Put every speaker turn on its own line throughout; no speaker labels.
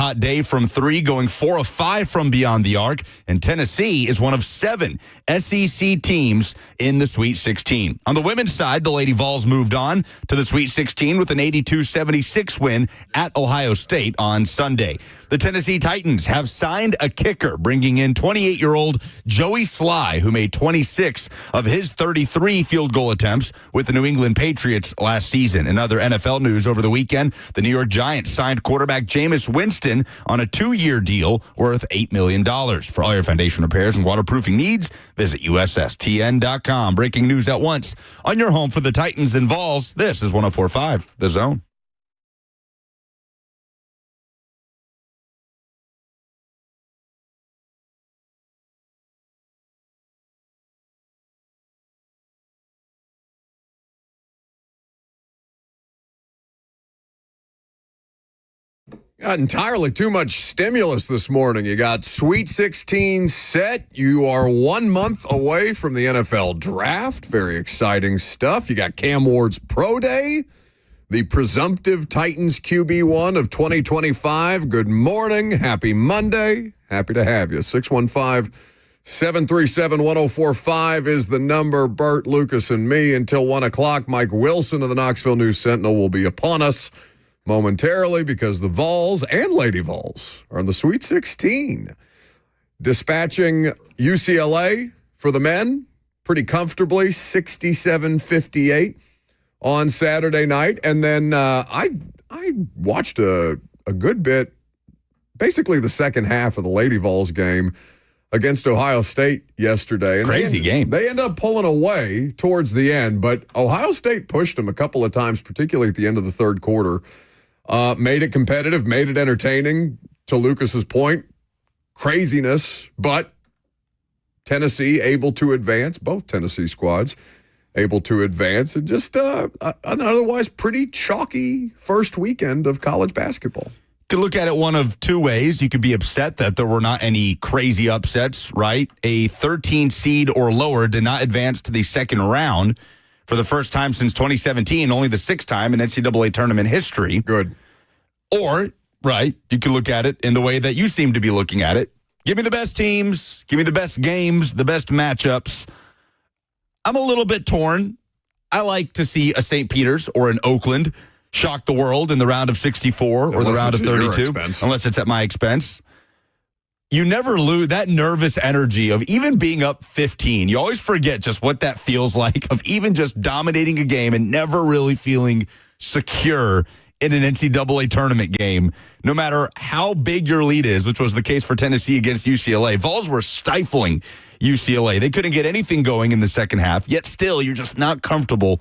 hot day from 3, going 4 of 5 from beyond the arc. And Tennessee is one of 7 SEC teams in the Sweet 16. On the women's side, the Lady Vols moved on to the Sweet 16 with an 82-76 win at Ohio State on Sunday. The Tennessee Titans have signed a kicker, bringing in 28-year-old Joey Sly, who made 26 of his 33 field goal attempts with the New England Patriots last season. In other NFL news over the weekend, the New York Giants signed quarterback Jameis Winston on a 2-year deal worth $8 million. For all your foundation repairs and waterproofing needs, visit USSTN.com. Breaking news at once on your home for the Titans and Vols. This is 104.5 The Zone.
Got entirely too much stimulus this morning. You got Sweet 16 set. You are 1 month away from the NFL draft. Very exciting stuff. You got Cam Ward's Pro Day, the presumptive Titans QB1 of 2025. Good morning. Happy Monday. Happy to have you. 615-737-1045 is the number. Bert, Lucas, and me until 1 o'clock. Mike Wilson of the Knoxville News Sentinel will be upon us momentarily because the Vols and Lady Vols are in the Sweet 16. Dispatching UCLA for the men pretty comfortably, 67-58 on Saturday night. And then I watched a good bit, basically the second half of the Lady Vols game against Ohio State yesterday. And
Crazy game.
They ended up pulling away towards the end, but Ohio State pushed them a couple of times, particularly at the end of the third quarter. Made it competitive, made it entertaining. To Lucas's point, craziness, but Tennessee able to advance, both Tennessee squads able to advance, and just an otherwise pretty chalky first weekend of college basketball.
You could look at it one of two ways. You could be upset that there were not any crazy upsets, right? A 13 seed or lower did not advance to the second round for the first time since 2017, only the 6th time in NCAA tournament history.
Good.
Or, right, you can look at it in the way that you seem to be looking at it. Give me the best teams. Give me the best games, the best matchups. I'm a little bit torn. I like to see a St. Peter's or an Oakland shock the world in the round of 64 or the round of 32, unless it's at my expense. You never lose that nervous energy of even being up 15. You always forget just what that feels like, of even just dominating a game and never really feeling secure in an NCAA tournament game, no matter how big your lead is, which was the case for Tennessee against UCLA. Vols were stifling UCLA. They couldn't get anything going in the second half, yet still you're just not comfortable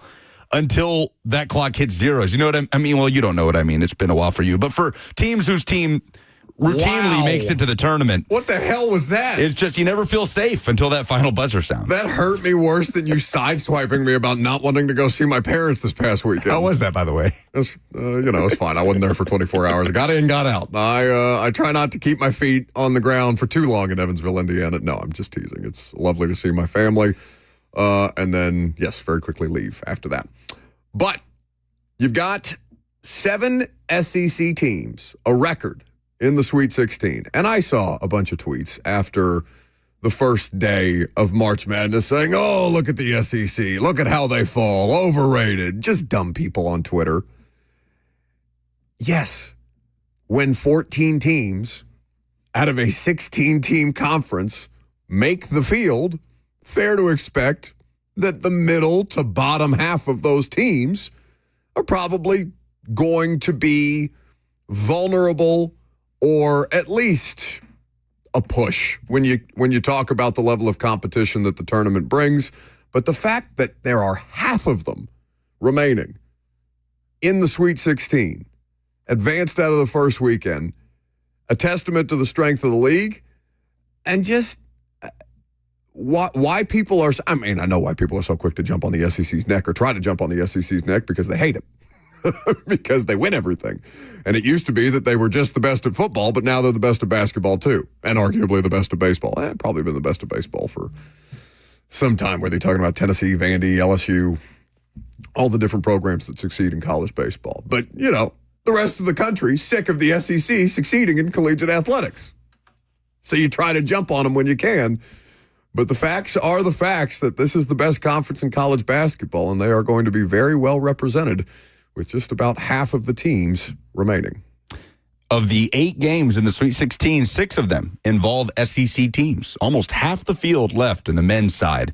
until that clock hits zeros. You know what I mean? Well, you don't know what I mean. It's been a while for you. But for teams whose team routinely makes it to the tournament.
What the hell was that?
It's just you never feel safe until that final buzzer sounds.
That hurt me worse than you sideswiping me about not wanting to go see my parents this past weekend.
How was that, by the way?
It's, it's fine. I wasn't there for 24 hours. I got in, got out. I try not to keep my feet on the ground for too long in Evansville, Indiana. No, I'm just teasing. It's lovely to see my family. And then, yes, very quickly leave after that. But you've got 7 SEC teams, a record in the Sweet 16. And I saw a bunch of tweets after the first day of March Madness saying, oh, look at the SEC. Look at how they fall. Overrated. Just dumb people on Twitter. Yes, when 14 teams out of a 16-team conference make the field, fair to expect that the middle to bottom half of those teams are probably going to be vulnerable or at least a push when you talk about the level of competition that the tournament brings. But the fact that there are half of them remaining in the Sweet 16, advanced out of the first weekend, a testament to the strength of the league, and just why people are, I mean, I know why people are so quick to jump on the SEC's neck or try to jump on the SEC's neck, because they hate it. Because they win everything. And it used to be that they were just the best at football, but now they're the best at basketball too. And arguably the best at baseball. Probably been the best at baseball for some time, where they're talking about Tennessee, Vandy, LSU, all the different programs that succeed in college baseball. But, the rest of the country sick of the SEC succeeding in collegiate athletics. So you try to jump on them when you can. But the facts are the facts that this is the best conference in college basketball, and they are going to be very well represented with just about half of the teams remaining.
Of the 8 games in the Sweet 16, 6 of them involve SEC teams. Almost half the field left in the men's side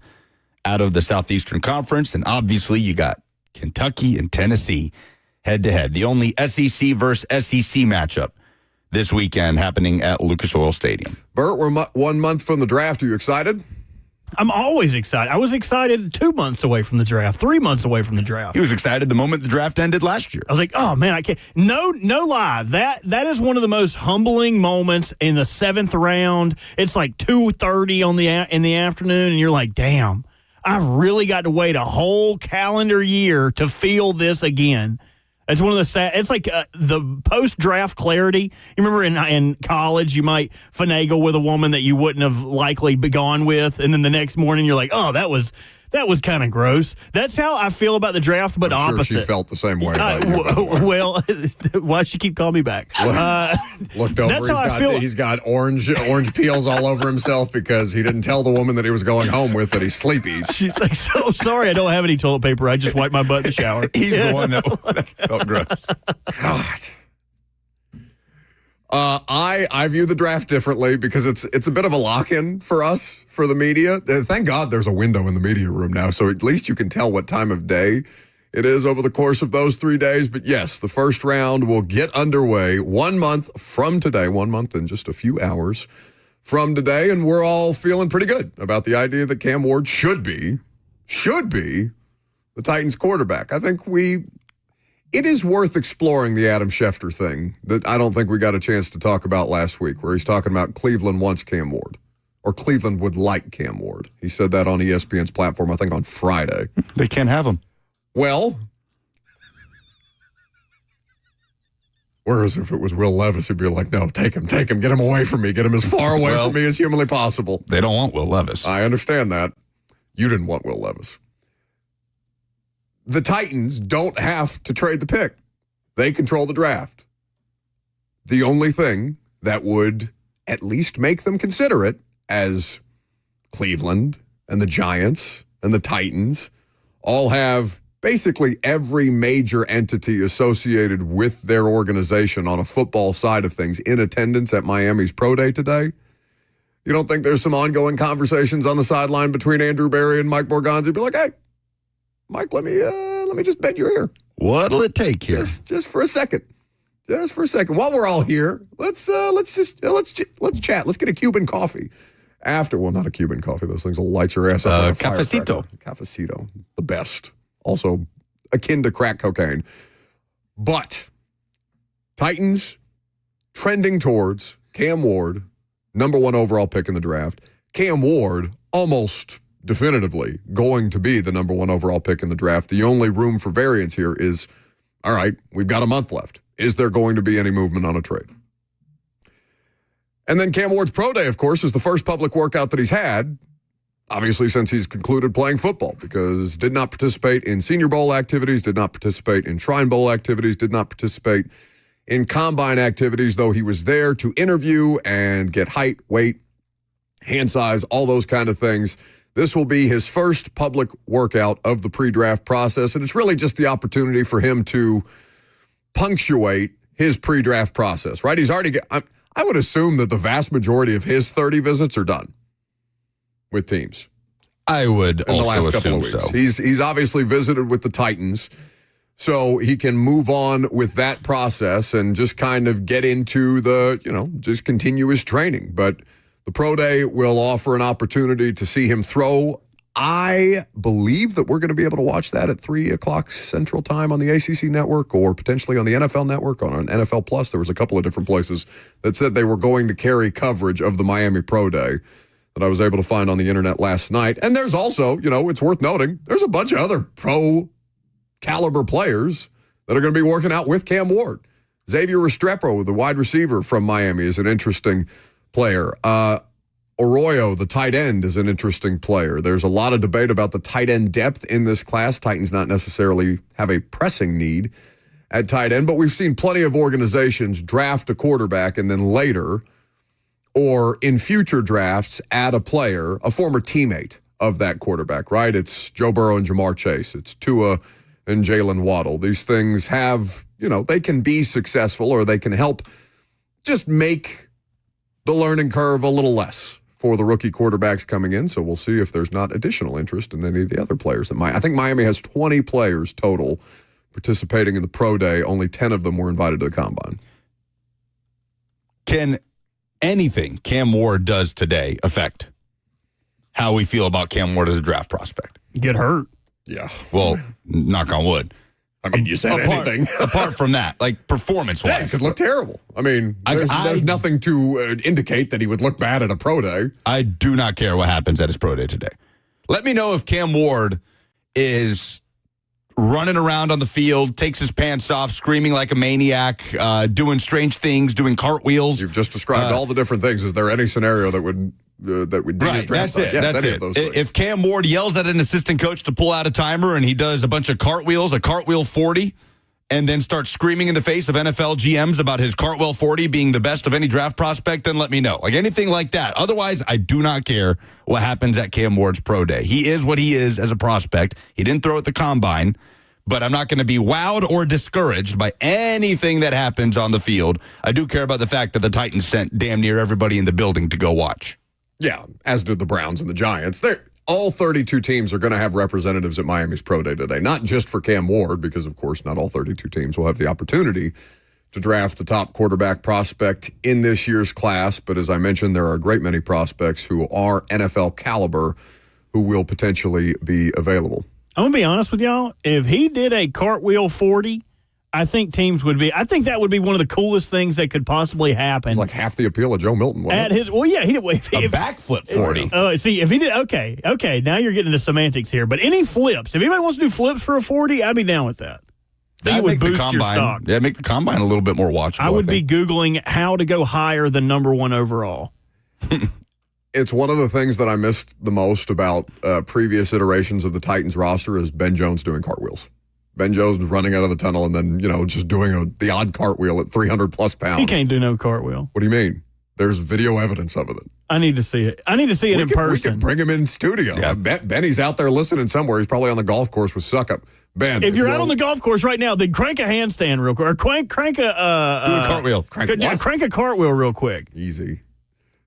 out of the Southeastern Conference. And obviously you got Kentucky and Tennessee head-to-head. The only SEC versus SEC matchup this weekend happening at Lucas Oil Stadium.
Bert, we're 1 month from the draft. Are you excited?
I'm always excited. I was excited 2 months away from the draft, 3 months away from the draft.
He was excited the moment the draft ended last year.
I was like, oh man, I can't. No lie. That is one of the most humbling moments in the 7th round. It's like 2:30 in the afternoon, and you're like, damn, I've really got to wait a whole calendar year to feel this again. It's one of the sad. It's like the post-draft clarity. You remember in college, you might finagle with a woman that you wouldn't have likely gone with, and then the next morning you're like, "Oh, that was kind of gross." That's how I feel about the draft, but
I'm
opposite.
Sure she felt the same way about you.
Well, why'd she keep calling me back?
Looked over.
That's how I feel.
He's got orange peels all over himself because he didn't tell the woman that he was going home with that he's sleepy.
She's like, "So sorry, I don't have any toilet paper. I just wiped my butt in the shower."
He's the one that felt gross.
God. I view the draft differently because it's a bit of a lock-in for us, for the media. Thank God there's a window in the media room now, so at least you can tell what time of day it is over the course of those 3 days. But yes, the first round will get underway 1 month from today, 1 month and just a few hours from today, and we're all feeling pretty good about the idea that Cam Ward should be the Titans quarterback. I think it is worth exploring the Adam Schefter thing that I don't think we got a chance to talk about last week, where he's talking about Cleveland wants Cam Ward, or Cleveland would like Cam Ward. He said that on ESPN's platform, I think on Friday.
They can't have him.
Well, whereas if it was Will Levis, he'd be like, no, take him, get him away from me, get him as far away from me as humanly possible.
They don't want Will Levis.
I understand that. You didn't want Will Levis. The Titans don't have to trade the pick. They control the draft. The only thing that would at least make them consider it, as Cleveland and the Giants and the Titans all have basically every major entity associated with their organization on a football side of things in attendance at Miami's Pro Day today. You don't think there's some ongoing conversations on the sideline between Andrew Berry and Mike Borgonzi? Be like, hey, Mike, let me just bend your ear.
What'll it take here?
Just for a second. Just for a second. While we're all here, let's chat. Let's get a Cuban coffee. Well, not a Cuban coffee. Those things will light your ass up. Like
Cafecito.
Cafecito, the best. Also akin to crack cocaine. But Titans trending towards Cam Ward, number 1 overall pick in the draft. Cam Ward almost definitively going to be the number 1 overall pick in the draft. The only room for variance here is, all right, we've got a month left. Is there going to be any movement on a trade? And then Cam Ward's Pro Day, of course, is the first public workout that he's had, obviously since he's concluded playing football, because did not participate in Senior Bowl activities, did not participate in Shrine Bowl activities, did not participate in combine activities, though he was there to interview and get height, weight, hand size, all those kind of things. This will be his first public workout of the pre-draft process, and it's really just the opportunity for him to punctuate his pre-draft process, right? He's already I would assume that the vast majority of his 30 visits are done with teams.
I would
in the last couple of weeks.
So.
He's obviously visited with the Titans, so he can move on with that process and just kind of get into just continue his training. But the Pro Day will offer an opportunity to see him throw. I believe that we're going to be able to watch that at 3 o'clock Central Time on the ACC Network, or potentially on the NFL Network, on NFL Plus. There was a couple of different places that said they were going to carry coverage of the Miami Pro Day that I was able to find on the internet last night. And there's also, it's worth noting, there's a bunch of other pro-caliber players that are going to be working out with Cam Ward. Xavier Restrepo, the wide receiver from Miami, is an interesting player. Arroyo, the tight end, is an interesting player. There's a lot of debate about the tight end depth in this class. Titans not necessarily have a pressing need at tight end, but we've seen plenty of organizations draft a quarterback and then later or in future drafts add a player, a former teammate of that quarterback, right? It's Joe Burrow and Jamar Chase. It's Tua and Jalen Waddle. These things have, they can be successful or they can help just make the learning curve a little less for the rookie quarterbacks coming in. So we'll see if there's not additional interest in any of the other players. I think Miami has 20 players total participating in the pro day. Only 10 of them were invited to the combine.
Can anything Cam Ward does today affect how we feel about Cam Ward as a draft prospect?
Get hurt.
Yeah.
Well, knock on wood.
I mean, you said anything.
Apart from that, like performance-wise.
Yeah, he could look terrible. I mean, there's nothing to indicate that he would look bad at a pro day.
I do not care what happens at his pro day today. Let me know if Cam Ward is running around on the field, takes his pants off, screaming like a maniac, doing strange things, doing cartwheels.
You've just described all the different things. Is there any scenario that would
right, that's it. Yes, that's it. If Cam Ward yells at an assistant coach to pull out a timer and he does a bunch of cartwheels, a cartwheel 40, and then starts screaming in the face of NFL GMs about his cartwheel 40 being the best of any draft prospect, then let me know. Like anything like that. Otherwise, I do not care what happens at Cam Ward's pro day. He is what he is as a prospect. He didn't throw at the combine, but I'm not going to be wowed or discouraged by anything that happens on the field. I do care about the fact that the Titans sent damn near everybody in the building to go watch.
Yeah, as did the Browns and the Giants. All 32 teams are going to have representatives at Miami's Pro Day today, not just for Cam Ward, because, of course, not all 32 teams will have the opportunity to draft the top quarterback prospect in this year's class. But as I mentioned, there are a great many prospects who are NFL caliber who will potentially be available.
I'm going to be honest with y'all. If he did a cartwheel 40, I think that would be one of the coolest things that could possibly happen.
It's like half the appeal of Joe Milton.
At his, well, yeah, he did.
A backflip 40.
See, if he did, okay. Now you're getting into semantics here. But any flips, if anybody wants to do flips for a 40, I'd be down with that. I think it would boost your stock.
Yeah, make the combine a little bit more watchable.
I would be Googling how to go higher than number one overall.
It's one of the things that I missed the most about previous iterations of the Titans roster is Ben Jones doing cartwheels. Ben Jones running out of the tunnel and then, just doing the odd cartwheel at 300-plus pounds.
He can't do no cartwheel.
What do you mean? There's video evidence of it.
I need to see it. I need to see it in person.
We can bring him in studio. Yeah. I bet Benny's out there listening somewhere. He's probably on the golf course with Suckup. Ben,
if you're out on the golf course right now, then crank a handstand real quick. Or crank a...
do a cartwheel.
Crank a cartwheel real quick.
Easy.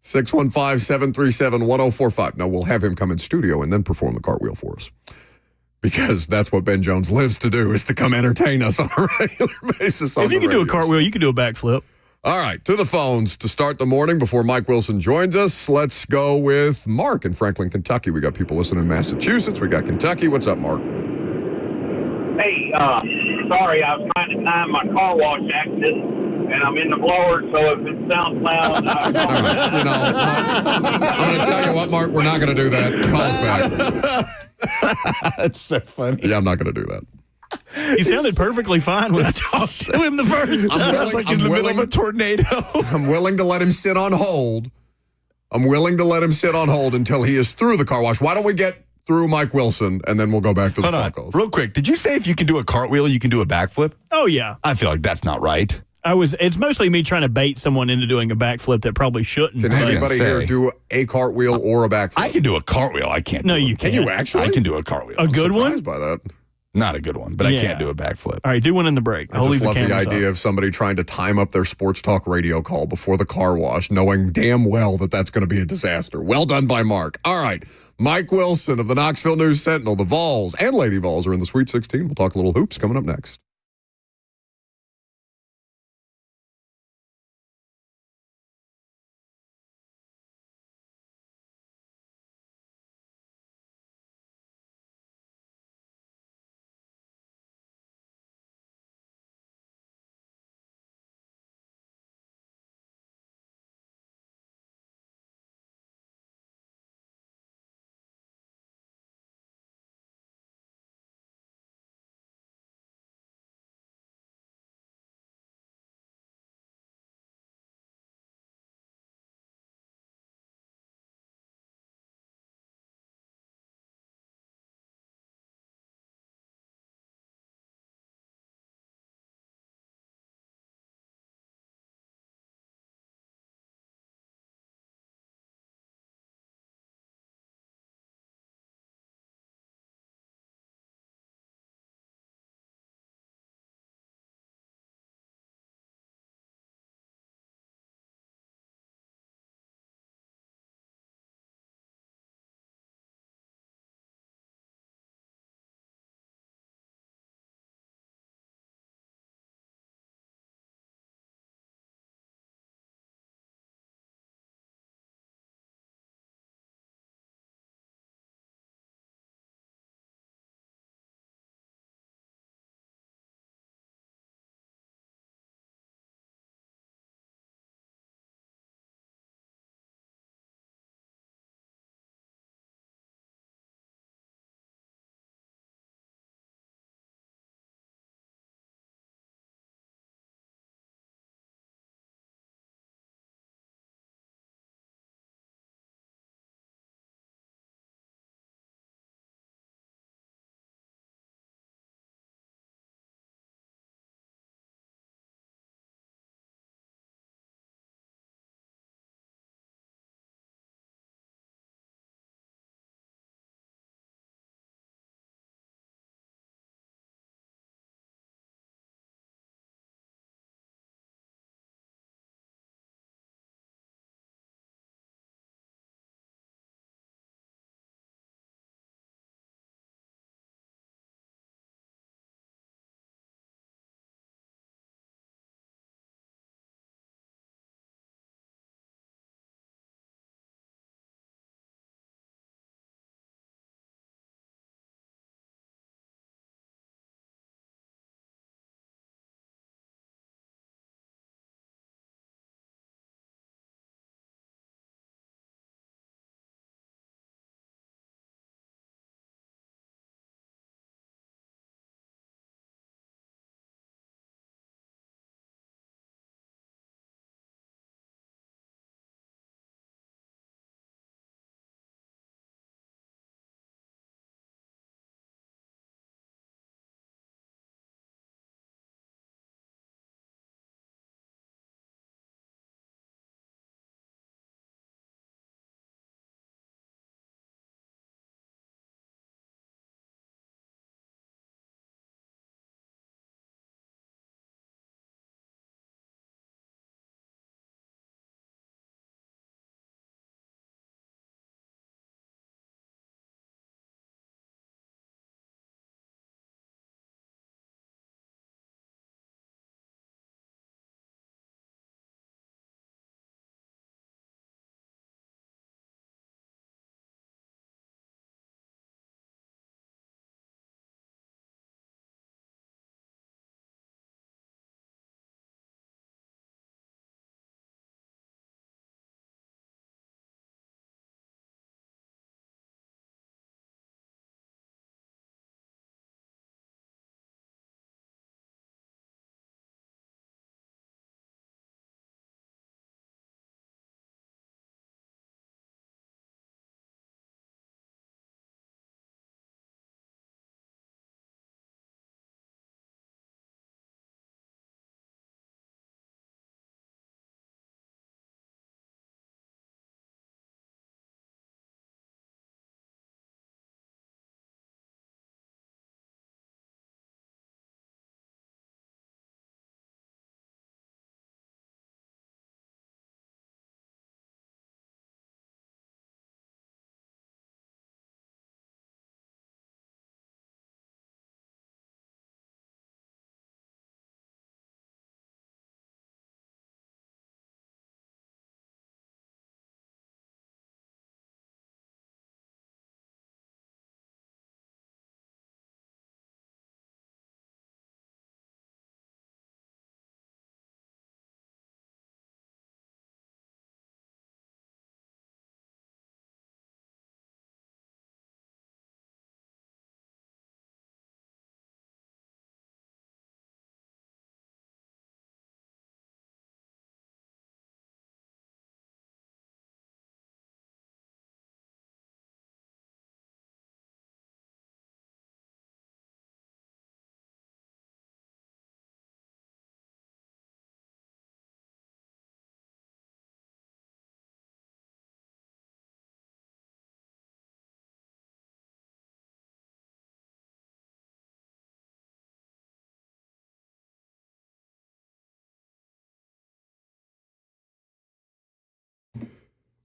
615-737-1045. Now, we'll have him come in studio and then perform the cartwheel for us. Because that's what Ben Jones lives to do, is to come entertain us on a regular basis.
If you can do a cartwheel, you can do a backflip.
All right, to the phones to start the morning before Mike Wilson joins us. Let's go with Mark in Franklin, Kentucky. We got people listening in Massachusetts. We got Kentucky. What's up, Mark?
Hey, sorry, I was trying to time my car wash accident, and I'm in the blower, so if it sounds loud,
I'm going to tell you what, Mark, we're not going to do that. Call us back.
That's so funny.
Yeah, I'm not going to do that.
He sounded perfectly fine when I talked to him the first time.
Sounds like in the middle of a tornado.
I'm willing to let him sit on hold. Until he is through the car wash. Why don't we get through Mike Wilson, and then we'll go back to the phone calls.
Real quick, did you say if you can do a cartwheel, you can do a backflip?
Oh, yeah.
I feel like that's not right.
It's mostly me trying to bait someone into doing a backflip that probably shouldn't.
Can anybody here do a cartwheel or a backflip?
I can do a cartwheel. I can't.
No, you can't.
Can you actually?
I can do a cartwheel.
A good one?
By that.
Not a good one, but I can't do a backflip.
All right, do one in the break.
I just love the idea of somebody trying to time up their sports talk radio call before the car wash, knowing damn well that that's going to be a disaster. Well done by Mark. All right, Mike Wilson of the Knoxville News Sentinel, the Vols and Lady Vols are in the Sweet 16. We'll talk a little hoops coming up next.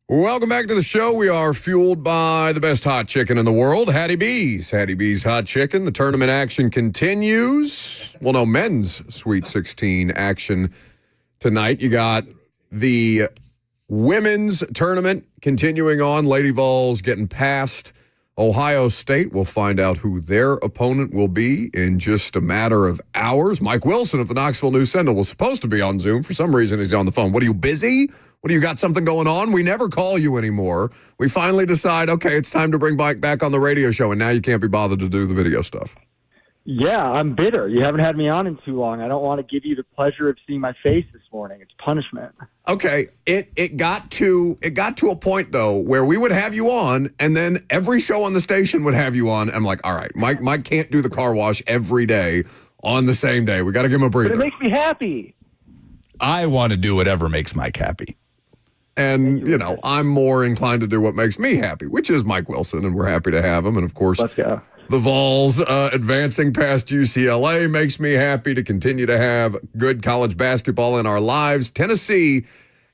Welcome back to the show. We are fueled by the best hot chicken in the world, Hattie B's. Hattie B's Hot Chicken. The tournament action continues. Well, no, men's Sweet 16 action tonight. You got the women's tournament continuing on. Lady Vols getting past Ohio State. We'll find out who their opponent will be in just a matter of hours. Mike Wilson of the Knoxville News Sentinel was supposed to be on Zoom. For some reason, he's on the phone. What, are you busy? What, do you got something going on? We never call you anymore. We finally decide, okay, it's time to bring Mike back on the radio show, and now you can't be bothered to do the video stuff.
Yeah, I'm bitter. You haven't had me on in too long. I don't want to give you the pleasure of seeing my face this morning. It's punishment.
Okay, it got to a point though where we would have you on, and then every show on the station would have you on. I'm like, all right, Mike can't do the car wash every day on the same day. We got to give him a breather.
But it makes me happy.
I want to do whatever makes Mike happy.
And, you know, I'm more inclined to do what makes me happy, which is Mike Wilson, and we're happy to have him. And, of course,
let's go.
The Vols advancing past UCLA makes me happy to continue to have good college basketball in our lives. Tennessee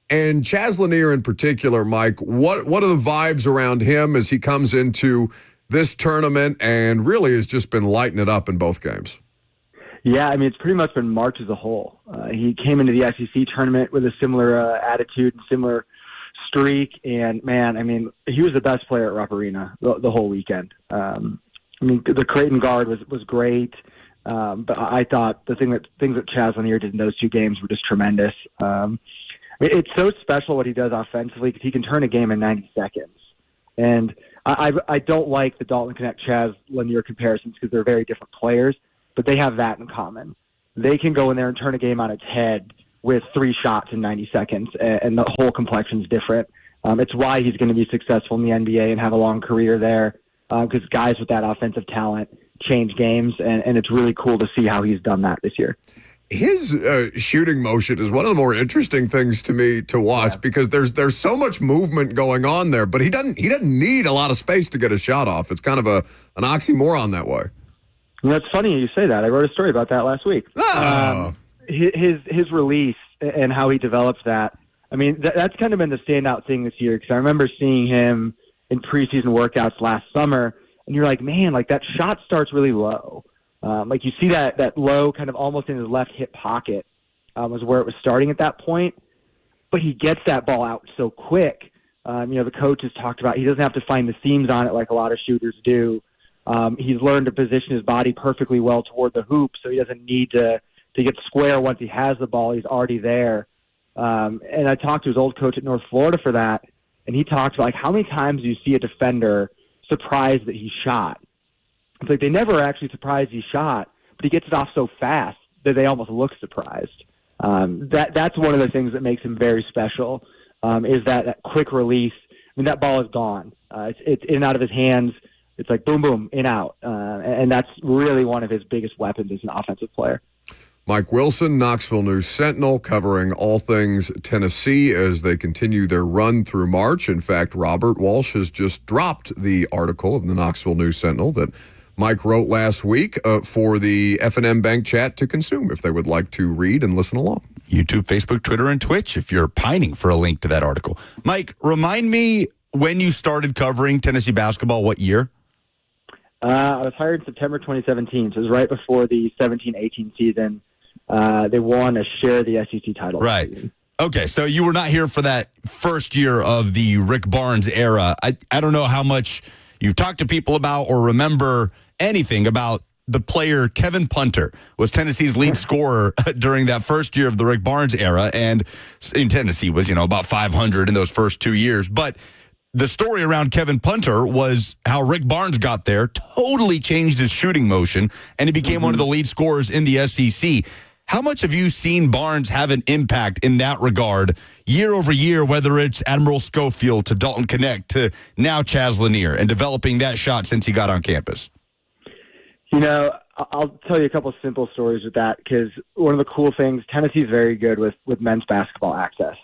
and Chaz Lanier in particular, Mike, what are the vibes around him as he comes into this tournament and really has just been lighting it up in both games?
Yeah, I mean, it's pretty much been March as a whole. He came into the SEC tournament with a similar attitude and similar streak. And, man, I mean, he was the best player at Rupp Arena the whole weekend. I mean, the Creighton guard was great. But I thought things that Chaz Lanier did in those two games were just tremendous. It's so special what he does offensively because he can turn a game in 90 seconds. And I don't like the Dalton Connect Chaz Lanier comparisons because they're very different players. But they have that in common. They can go in there and turn a game on its head with 3 shots in 90 seconds, and the whole complexion's different. It's why he's going to be successful in the NBA and have a long career there, because guys with that offensive talent change games, and it's really cool to see how he's done that this year.
His shooting motion is one of the more interesting things to me to watch because there's so much movement going on there, but he doesn't need a lot of space to get a shot off. It's kind of an oxymoron that way.
You know, it's funny you say that. I wrote a story about that last week.
Oh.
His release and how he develops that. I mean, that's kind of been the standout thing this year because I remember seeing him in preseason workouts last summer, and you're like, man, like that shot starts really low. Like you see that low kind of almost in his left hip pocket was where it was starting at that point. But he gets that ball out so quick. You know, the coach has talked about he doesn't have to find the seams on it like a lot of shooters do. He's learned to position his body perfectly well toward the hoop, so he doesn't need to get square once he has the ball. He's already there. And I talked to his old coach at North Florida for that, and he talked about like how many times do you see a defender surprised that he shot? It's like they never actually surprised he shot, but he gets it off so fast that they almost look surprised. That's one of the things that makes him very special, is that quick release. I mean, that ball is gone. It's in and out of his hands. It's like boom, boom, in, out. And that's really one of his biggest weapons as an offensive player.
Mike Wilson, Knoxville News Sentinel, covering all things Tennessee as they continue their run through March. In fact, Robert Walsh has just dropped the article of the Knoxville News Sentinel that Mike wrote last week for the F&M Bank Chat to consume if they would like to read and listen along.
YouTube, Facebook, Twitter, and Twitch if you're pining for a link to that article. Mike, remind me when you started covering Tennessee basketball, what year?
I was hired in September 2017, so it was right before the 17-18 season. They won a share of the SEC title.
Right. Okay, so you were not here for that first year of the Rick Barnes era. I don't know how much you've talked to people about or remember anything about the player Kevin Punter was Tennessee's lead scorer during that first year of the Rick Barnes era, and in Tennessee was, about 500 in those first 2 years. But the story around Kevin Punter was how Rick Barnes got there, totally changed his shooting motion, and he became one of the lead scorers in the SEC. How much have you seen Barnes have an impact in that regard year over year, whether it's Admiral Schofield to Dalton Connect to now Chaz Lanier and developing that shot since he got on campus?
I'll tell you a couple of simple stories with that because one of the cool things, Tennessee is very good with men's basketball access.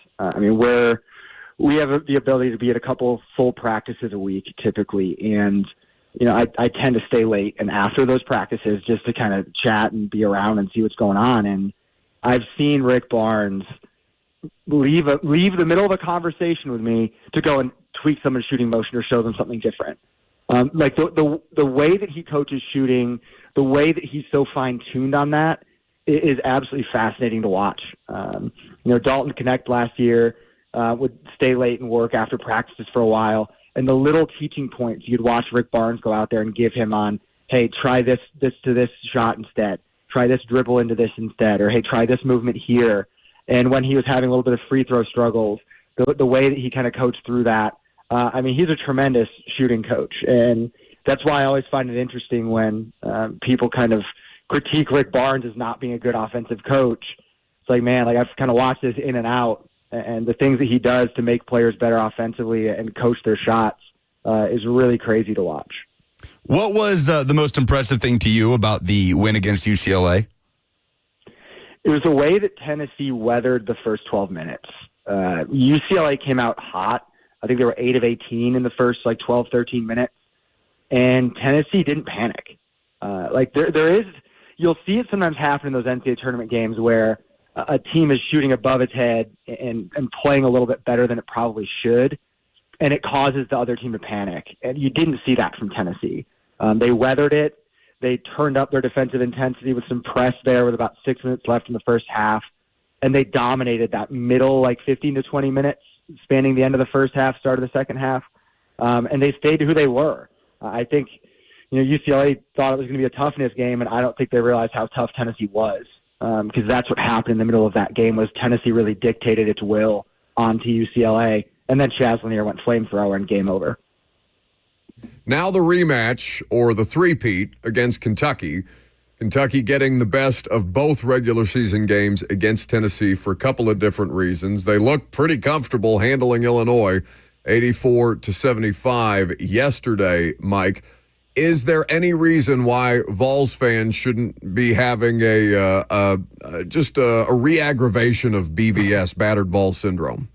We have the ability to be at a couple full practices a week typically, and I tend to stay late and after those practices just to kind of chat and be around and see what's going on. And I've seen Rick Barnes leave the middle of a conversation with me to go and tweak someone's shooting motion or show them something different. Like the way that he coaches shooting, the way that he's so fine-tuned on that is absolutely fascinating to watch. Dalton Connect last year would stay late and work after practices for a while, and the little teaching points you'd watch Rick Barnes go out there and give him on, hey, try this to this shot instead, try this dribble into this instead, or hey, try this movement here. And when he was having a little bit of free throw struggles, the way that he kind of coached through that, he's a tremendous shooting coach, and that's why I always find it interesting when people kind of critique Rick Barnes as not being a good offensive coach. It's like, man, like I've kind of watched this in and out, and the things that he does to make players better offensively and coach their shots is really crazy to watch.
What was the most impressive thing to you about the win against UCLA?
It was the way that Tennessee weathered the first 12 minutes. UCLA came out hot. I think they were 8 of 18 in the first 12, 13 minutes. And Tennessee didn't panic. You'll see it sometimes happen in those NCAA tournament games where a team is shooting above its head and playing a little bit better than it probably should, and it causes the other team to panic. And you didn't see that from Tennessee. They weathered it. They turned up their defensive intensity with some press there with about 6 minutes left in the first half, and they dominated that middle 15 to 20 minutes, spanning the end of the first half, start of the second half, and they stayed to who they were. I think UCLA thought it was going to be a toughness game, and I don't think they realized how tough Tennessee was, because that's what happened in the middle of that game was Tennessee really dictated its will onto UCLA, and then Chaz Lanier went flamethrower and game over.
Now the rematch, or the three-peat, against Kentucky. Kentucky getting the best of both regular season games against Tennessee for a couple of different reasons. They looked pretty comfortable handling Illinois 84-75 yesterday, Mike. Is there any reason why Vols fans shouldn't be having a re-aggravation of BVS, battered Vols syndrome?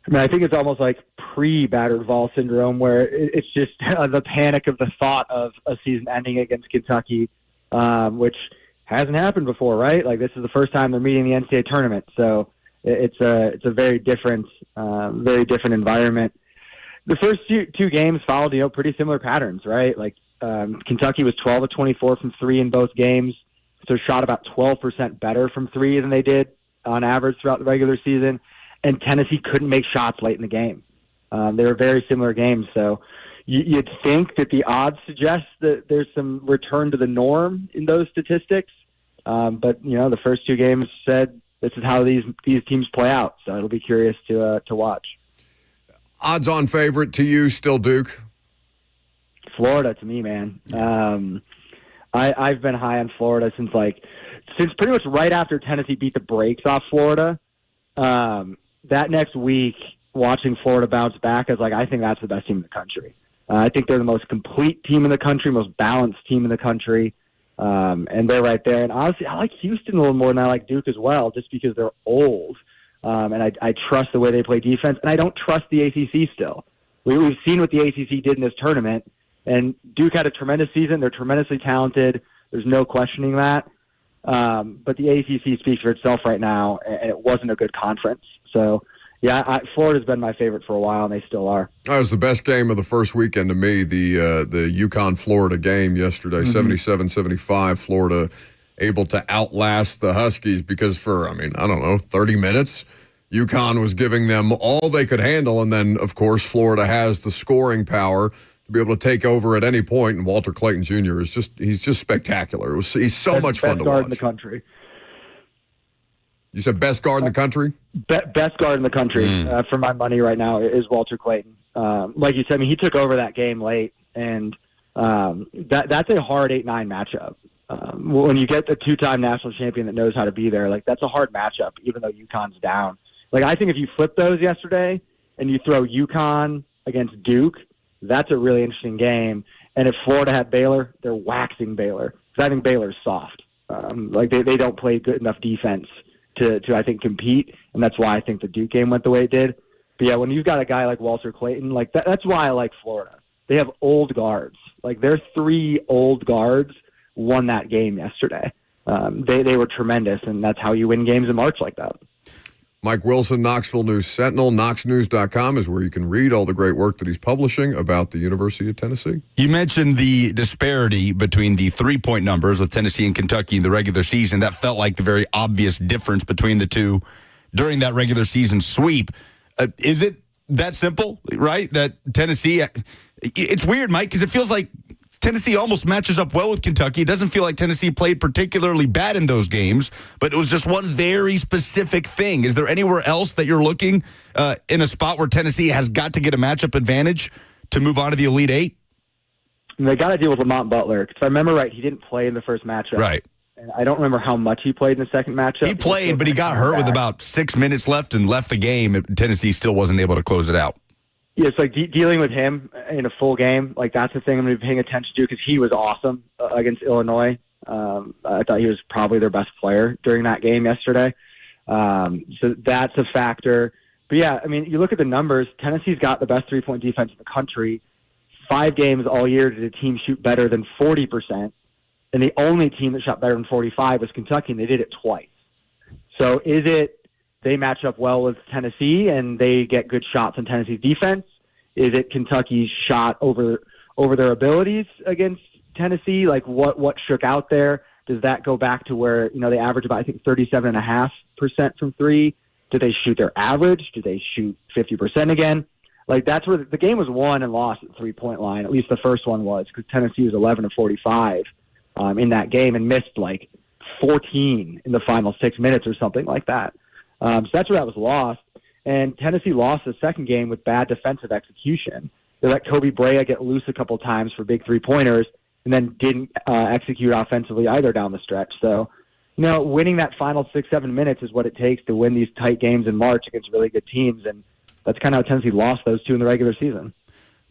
I think it's almost like pre-battered Vols syndrome, where it's just the panic of the thought of a season ending against Kentucky, which hasn't happened before, right? Like, this is the first time they're meeting the NCAA tournament, so it's a very different environment. The first two games followed, pretty similar patterns, right? Kentucky was 12 of 24 from three in both games, so shot about 12% better from three than they did on average throughout the regular season. And Tennessee couldn't make shots late in the game. They were very similar games, so you'd think that the odds suggest that there's some return to the norm in those statistics. But the first two games said this is how these teams play out. So it'll be curious to watch.
Odds-on favorite to you, still Duke?
Florida to me, man. I've been high on Florida since pretty much right after Tennessee beat the brakes off Florida. That next week, watching Florida bounce back, I think that's the best team in the country. I think they're the most complete team in the country, most balanced team in the country, and they're right there. And honestly, I like Houston a little more than I like Duke as well, just because they're old, and I trust the way they play defense, and I don't trust the ACC still. We've seen what the ACC did in this tournament, and Duke had a tremendous season. They're tremendously talented. There's no questioning that. But the ACC speaks for itself right now, and it wasn't a good conference. So, yeah, Florida's been my favorite for a while, and they still are.
That was the best game of the first weekend to me, the UConn-Florida game yesterday, 77-75. Florida able to outlast the Huskies because for, 30 minutes, UConn was giving them all they could handle, and then, of course, Florida has the scoring power to be able to take over at any point, and Walter Clayton Jr. he's just spectacular. He's so much fun to watch.
Best guard in the country.
You said best guard in the country?
Best guard in the country for my money right now is Walter Clayton. Like you said, he took over that game late, and that's a hard 8-9 matchup. When you get a two-time national champion that knows how to be there, that's a hard matchup, even though UConn's down. I think if you flip those yesterday and you throw UConn against Duke, that's a really interesting game. And if Florida had Baylor, they're waxing Baylor. Because I think Baylor's soft. They don't play good enough defense to I think, compete. And that's why I think the Duke game went the way it did. But, yeah, when you've got a guy like Walter Clayton, that's why I like Florida. They have old guards. Their three old guards won that game yesterday. They were tremendous, and that's how you win games in March like that.
Mike Wilson, Knoxville News Sentinel. KnoxNews.com is where you can read all the great work that he's publishing about the University of Tennessee.
You mentioned the disparity between the three-point numbers with Tennessee and Kentucky in the regular season. That felt like the very obvious difference between the two during that regular season sweep. Is it that simple, right? That Tennessee, it's weird, Mike, because it feels like Tennessee almost matches up well with Kentucky. It doesn't feel like Tennessee played particularly bad in those games, but it was just one very specific thing. Is there anywhere else that you're looking in a spot where Tennessee has got to get a matchup advantage to move on to the Elite Eight?
And they got to deal with Lamont Butler. If I remember right, he didn't play in the first matchup.
Right.
And I don't remember how much he played in the second matchup.
He played, but he got hurt with about 6 minutes left and left the game. Tennessee still wasn't able to close it out.
Yeah, it's like dealing with him in a full game. Like, that's the thing I'm going to be paying attention to because he was awesome against Illinois. I thought he was probably their best player during that game yesterday. So that's a factor. But, yeah, I mean, you look at the numbers. Tennessee's got the best three-point defense in the country. 5 games all year did a team shoot better than 40%. And the only team that shot better than 45 was Kentucky, and they did it twice. So is it they match up well with Tennessee and they get good shots on Tennessee's defense? Is it Kentucky's shot over their abilities against Tennessee? Like what shook out there? Does that go back to where, they average about, I think, 37.5% from three? Do they shoot their average? Do they shoot 50% again? Like, that's where the game was won and lost at the 3-point line. At least the first one was, because Tennessee was 11 of 45 in that game and missed like 14 in the final 6 minutes or something like that. So that's where that was lost. And Tennessee lost the second game with bad defensive execution. They let Kobe Brea get loose a couple times for big three-pointers and then didn't execute offensively either down the stretch. So, winning that final 6-7 minutes is what it takes to win these tight games in March against really good teams. And that's kind of how Tennessee lost those two in the regular season.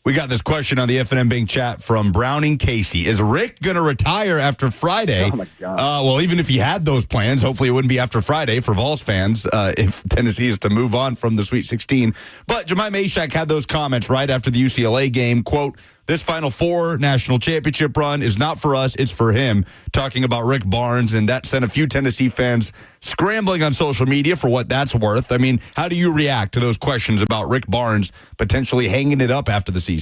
We got this question on the FNM Bing chat from Browning Casey. Is Rick going to retire after Friday?
Oh, my God.
Well, even if he had those plans, hopefully it wouldn't be after Friday for Vols fans if Tennessee is to move on from the Sweet 16. But Jemai Mashack had those comments right after the UCLA game. Quote, "This Final Four national championship run is not for us, it's for him," talking about Rick Barnes, and that sent a few Tennessee fans scrambling on social media for what that's worth. I mean, how do you react to those questions about Rick Barnes potentially hanging it up after the season?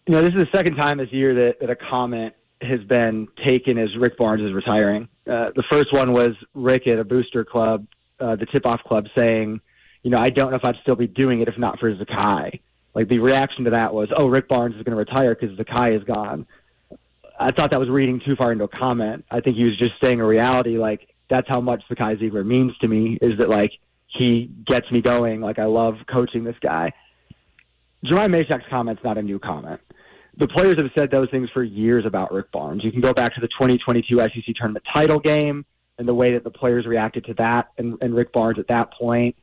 This is the second time this year that a comment has been taken as Rick Barnes is retiring. The first one was Rick at a booster club, the tip-off club, saying, I don't know if I'd still be doing it if not for Zakai. Like, the reaction to that was, Rick Barnes is going to retire because Zakai is gone. I thought that was reading too far into a comment. I think he was just saying a reality, like, that's how much Zakai Ziegler means to me, is that, like, he gets me going. Like, I love coaching this guy. Jemai Mashack's comment's not a new comment. The players have said those things for years about Rick Barnes. You can go back to the 2022 SEC tournament title game and the way that the players reacted to that and Rick Barnes at that point,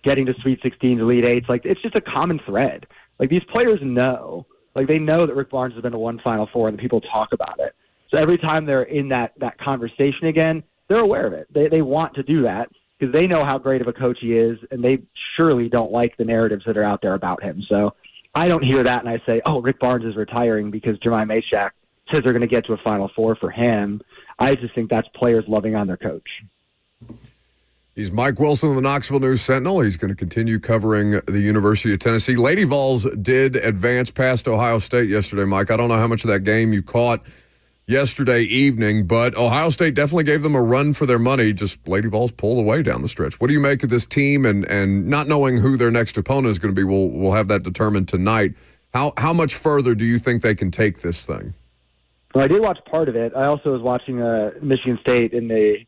getting to Sweet 16s, Elite Eights. Like, it's just a common thread. Like, these players know. Like, they know that Rick Barnes has been to one Final Four and the people talk about it. So every time they're in that conversation again, they're aware of it. They want to do that because they know how great of a coach he is, and they surely don't like the narratives that are out there about him. So I don't hear that and I say, Rick Barnes is retiring because Jemai Mashack says they're going to get to a Final Four for him. I just think that's players loving on their coach.
He's Mike Wilson of the Knoxville News Sentinel. He's going to continue covering the University of Tennessee. Lady Vols did advance past Ohio State yesterday, Mike. I don't know how much of that game you caught yesterday evening, but Ohio State definitely gave them a run for their money. Just Lady Vols pulled away down the stretch. What do you make of this team and not knowing who their next opponent is going to be? We'll have that determined tonight. How much further do you think they can take this thing?
Well, I did watch part of it. I also was watching Michigan State in the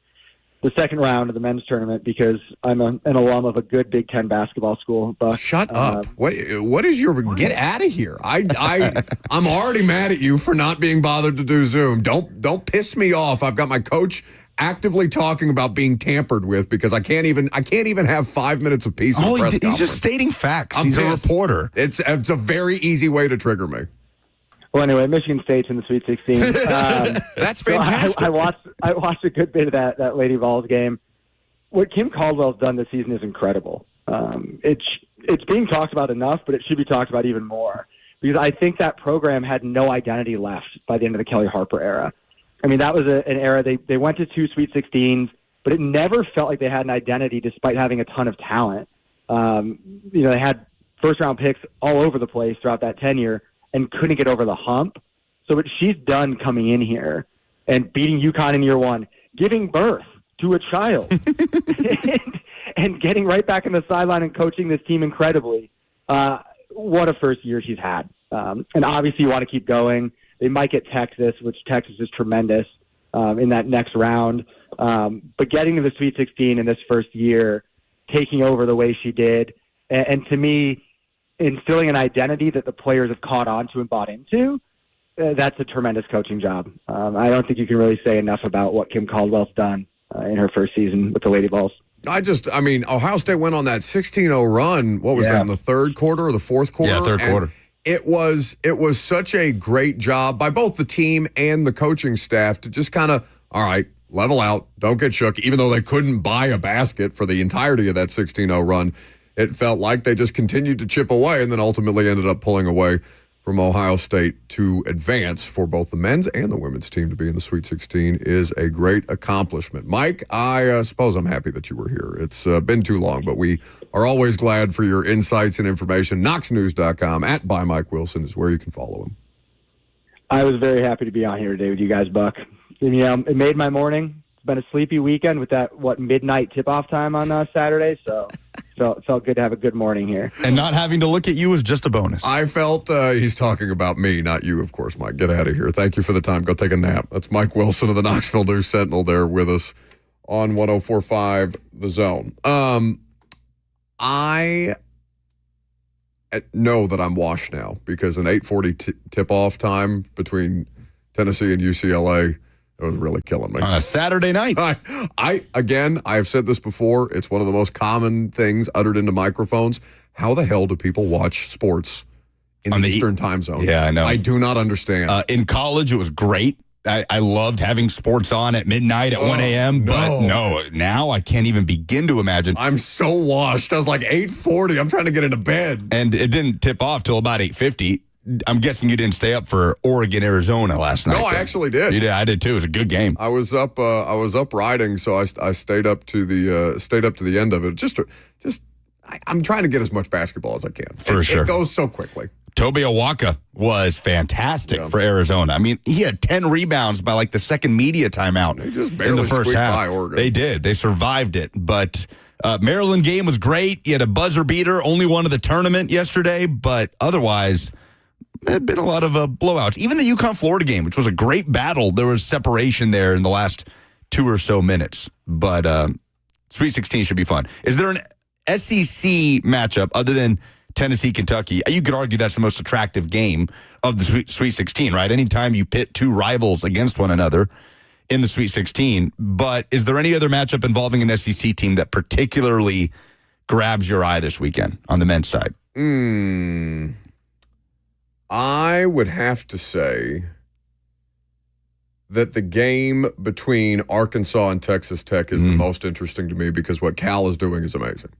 second round of the men's tournament because I'm an alum of a good Big Ten basketball school. Buck.
Shut up! What is your get out of here? I'm already mad at you for not being bothered to do Zoom. Don't piss me off. I've got my coach actively talking about being tampered with because I can't even have 5 minutes of peace.
He's just stating facts. He's a reporter.
It's a very easy way to trigger me.
Well, anyway, Michigan State's in the Sweet 16.
That's fantastic.
So I watched a good bit of that Lady Vols game. What Kim Caldwell's done this season is incredible. It's being talked about enough, but it should be talked about even more because I think that program had no identity left by the end of the Kelly Harper era. I mean, that was an era they went to 2 Sweet 16s. but it never felt like they had an identity despite having a ton of talent. They had first-round picks all over the place throughout that tenure and couldn't get over the hump. So what she's done coming in here and beating UConn in year one, giving birth to a child, and getting right back in the sideline and coaching this team incredibly. What a first year she's had. And obviously you want to keep going. They might get Texas, which Texas is tremendous in that next round. But getting to the Sweet 16 in this first year, taking over the way she did, and to me, instilling an identity that the players have caught on to and bought into, that's a tremendous coaching job. I don't think you can really say enough about what Kim Caldwell's done in her first season with the Lady Vols.
Ohio State went on that 16-0 run. What was that, in the third quarter or the fourth quarter?
Yeah, third quarter.
It was such a great job by both the team and the coaching staff to just kind of, all right, level out, don't get shook. Even though they couldn't buy a basket for the entirety of that 16-0 run, it felt like they just continued to chip away and then ultimately ended up pulling away from Ohio State to advance. For both the men's and the women's team to be in the Sweet 16 is a great accomplishment. Mike, I suppose I'm happy that you were here. It's been too long, but we are always glad for your insights and information. KnoxNews.com @ Mike Wilson is where you can follow him.
I was very happy to be on here today with you guys, Buck. It made my morning. It's been a sleepy weekend with that, midnight tip-off time on Saturday, so it felt good to have a good morning here.
And not having to look at you is just a bonus.
I felt he's talking about me, not you, of course, Mike. Get out of here. Thank you for the time. Go take a nap. That's Mike Wilson of the Knoxville News Sentinel there with us on 104.5 The Zone. I know that I'm washed now because an 8:40 tip-off time between Tennessee and UCLA, it was really killing me.
On a Saturday night.
I've said this before. It's one of the most common things uttered into microphones. How the hell do people watch sports in the Eastern time zone?
Yeah, I know.
I do not understand.
In college, it was great. I loved having sports on at midnight at 1 a.m., but no, now I can't even begin to imagine.
I'm so washed. I was like 8:40. I'm trying to get into bed.
And it didn't tip off till about 8:50. I'm guessing you didn't stay up for Oregon, Arizona last night.
No, I actually did.
You did. I did too. It was a good game.
I was up riding, so I stayed up to the end of it. I'm trying to get as much basketball as I can.
Sure.
It goes so quickly.
Toby Awaka was fantastic for Arizona. I mean, he had 10 rebounds by the second media timeout.
They just barely
in the first
squeaked
half.
by Oregon.
They did. They survived it. But Maryland game was great. You had a buzzer beater, only one of the tournament yesterday, but otherwise, there had been a lot of blowouts. Even the UConn-Florida game, which was a great battle, there was separation there in the last 2 or so minutes. But Sweet 16 should be fun. Is there an SEC matchup other than Tennessee-Kentucky? You could argue that's the most attractive game of the Sweet 16, right? Anytime you pit two rivals against one another in the Sweet 16. But is there any other matchup involving an SEC team that particularly grabs your eye this weekend on the men's side?
I would have to say that the game between Arkansas and Texas Tech is the most interesting to me because what Cal is doing is amazing.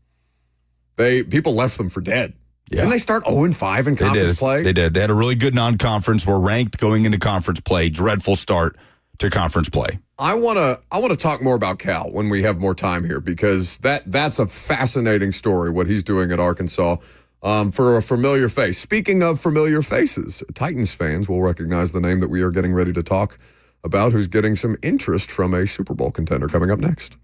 People left them for dead.
Yeah.
Didn't they start 0-5 in conference play?
They did. They had a really good non-conference, were ranked going into conference play. Dreadful start to conference play.
I want to talk more about Cal when we have more time here because that's a fascinating story, what he's doing at Arkansas. For a familiar face. Speaking of familiar faces, Titans fans will recognize the name that we are getting ready to talk about, who's getting some interest from a Super Bowl contender, coming up next.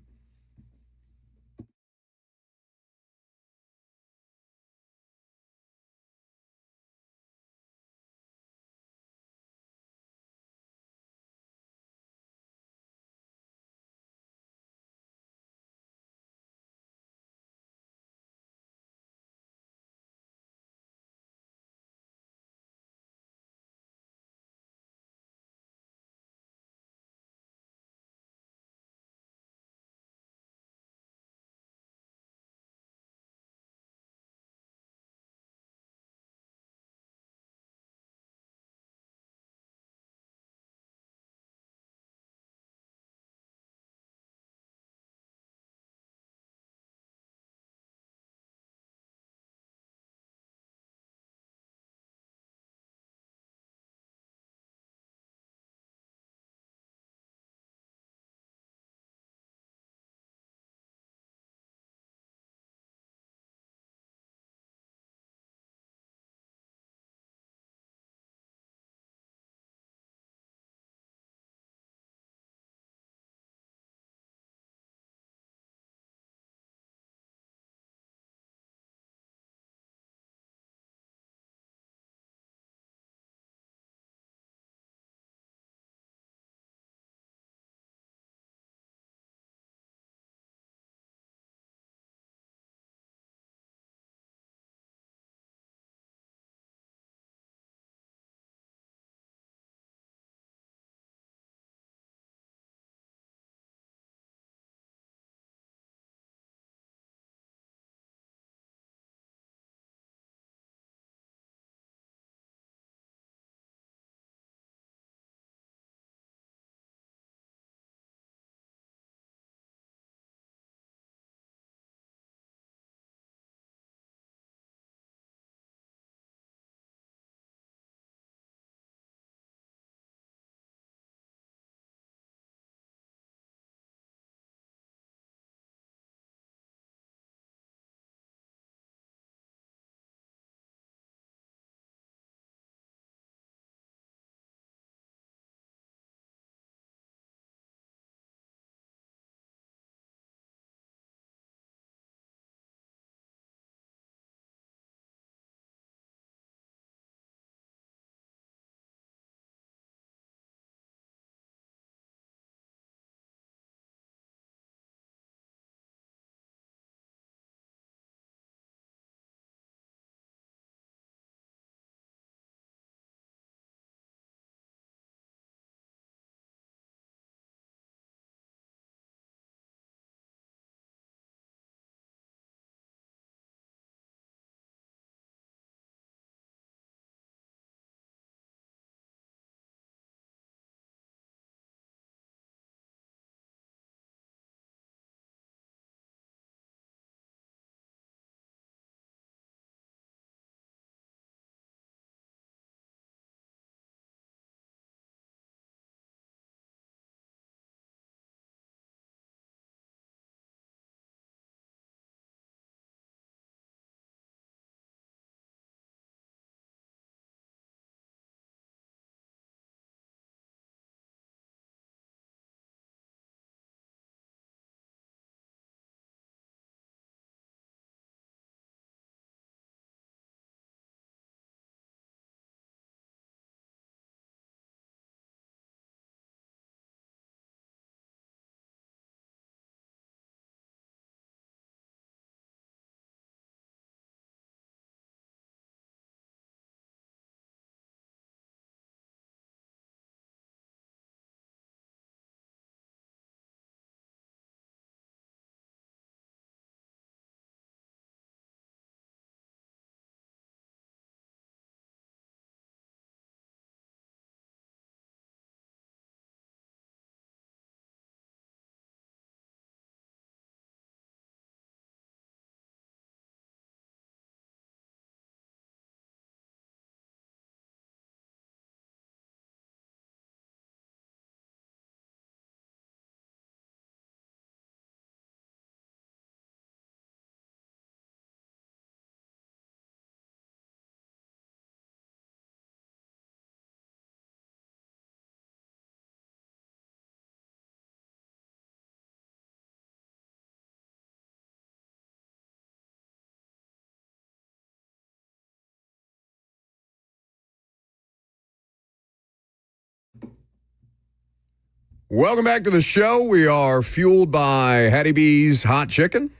Welcome back to the show. We are fueled by Hattie B's Hot Chicken.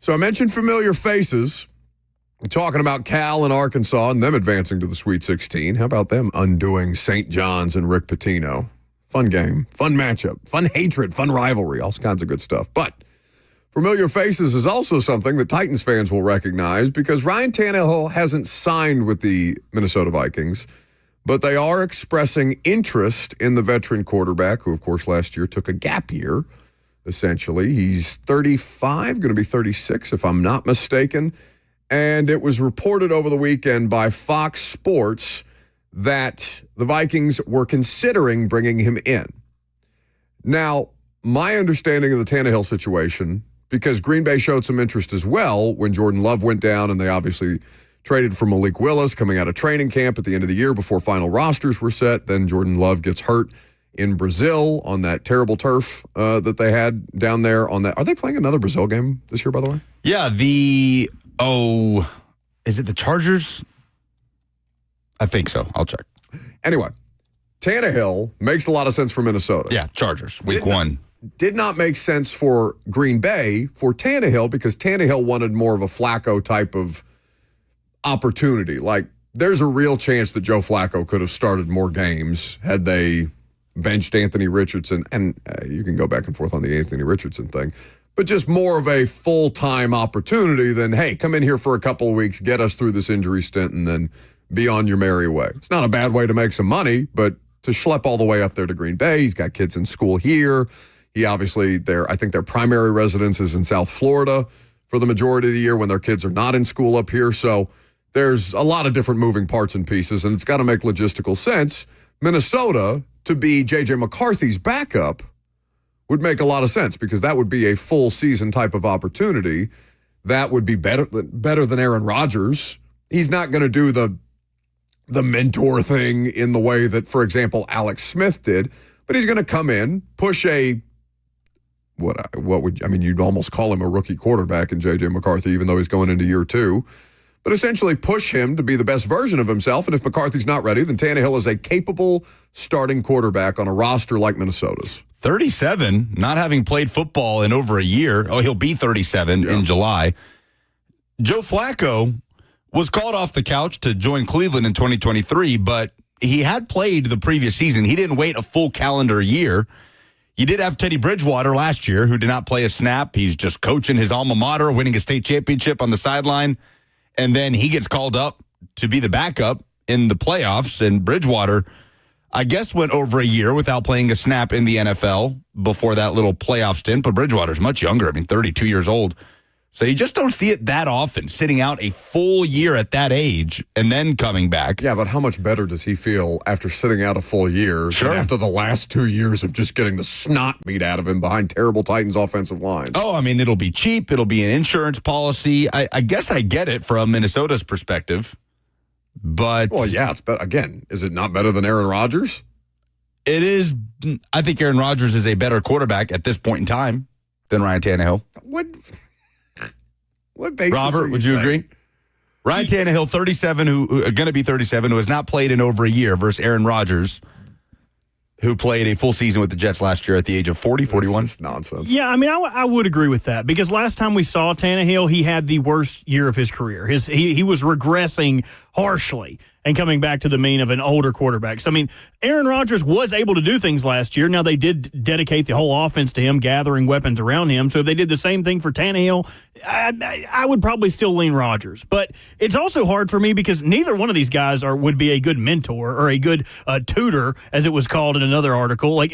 So I mentioned familiar faces. We're talking about Cal and Arkansas and them advancing to the Sweet 16. How about them undoing St. John's and Rick Pitino? Fun game, fun matchup, fun hatred, fun rivalry, all kinds of good stuff. But familiar faces is also something that Titans fans will recognize because Ryan Tannehill hasn't signed with the Minnesota Vikings, but they are expressing interest in the veteran quarterback who, of course, last year took a gap year, essentially. He's 35, going to be 36 if I'm not mistaken. And it was reported over the weekend by Fox Sports that the Vikings were considering bringing him in. Now, my understanding of the Tannehill situation, because Green Bay showed some interest as well when Jordan Love went down, and they obviously traded for Malik Willis coming out of training camp at the end of the year before final rosters were set. Then Jordan Love gets hurt in Brazil on that terrible turf that they had down there on that. Are they playing another Brazil game this year, by the way?
Yeah, is it the Chargers? I think so. I'll check.
Anyway, Tannehill makes a lot of sense for Minnesota.
Yeah, Chargers, week one.
Did not make sense for Green Bay for Tannehill because Tannehill wanted more of a Flacco type of opportunity. Like, there's a real chance that Joe Flacco could have started more games had they benched Anthony Richardson. And you can go back and forth on the Anthony Richardson thing, but just more of a full-time opportunity than, hey, come in here for a couple of weeks, get us through this injury stint, and then be on your merry way. It's not a bad way to make some money, but to schlep all the way up there to Green Bay, he's got kids in school here. He obviously, I think their primary residence is in South Florida for the majority of the year when their kids are not in school up here. So there's a lot of different moving parts and pieces, and it's got to make logistical sense. Minnesota, to be J.J. McCarthy's backup, would make a lot of sense because that would be a full season type of opportunity. That would be better than Aaron Rodgers. He's not going to do the mentor thing in the way that, for example, Alex Smith did, but he's going to come in, push you'd almost call him a rookie quarterback in J.J. McCarthy, even though he's going into year two, but essentially push him to be the best version of himself. And if McCarthy's not ready, then Tannehill is a capable starting quarterback on a roster like Minnesota's.
37, not having played football in over a year. Oh, he'll be 37 in July. Joe Flacco was called off the couch to join Cleveland in 2023, but he had played the previous season. He didn't wait a full calendar year. You did have Teddy Bridgewater last year, who did not play a snap. He's just coaching his alma mater, winning a state championship on the sideline. And then he gets called up to be the backup in the playoffs. And Bridgewater, I guess, went over a year without playing a snap in the NFL before that little playoff stint. But Bridgewater's much younger. 32 years old. So you just don't see it that often, sitting out a full year at that age and then coming back.
Yeah, but how much better does he feel after sitting out a full year than after the last 2 years of just getting the snot beat out of him behind terrible Titans offensive lines?
Oh, it'll be cheap. It'll be an insurance policy. I guess I get it from Minnesota's perspective, but...
Well, yeah, it's better. Again, is it not better than Aaron Rodgers?
It is. I think Aaron Rodgers is a better quarterback at this point in time than Ryan Tannehill.
What basis
Robert, would you agree? Ryan Tannehill, 37, who going to be 37, who has not played in over a year, versus Aaron Rodgers, who played a full season with the Jets last year at the age of 40, 41.
That's nonsense.
Yeah, I would agree with that because last time we saw Tannehill, he had the worst year of his career. He was regressing harshly and coming back to the mean of an older quarterback. So, Aaron Rodgers was able to do things last year. Now, they did dedicate the whole offense to him, gathering weapons around him. So if they did the same thing for Tannehill, I would probably still lean Rodgers. But it's also hard for me because neither one of these guys would be a good mentor or a good tutor, as it was called in another article. Like,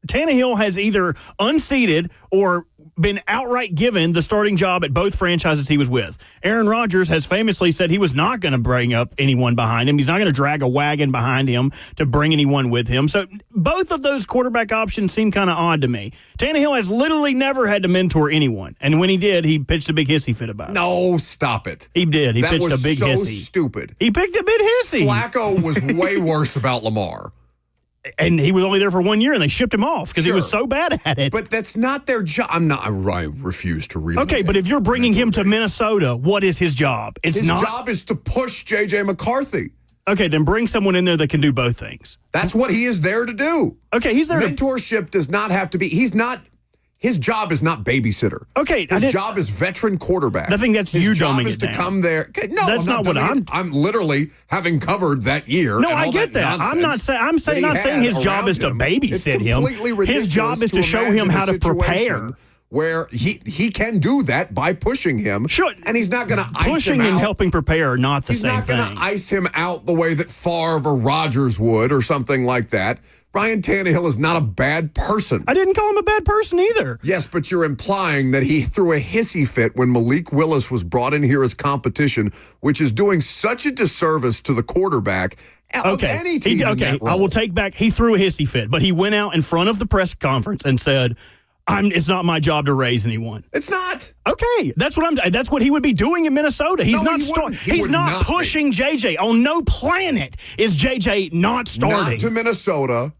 Tannehill has either unseated or been outright given the starting job at both franchises he was with. Aaron Rodgers has famously said he was not going to bring up anyone behind him. He's not going to drag a wagon behind him to bring anyone with him. So both of those quarterback options seem kind of odd to me. Tannehill has literally never had to mentor anyone. And when he did, he pitched a big hissy fit about it.
No, stop it.
He did. He pitched a big hissy.
That was so stupid.
He picked a big hissy.
Flacco was way worse about Lamar.
And he was only there for 1 year, and they shipped him off because he was so bad at it.
But that's not their job. I refuse to read.
Okay, but if you're bringing him to Minnesota, what is his job?
His job is to push J.J. McCarthy.
Okay, then bring someone in there that can do both things.
That's what he is there to do.
Okay, he's there.
Mentorship does not have to be. His job is not babysitter.
Okay,
his job is veteran quarterback.
I think that's
his
you
job
dumbing
is
it
to
down.
come there. No,
That's not what
I'm literally having covered that year.
No,
and
I
all
get that.
nonsense
I'm not saying. I'm
that he
not saying his
had
job is to
around
babysit
It's
him.
completely ridiculous
His job is to show him
imagine
how
a
to prepare.
situation Where he can do that by pushing him.
Sure.
And he's not going to ice
Pushing
him out.
and helping prepare are not the
He's
same
not
thing.
going to ice him out the way that Favre or Rodgers would or something like that. Ryan Tannehill is not a bad person.
I didn't call him a bad person either.
Yes, but you're implying that he threw a hissy fit when Malik Willis was brought in here as competition, which is doing such a disservice to the quarterback of any team.
I will take back. He threw a hissy fit, but he went out in front of the press conference and said, it's not my job to raise anyone.
It's not.
Okay, that's what he would be doing in Minnesota. He's
No,
not
he wouldn't. He
he's
would
not
not
pushing JJ. On no planet is JJ not starting.
Not to Minnesota,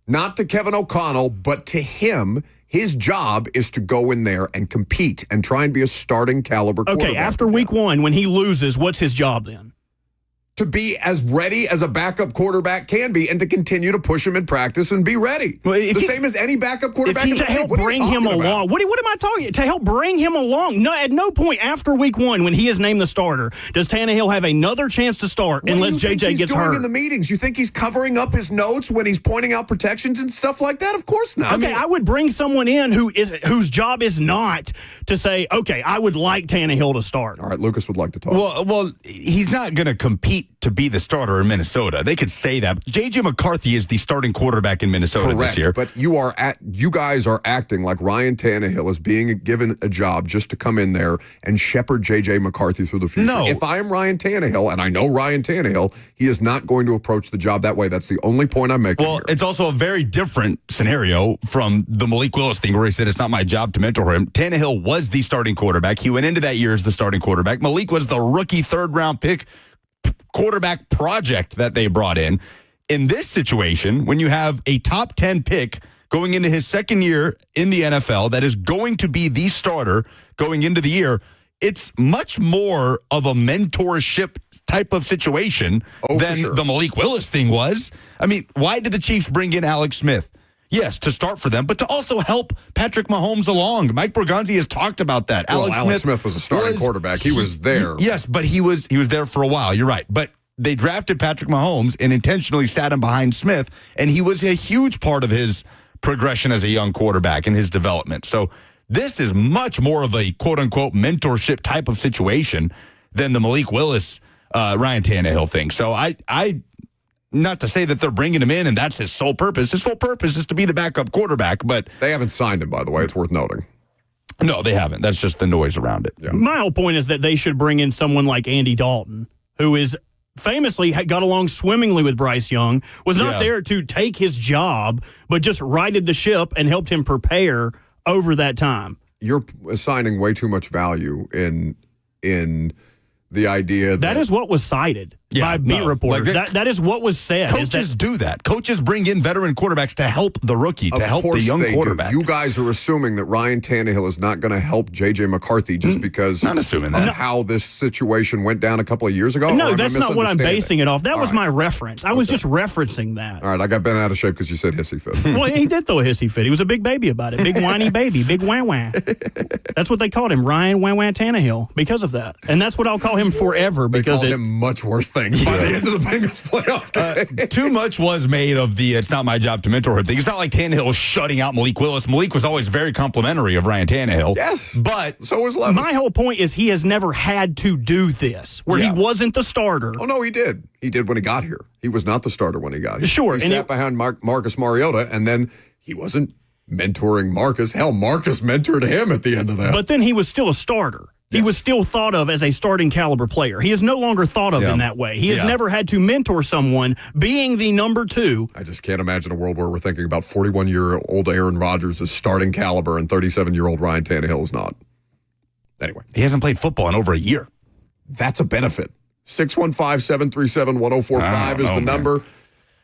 not to Kevin O'Connell, but to him. His job is to go in there and compete and try and be a starting caliber quarterback.
Okay, after week one, when he loses, what's his job then?
To be as ready as a backup quarterback can be and to continue to push him in practice and be ready.
Well,
same as any backup quarterback.
To help bring him along. What am I talking? To help bring him along. No, at no point after week one, when he is named the starter, does Tannehill have another chance to start unless JJ gets hurt.
In the meetings? You think he's covering up his notes when he's pointing out protections and stuff like that? Of course not.
Okay, I would bring someone in whose job is not to say, okay, I would like Tannehill to start.
All right, Lucas would like to talk.
Well, he's not going to compete to be the starter in Minnesota. They could say that. J.J. McCarthy is the starting quarterback in Minnesota this year.
But you guys are acting like Ryan Tannehill is being given a job just to come in there and shepherd J.J. McCarthy through the future.
No.
If I am Ryan Tannehill, and I know Ryan Tannehill, he is not going to approach the job that way. That's the only point I'm making here.
It's also a very different scenario from the Malik Willis thing where he said it's not my job to mentor him. Tannehill was the starting quarterback. He went into that year as the starting quarterback. Malik was the rookie third-round pick quarterback project that they brought in. In this situation, when you have a top 10 pick going into his second year in the NFL that is going to be the starter going into the year, it's much more of a mentorship type of situation than the Malik Willis thing was. I mean, why did the Chiefs bring in Alex Smith? Yes, to start for them, but to also help Patrick Mahomes along. Mike Borgonzi has talked about that.
Alex Smith was a starting quarterback. He was there.
Yes, but he was there for a while. You're right. But they drafted Patrick Mahomes and intentionally sat him behind Smith, and he was a huge part of his progression as a young quarterback and his development. So this is much more of a quote-unquote mentorship type of situation than the Malik Willis, Ryan Tannehill thing. So I not to say that they're bringing him in and that's his sole purpose. His sole purpose is to be the backup quarterback, but
they haven't signed him, by the way. It's worth noting.
No, they haven't. That's just the noise around it.
Yeah.
My whole point is that they should bring in someone like Andy Dalton, who is famously got along swimmingly with Bryce Young, was not there to take his job, but just righted the ship and helped him prepare over that time.
You're assigning way too much value in the idea
that is what was cited by beat reporters. That is what was said.
Coaches do that. Coaches bring in veteran quarterbacks to help the rookie, to help the young quarterback.
You guys are assuming that Ryan Tannehill is not going to help J.J. McCarthy just because
not assuming that.
of how this situation went down a couple of years ago?
No, that's not what I'm basing it off. That was my reference. I was just referencing that.
All right, I got bent out of shape because you said hissy fit.
Well, he did throw a hissy fit. He was a big baby about it. Big whiny baby. Big wah-wah. That's what they called him, Ryan Wah-Wah Tannehill, because of that. And that's what I'll call him forever because
they called him much worse things by the end of the Bengals playoff game.
Too much was made of the it's not my job to mentor him thing. It's not like Tannehill shutting out Malik Willis. Malik was always very complimentary of Ryan Tannehill.
Yes.
But
so was Levis.
My whole point is he has never had to do this, where he wasn't the starter.
Oh, no, he did. He did when he got here. He was not the starter when he got here.
Sure.
He sat behind Marcus Mariota, and then he wasn't mentoring Marcus. Hell, Marcus mentored him at the end of that.
But then he was still a starter. He was still thought of as a starting caliber player. He is no longer thought of in that way. He has never had to mentor someone being the number two.
I just can't imagine a world where we're thinking about 41-year-old Aaron Rodgers as starting caliber and 37-year-old Ryan Tannehill is not. Anyway.
He hasn't played football in over a year.
That's a benefit. 615-737-1045 is the number.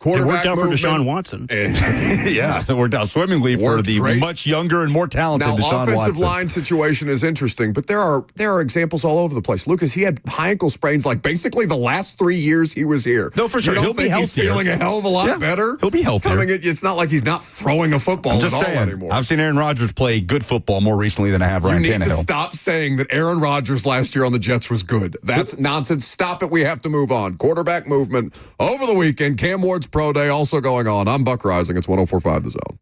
It worked out for
movement.
Deshaun Watson.
Yeah, it worked out swimmingly for
Worked
the
great.
much younger and more talented
Now,
Deshaun
offensive
Watson.
line situation is interesting, but there are examples all over the place. Lucas, he had high ankle sprains like basically the last 3 years he was here.
No, for sure.
You don't
He'll be
think he's
healthier.
feeling a hell of a lot
Yeah,
better?
he'll be healthier.
It's not like he's not throwing a football
I'm
at
just
all
saying.
anymore.
I've seen Aaron Rodgers play good football more recently than I have
You
Ryan
need to
Tannehill.
stop saying that Aaron Rodgers last year on the Jets was good. That's nonsense. Stop it. We have to move on. Quarterback movement over the weekend. Cam Ward's Pro Day also going on. I'm Buck Rising. It's 104.5 The Zone.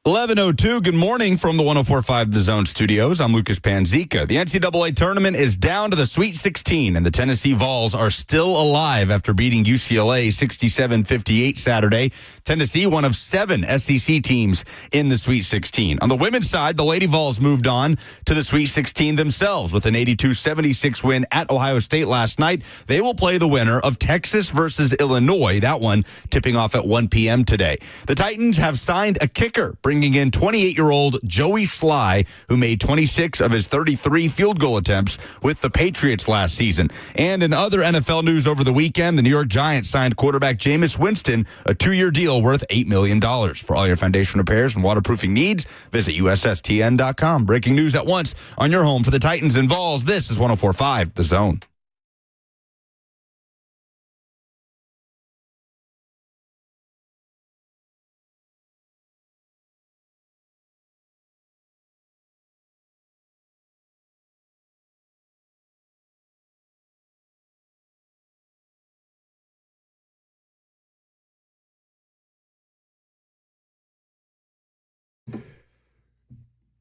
11:02, good morning from the 104.5 The Zone studios. I'm Lucas Panzica. The NCAA tournament is down to the Sweet 16, and the Tennessee Vols are still alive after beating UCLA 67-58 Saturday. Tennessee, one of 7 SEC teams in the Sweet 16. On the women's side, the Lady Vols moved on to the Sweet 16 themselves with an 82-76 win at Ohio State last night. They will play the winner of Texas versus Illinois, that one tipping off at 1 p.m. today. The Titans have signed a kicker, bringing in 28-year-old Joey Sly, who made 26 of his 33 field goal attempts with the Patriots last season. And in other NFL news over the weekend, the New York Giants signed quarterback Jameis Winston a 2-year deal worth $8 million. For all your foundation repairs and waterproofing needs, visit USSTN.com. Breaking news at once on your home for the Titans and Vols. This is 104.5 The Zone.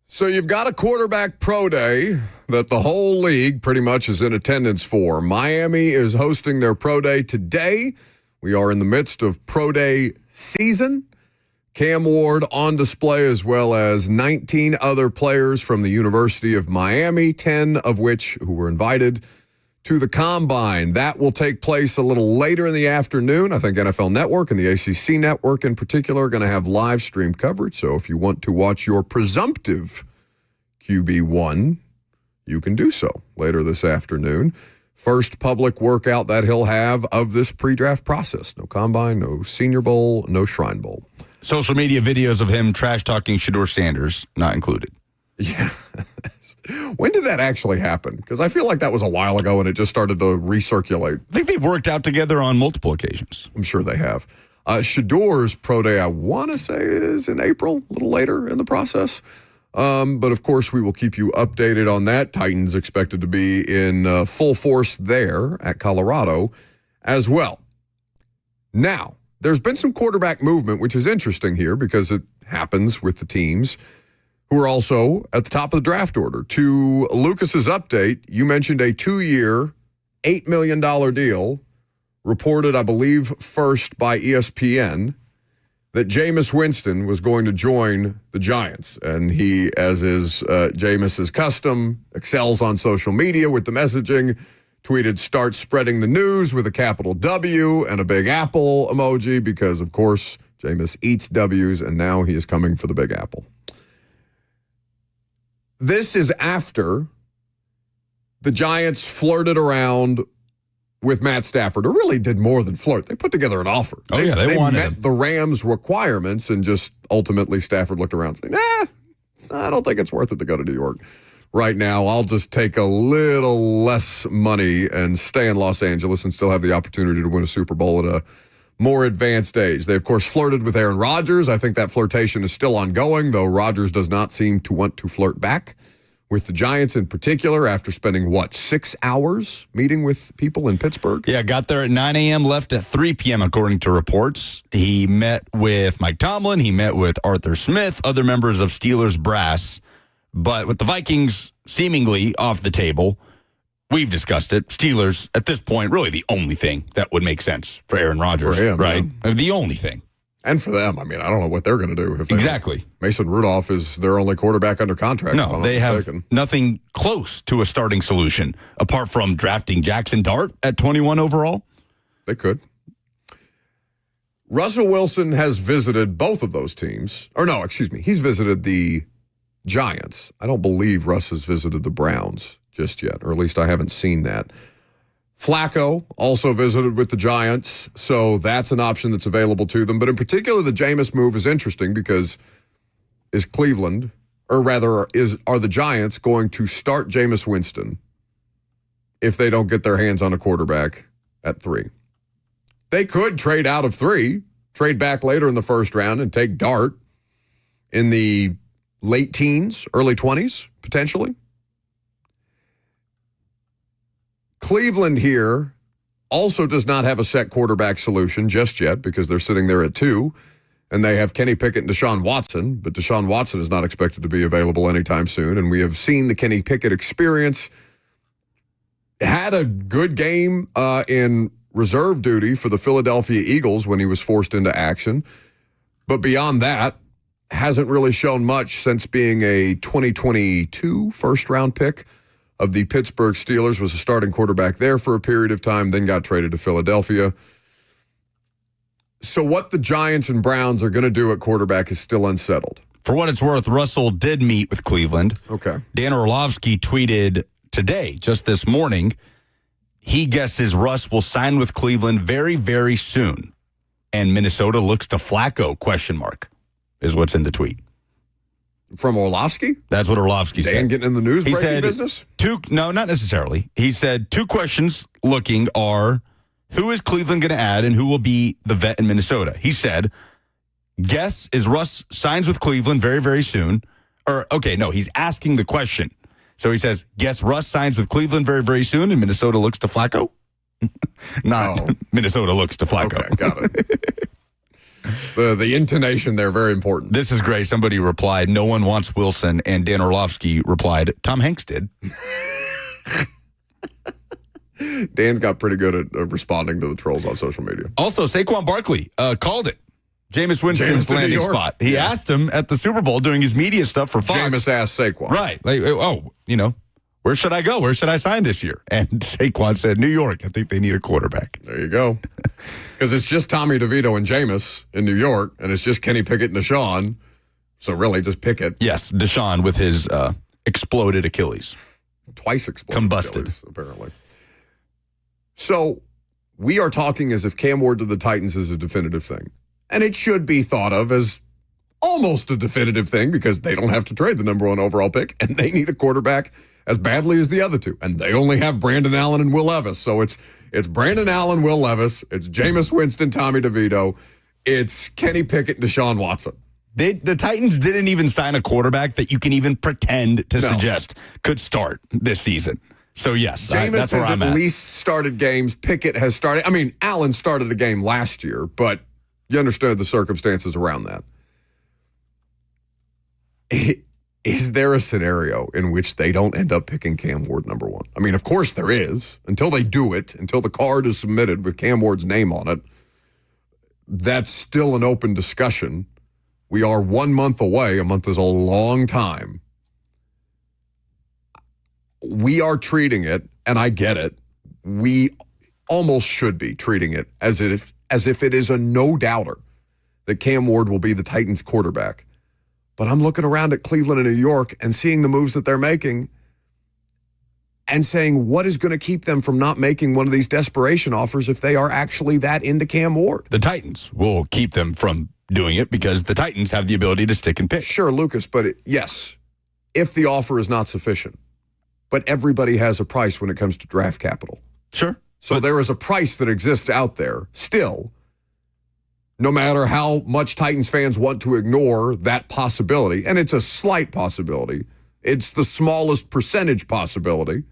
So you've got a quarterback pro day that the whole league pretty much is in attendance for. Miami is hosting their pro day today. We are in the midst of pro day season. Cam Ward on display, as well as 19 other players from the University of Miami, 10 of which who were invited to the Combine. That will take place a little later in the afternoon. I think NFL Network and the ACC Network in particular are going to have live stream coverage. So if you want to watch your presumptive QB1, you can do so later this afternoon. First public workout that he'll have of this pre-draft process. No Combine, no Senior Bowl, no Shrine Bowl.
Social media videos of him trash-talking Shedeur Sanders not included.
Yeah. When did that actually happen? Because I feel like that was a while ago and it just started to recirculate.
I think they've worked out together on multiple occasions.
I'm sure they have. Shedeur's pro day, I want to say, is in April, a little later in the process. But, of course, we will keep you updated on that. Titans expected to be in full force there at Colorado as well. Now, there's been some quarterback movement, which is interesting here because it happens with the teams who are also at the top of the draft order. To Lucas's update, you mentioned a 2-year, $8 million deal reported, I believe, first by ESPN that Jameis Winston was going to join the Giants. And he, as is Jameis's custom, excels on social media with the messaging, tweeted, "Start spreading the news," with a capital W and a big apple emoji because, of course, Jameis eats W's, and now he is coming for the big apple. This is after the Giants flirted around with Matt Stafford, or really did more than flirt. They put together an offer.
They wanted
met
him.
the Rams' requirements, and just ultimately Stafford looked around and said, I don't think it's worth it to go to New York right now. I'll just take a little less money and stay in Los Angeles and still have the opportunity to win a Super Bowl at a more advanced age. They, of course, flirted with Aaron Rodgers. I think that flirtation is still ongoing, though Rodgers does not seem to want to flirt back with the Giants in particular after spending, 6 hours meeting with people in Pittsburgh?
Yeah, got there at 9 a.m., left at 3 p.m., according to reports. He met with Mike Tomlin. He met with Arthur Smith, other members of Steelers brass. But with the Vikings seemingly off the table, we've discussed it. Steelers, at this point, really the only thing that would make sense for Aaron Rodgers,
For him,
right?
yeah.
The only thing.
And for them, I mean, I don't know what they're going to do. If they
Exactly.
Mason Rudolph is their only quarterback under contract. if I'm
No,
not
they have
mistaken.
nothing close to a starting solution apart from drafting Jackson Dart at 21 overall.
They could. Russell Wilson has visited both of those teams. Or no, excuse me. He's visited the Giants. I don't believe Russ has visited the Browns just yet, or at least I haven't seen that. Flacco also visited with the Giants, so that's an option that's available to them. But in particular, the Jameis move is interesting because is Cleveland, or rather, are the Giants going to start Jameis Winston if they don't get their hands on a quarterback at 3? They could trade out of 3, trade back later in the first round, and take Dart in the late teens, early 20s, potentially. Cleveland here also does not have a set quarterback solution just yet because they're sitting there at 2. And they have Kenny Pickett and Deshaun Watson, but Deshaun Watson is not expected to be available anytime soon. And we have seen the Kenny Pickett experience. Had a good game in reserve duty for the Philadelphia Eagles when he was forced into action. But beyond that, hasn't really shown much since being a 2022 first-round pick of the Pittsburgh Steelers, was a starting quarterback there for a period of time, then got traded to Philadelphia. So what the Giants and Browns are going to do at quarterback is still unsettled.
For what it's worth, Russell did meet with Cleveland.
Okay.
Dan Orlovsky tweeted today, just this morning, he guesses Russ will sign with Cleveland very, very soon. And Minnesota looks to Flacco, ? Is what's in the tweet.
From Orlovsky?
That's what Orlovsky
Dan
said.
getting in the news
He
breaking
said
business?
No, not necessarily. He said 2 questions looking are, who is Cleveland going to add and who will be the vet in Minnesota? He said, guess is Russ signs with Cleveland very, very soon. He's asking the question. So he says, guess Russ signs with Cleveland very, very soon and Minnesota looks to Flacco? Minnesota looks to Flacco.
Okay, got it. The intonation there, very important.
This is great. Somebody replied, no one wants Wilson, and Dan Orlovsky replied, Tom Hanks did.
Dan's got pretty good at responding to the trolls on social media.
Also, Saquon Barkley called it. Jameis Winston's landing spot. He asked him at the Super Bowl doing his media stuff for Fox.
Jameis asked Saquon.
Right. Where should I go? Where should I sign this year? And Saquon said, New York. I think they need a quarterback.
There you go. Because it's just Tommy DeVito and Jameis in New York, and it's just Kenny Pickett and Deshaun. So really, just Pickett.
Yes, Deshaun with his exploded Achilles.
Twice exploded.
Combusted.
Achilles, apparently. So we are talking as if Cam Ward to the Titans is a definitive thing. And it should be thought of as almost a definitive thing because they don't have to trade the number 1 overall pick, and they need a quarterback as badly as the other two. And they only have Brandon Allen and Will Levis. So it's Brandon Allen, Will Levis. It's Jameis Winston, Tommy DeVito. It's Kenny Pickett, Deshaun Watson.
The Titans didn't even sign a quarterback that you can even pretend to suggest could start this season. So, yes,
Jameis
that's where
has
I'm
at
at.
least started games. Pickett has started. I mean, Allen started a game last year, but you understood the circumstances around that. Is there a scenario in which they don't end up picking Cam Ward number 1? I mean, of course there is. Until they do it, until the card is submitted with Cam Ward's name on it, that's still an open discussion. We are 1 month away. A month is a long time. We are treating it, and I get it, we almost should be treating it as if it is a no-doubter that Cam Ward will be the Titans quarterback. But I'm looking around at Cleveland and New York and seeing the moves that they're making and saying, what is going to keep them from not making one of these desperation offers if they are actually that into Cam Ward?
The Titans will keep them from doing it because the Titans have the ability to stick and pick.
Sure, Lucas, but yes, if the offer is not sufficient. But everybody has a price when it comes to draft capital.
Sure.
So there is a price that exists out there still, no matter how much Titans fans want to ignore that possibility. And it's a slight possibility. It's the smallest percentage possibility.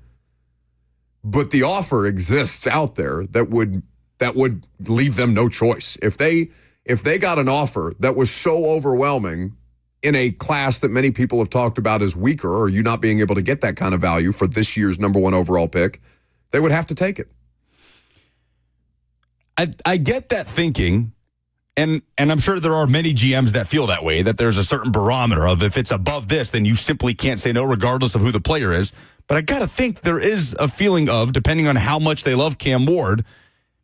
But the offer exists out there that would leave them no choice. If they got an offer that was so overwhelming in a class that many people have talked about as weaker, or you not being able to get that kind of value for this year's number 1 overall pick, they would have to take it.
I get that thinking, and I'm sure there are many GMs that feel that way, that there's a certain barometer of if it's above this, then you simply can't say no regardless of who the player is. But I got to think there is a feeling of, depending on how much they love Cam Ward,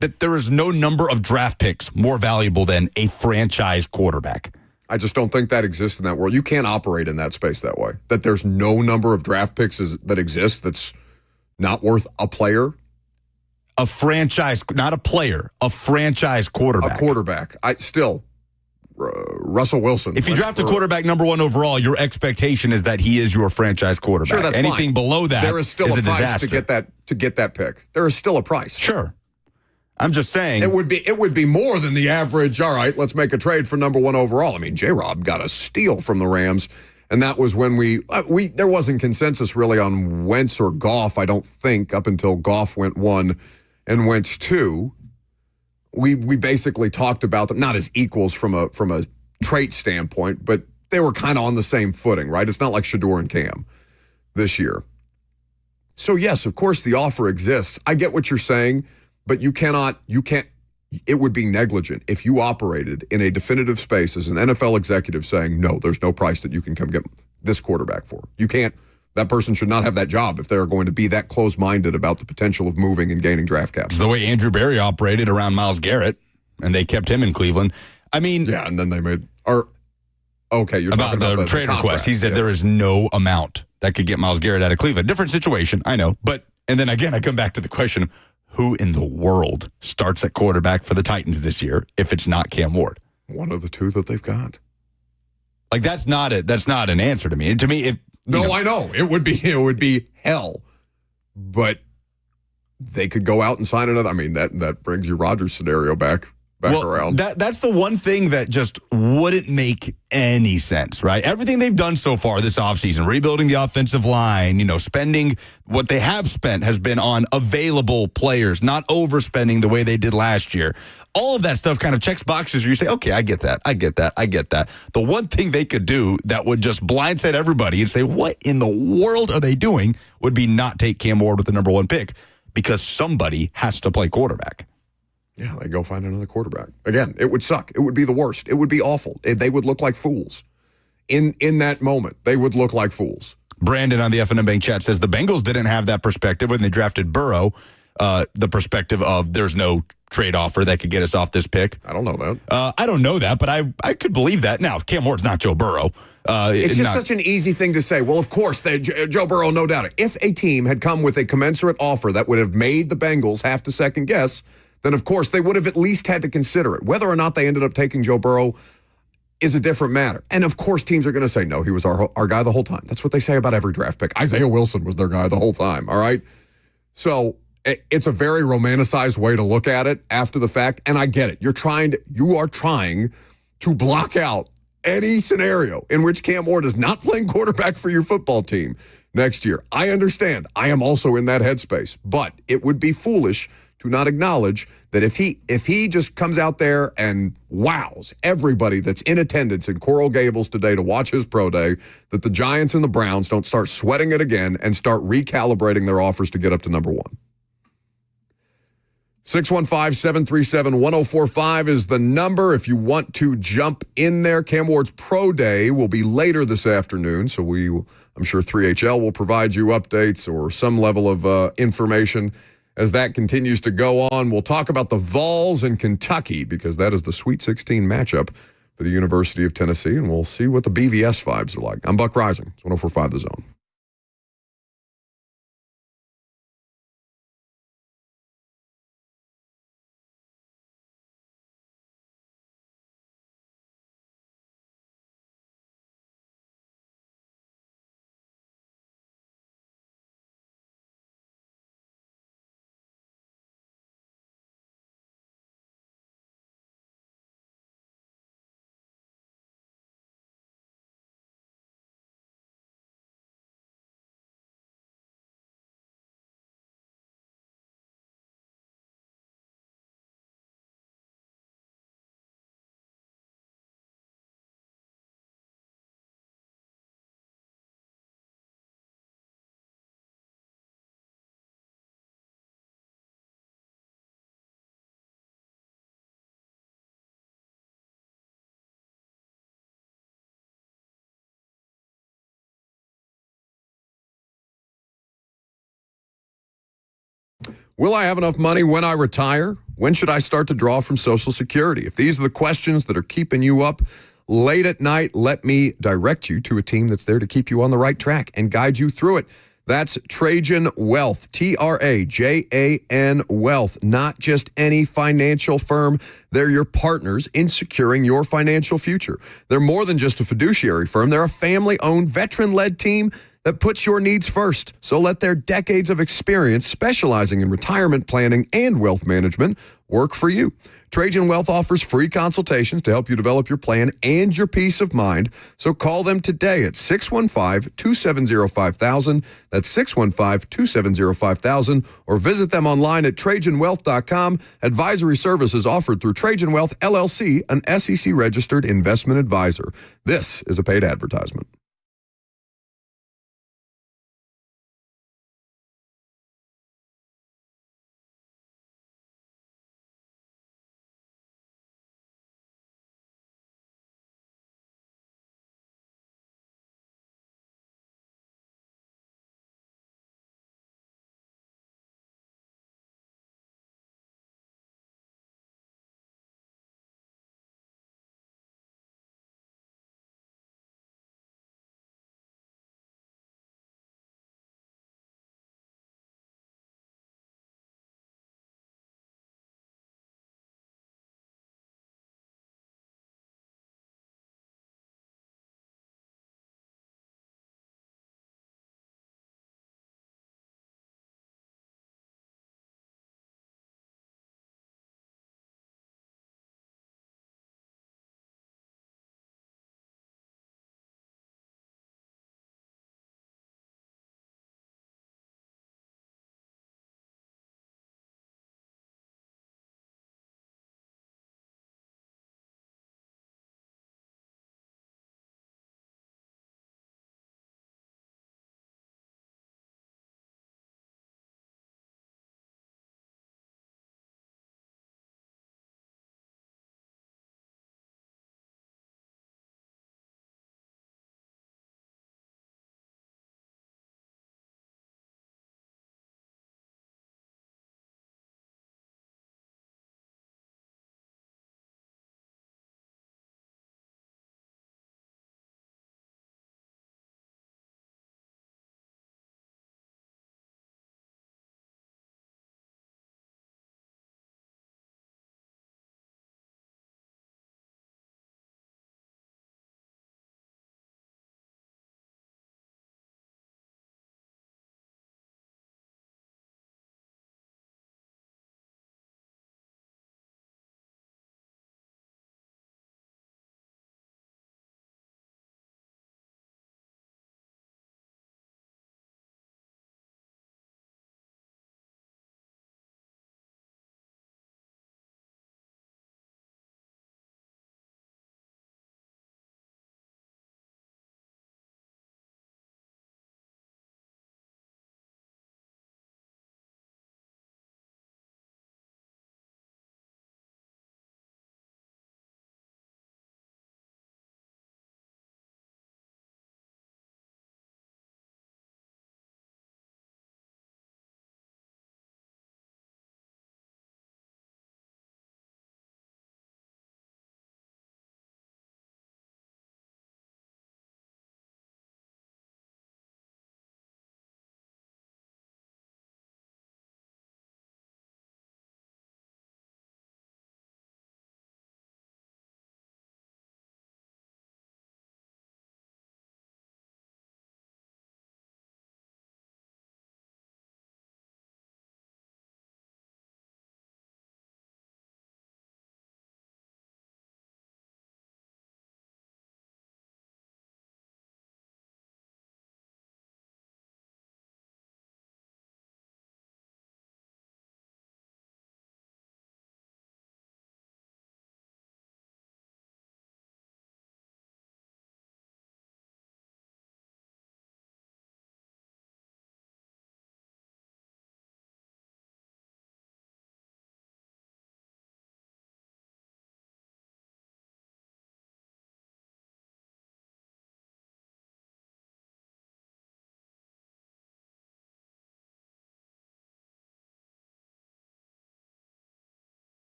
that there is no number of draft picks more valuable than a franchise quarterback.
I just don't think that exists in that world. You can't operate in that space that way. That there's no number of draft picks that exist that's not worth a player.
A franchise, not a player, a franchise quarterback.
A quarterback. Russell Wilson.
If you draft a quarterback number 1 overall, your expectation is that he is your franchise quarterback.
Sure, that's
anything
fine.
below that
there is still
is
a price
disaster.
to get that pick. There is still a price.
Sure. I'm just saying.
It would be more than the average, all right, let's make a trade for number 1 overall. I mean, J-Rob got a steal from the Rams, and that was when there wasn't consensus really on Wentz or Goff, I don't think, up until Goff went 1 and Wentz 2. We basically talked about them, not as equals from a trait standpoint, but they were kind of on the same footing, right? It's not like Shedeur and Cam this year. So, yes, of course, the offer exists. I get what you're saying, but you can't, it would be negligent if you operated in a definitive space as an NFL executive saying, no, there's no price that you can come get this quarterback for. You can't. That person should not have that job if they're going to be that close-minded about the potential of moving and gaining draft capital.
It's the way Andrew Berry operated around Myles Garrett, and they kept him in Cleveland. I mean,
yeah, and then they made you're
about
talking about
the trade
contract.
request. He said there is no amount that could get Myles Garrett out of Cleveland. Different situation, I know, and then again, I come back to the question: who in the world starts at quarterback for the Titans this year if it's not Cam Ward?
One of the two that they've got.
Like that's not an answer to me. To me, if
I know it would be hell, but they could go out and sign another. I mean, that brings your Rodgers scenario back around.
That's the one thing that just wouldn't make any sense, right? Everything they've done so far this offseason, rebuilding the offensive line, spending what they have spent has been on available players, not overspending the way they did last year. All of that stuff kind of checks boxes where you say, okay, I get that. The one thing they could do that would just blindside everybody and say, what in the world are they doing, would be not take Cam Ward with the number 1 pick, because somebody has to play quarterback.
Yeah, they go find another quarterback. Again, it would suck. It would be the worst. It would be awful. They would look like fools. In that moment, they would look like fools.
Brandon on the FNM Bank chat says the Bengals didn't have that perspective when they drafted Burrow, the perspective of there's no trade offer that could get us off this pick.
I don't know that.
I don't know that, but I could believe that. Now, Cam Ward's not Joe Burrow.
It's just such an easy thing to say. Well, of course, Joe Burrow, no doubt. If a team had come with a commensurate offer that would have made the Bengals have to second guess, then of course they would have at least had to consider it. Whether or not they ended up taking Joe Burrow is a different matter. And of course teams are going to say, no, he was our guy the whole time. That's what they say about every draft pick. Isaiah Wilson was their guy the whole time, all right? So it's a very romanticized way to look at it after the fact, and I get it. You are trying to block out any scenario in which Cam Ward is not playing quarterback for your football team next year. I understand. I am also in that headspace. But it would be foolish to not acknowledge that if he just comes out there and wows everybody that's in attendance in Coral Gables today to watch his pro day, that the Giants and the Browns don't start sweating it again and start recalibrating their offers to get up to number 1. 615-737-1045 is the number if you want to jump in there. Cam Ward's pro day will be later this afternoon, so I'm sure 3HL will provide you updates or some level of information as that continues to go on. We'll talk about the Vols in Kentucky because that is the Sweet 16 matchup for the University of Tennessee, and we'll see what the BVS vibes are like. I'm Buck Rising. It's 104.5 The Zone. Will I have enough money when I retire? When should I start to draw from Social Security? If these are the questions that are keeping you up late at night, let me direct you to a team that's there to keep you on the right track and guide you through it. That's Trajan Wealth, Trajan Wealth, not just any financial firm. They're your partners in securing your financial future. They're more than just a fiduciary firm. They're a family-owned, veteran-led team that puts your needs first. So let their decades of experience specializing in retirement planning and wealth management work for you. Trajan Wealth offers free consultations to help you develop your plan and your peace of mind. So call them today at 615-270-5000. That's 615-270-5000. Or visit them online at TrajanWealth.com. Advisory services offered through Trajan Wealth, LLC, an SEC-registered investment advisor. This is a paid advertisement.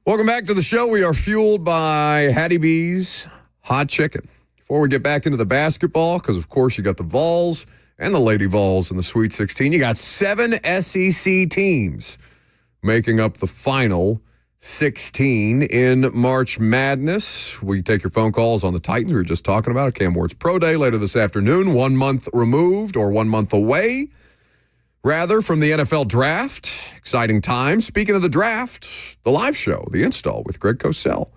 Welcome back to the show. We are fueled by Hattie B's Hot Chicken. Before we get back into the basketball, because of course you got the Vols and the Lady Vols in the Sweet 16. You got 7 SEC teams making up the final 16 in March Madness. We take your phone calls on the Titans. We were just talking about it. Cam Ward's Pro Day later this afternoon. 1 month removed or 1 month away, rather, from the NFL Draft. Exciting time. Speaking of the draft, the live show, The Install with Greg Cosell,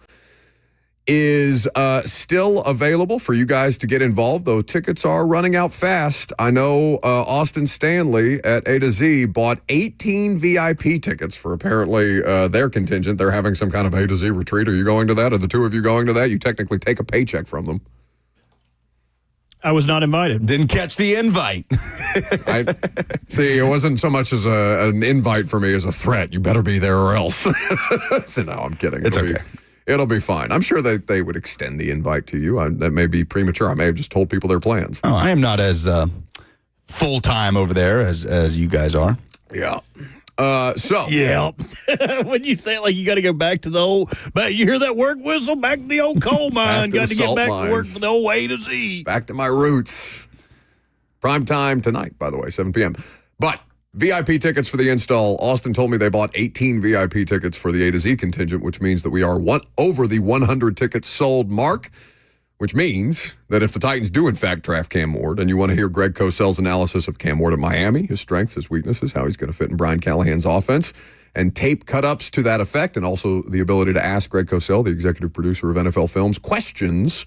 is still available for you guys to get involved, though tickets are running out fast. I know Austin Stanley at A to Z bought 18 VIP tickets for apparently their contingent. They're having some kind of A to Z retreat. Are you going to that? Are the two of you going to that? You technically take a paycheck from them.
I was not invited.
Didn't catch the invite.
See, it wasn't so much as an invite for me as a threat. You better be there or else. So no, I'm kidding.
It's okay.
It'll be fine. I'm sure that they would extend the invite to you. That may be premature. I may have just told people their plans.
Oh, I am not as full-time over there as you guys are.
Yeah.
Yeah. When you say it like you got to go back to the old, but you hear that work whistle, back to the old coal mine.
to
Got
the
to get
salt
back
mines.
to work for the old A to Z.
Back to my roots. Prime time tonight, by the way, 7 p.m. But VIP tickets for the install. Austin told me they bought 18 VIP tickets for the A to Z contingent, which means that we are over the 100 tickets sold mark, which means that if the Titans do, in fact, draft Cam Ward, and you want to hear Greg Cosell's analysis of Cam Ward at Miami, his strengths, his weaknesses, how he's going to fit in Brian Callahan's offense, and tape cut-ups to that effect, and also the ability to ask Greg Cosell, the executive producer of NFL Films, questions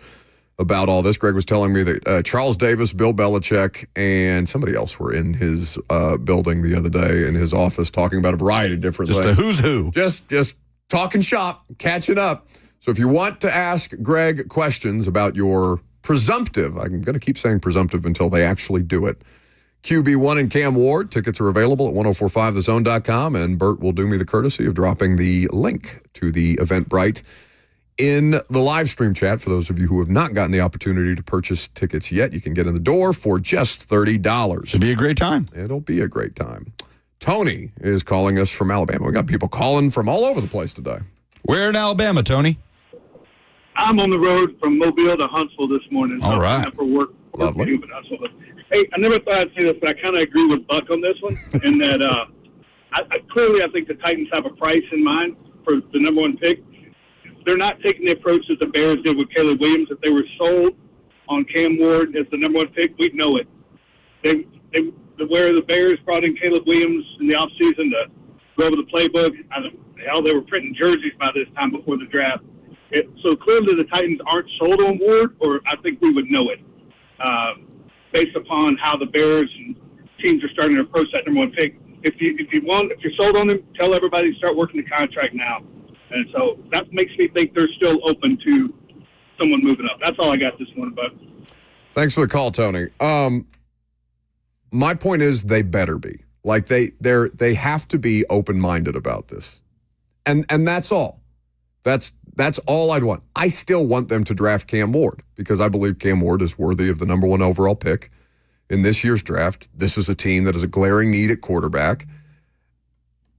about all this. Greg was telling me that Charles Davis, Bill Belichick, and somebody else were in his building the other day in his office talking about a variety of different
Just
things.
a who's who.
Just talking shop, catching up. So if you want to ask Greg questions about your presumptive, I'm going to keep saying presumptive until they actually do it, QB1 and Cam Ward, tickets are available at 1045thezone.com, and Bert will do me the courtesy of dropping the link to the Eventbrite in the live stream chat. For those of you who have not gotten the opportunity to purchase tickets yet, you can get in the door for just $30.
Should be a great time.
It'll be a great time. Tony is calling us from Alabama. We got people calling from all over the place today.
Where in Alabama, Tony?
I'm on the road from Mobile to Huntsville this morning.
All right.
For work.
Lovely.
Hey, I never thought I'd say this, but I kind of agree with Buck on this one. In that, clearly, I think the Titans have a price in mind for the number one pick. They're not taking the approach that the Bears did with Caleb Williams. If they were sold on Cam Ward as the number one pick, we'd know it. Where the Bears brought in Caleb Williams in the offseason to go over the playbook, they were printing jerseys by this time before the draft. So clearly the Titans aren't sold on Ward, or I think we would know it based upon how the Bears and teams are starting to approach that number one pick. If you're sold on him, tell everybody to start working the contract now. And so that makes me think they're still open to someone moving up. That's all I got this morning, bud.
Thanks for the call, Tony. My point is they better be. Like they have to be open-minded about this. And that's all. That's all I'd want. I still want them to draft Cam Ward because I believe Cam Ward is worthy of the number one overall pick in this year's draft. This is a team that has a glaring need at quarterback.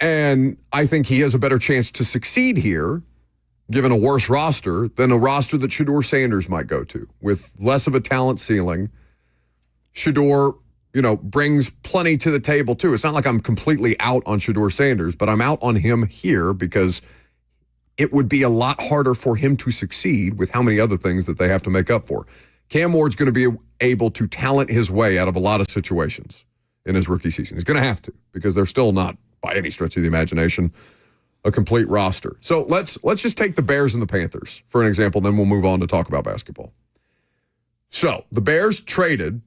And I think he has a better chance to succeed here, given a worse roster, than a roster that Shedeur Sanders might go to, with less of a talent ceiling. Shedeur, brings plenty to the table, too. It's not like I'm completely out on Shedeur Sanders, but I'm out on him here because it would be a lot harder for him to succeed with how many other things that they have to make up for. Cam Ward's going to be able to talent his way out of a lot of situations in his rookie season. He's going to have to because they're still not, by any stretch of the imagination, a complete roster. So let's just take the Bears and the Panthers for an example, then we'll move on to talk about basketball. So the Bears traded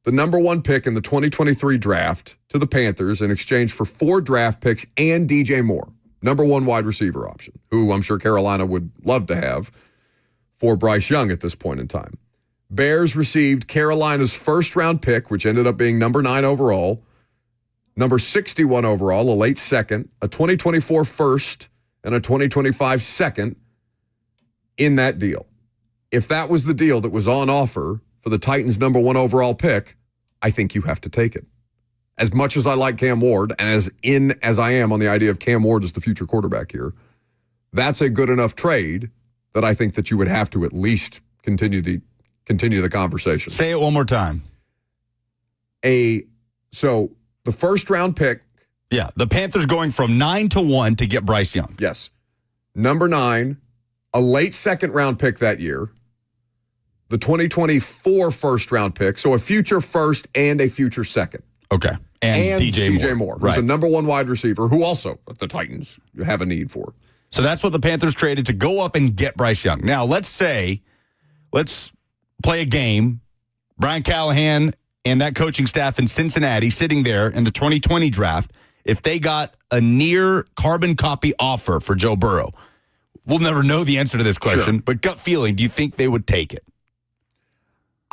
the number one pick in the 2023 draft to the Panthers in exchange for 4 draft picks and DJ Moore, number one wide receiver option, who I'm sure Carolina would love to have for Bryce Young at this point in time. Bears received Carolina's first-round pick, which ended up being number 9 overall, number 61 overall, a late second, a 2024 first, and a 2025 second in that deal. If that was the deal that was on offer for the Titans' number 1 overall pick, I think you have to take it. As much as I like Cam Ward, and as I am on the idea of Cam Ward as the future quarterback here, that's a good enough trade that I think that you would have to at least continue the conversation.
Say it one more time.
So the first round pick.
Yeah, the Panthers going from 9-1 to get Bryce Young.
Yes. Number 9, a late second-round pick that year. The 2024 first-round pick, so a future first and a future second.
Okay. And DJ
Moore,
right.
who's a number 1 wide receiver, who also the Titans have a need for.
So that's what the Panthers traded to go up and get Bryce Young. Now, let's play a game. Brian Callahan and that coaching staff in Cincinnati sitting there in the 2020 draft, if they got a near carbon copy offer for Joe Burrow, we'll never know the answer to this question, but gut feeling, do you think they would take it?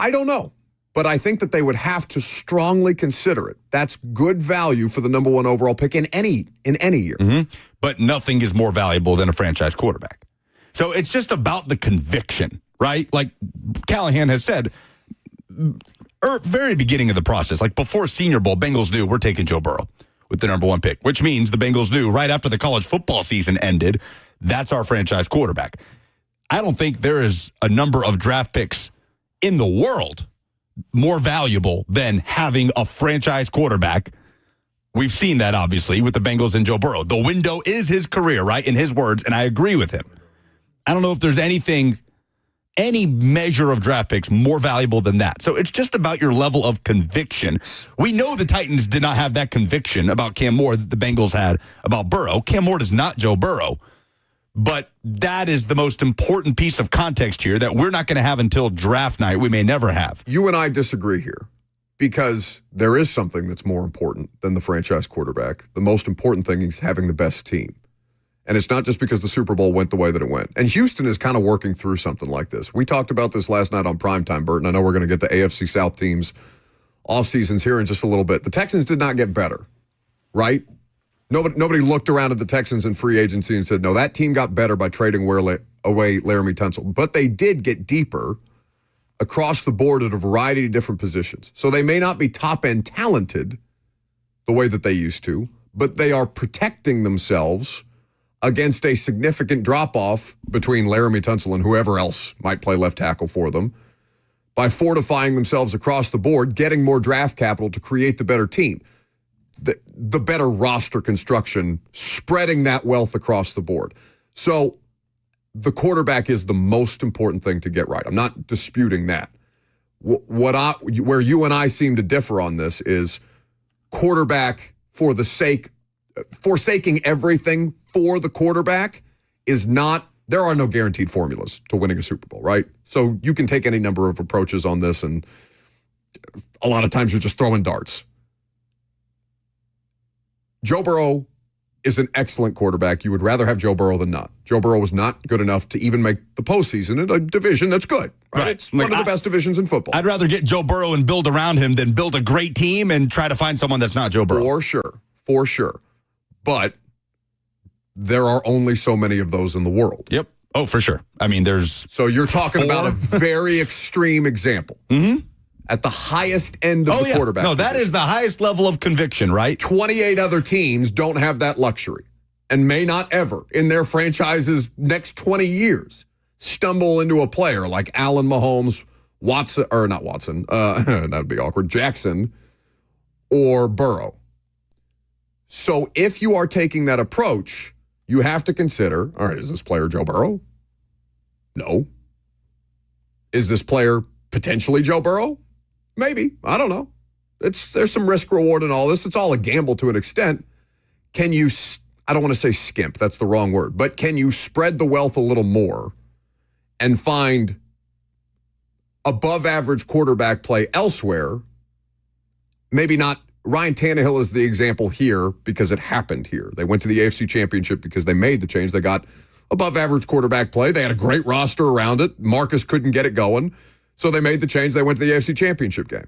I don't know, but I think that they would have to strongly consider it. That's good value for the number 1 overall pick in any year.
Mm-hmm. But nothing is more valuable than a franchise quarterback. So it's just about the conviction, right? Like Callahan has said, very beginning of the process, like before Senior Bowl, Bengals knew we're taking Joe Burrow with the number 1 pick, which means the Bengals knew right after the college football season ended, that's our franchise quarterback. I don't think there is a number of draft picks in the world more valuable than having a franchise quarterback. We've seen that, obviously, with the Bengals and Joe Burrow. The window is his career, right, in his words, and I agree with him. I don't know if there's any measure of draft picks more valuable than that. So it's just about your level of conviction. We know the Titans did not have that conviction about Cam Moore that the Bengals had about Burrow. Cam Moore is not Joe Burrow. But that is the most important piece of context here that we're not going to have until draft night. We may never have.
You and I disagree here because there is something that's more important than the franchise quarterback. The most important thing is having the best team. And it's not just because the Super Bowl went the way that it went. And Houston is kind of working through something like this. We talked about this last night on Primetime, Bert, and I know we're going to get the AFC South teams off seasons here in just a little bit. The Texans did not get better, right? Nobody looked around at the Texans in free agency and said, no, that team got better by trading away Laramie Tunsil. But they did get deeper across the board at a variety of different positions. So they may not be top-end talented the way that they used to, but they are protecting themselves against a significant drop-off between Laramie Tunsil and whoever else might play left tackle for them by fortifying themselves across the board, getting more draft capital to create the better team. The better roster construction, spreading that wealth across the board. So the quarterback is the most important thing to get right. I'm not disputing that. Where you and I seem to differ on this is quarterback forsaking everything for the quarterback is not, there are no guaranteed formulas to winning a Super Bowl, right? So you can take any number of approaches on this, and a lot of times you're just throwing darts. Joe Burrow is an excellent quarterback. You would rather have Joe Burrow than not. Joe Burrow was not good enough to even make the postseason in a division that's good. Right? It's one of the best divisions in football.
I'd rather get Joe Burrow and build around him than build a great team and try to find someone that's not Joe Burrow.
For sure. But there are only so many of those in the world.
Yep. Oh, for sure. I mean, so
you're talking about a very extreme example.
Mm-hmm.
At the highest end of the quarterback.
No, that is the highest level of conviction, right?
28 other teams don't have that luxury and may not ever in their franchise's next 20 years stumble into a player like Allen Mahomes, that would be awkward, Jackson, or Burrow. So if you are taking that approach, you have to consider, all right, is this player Joe Burrow? No. Is this player potentially Joe Burrow? Maybe. I don't know. There's some risk reward in all this. It's all a gamble to an extent. Can you, I don't want to say skimp, that's the wrong word, but can you spread the wealth a little more and find above average quarterback play elsewhere? Maybe not. Ryan Tannehill is the example here because it happened here. They went to the AFC Championship because they made the change. They got above average quarterback play. They had a great roster around it. Marcus couldn't get it going. So they made the change. They went to the AFC Championship game.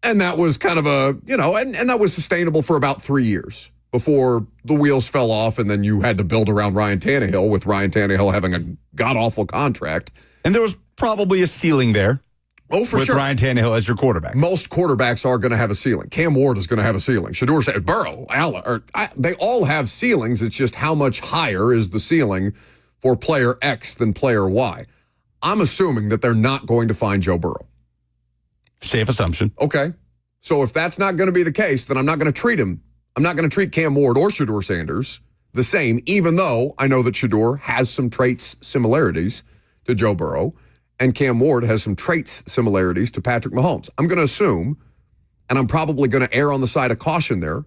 And that was kind of and that was sustainable for about 3 years before the wheels fell off, and then you had to build around Ryan Tannehill with Ryan Tannehill having a god-awful contract.
And there was probably a ceiling there.
Oh, for sure.
With Ryan Tannehill as your quarterback.
Most quarterbacks are going to have a ceiling. Cam Ward is going to have a ceiling. Shedeur said, Burrow, Allen, they all have ceilings. It's just how much higher is the ceiling for player X than player Y. I'm assuming that they're not going to find Joe Burrow.
Safe assumption.
Okay. So if that's not going to be the case, then I'm not going to treat him. I'm not going to treat Cam Ward or Shedeur Sanders the same, even though I know that Shedeur has some traits similarities to Joe Burrow and Cam Ward has some traits similarities to Patrick Mahomes. I'm going to assume, and I'm probably going to err on the side of caution there,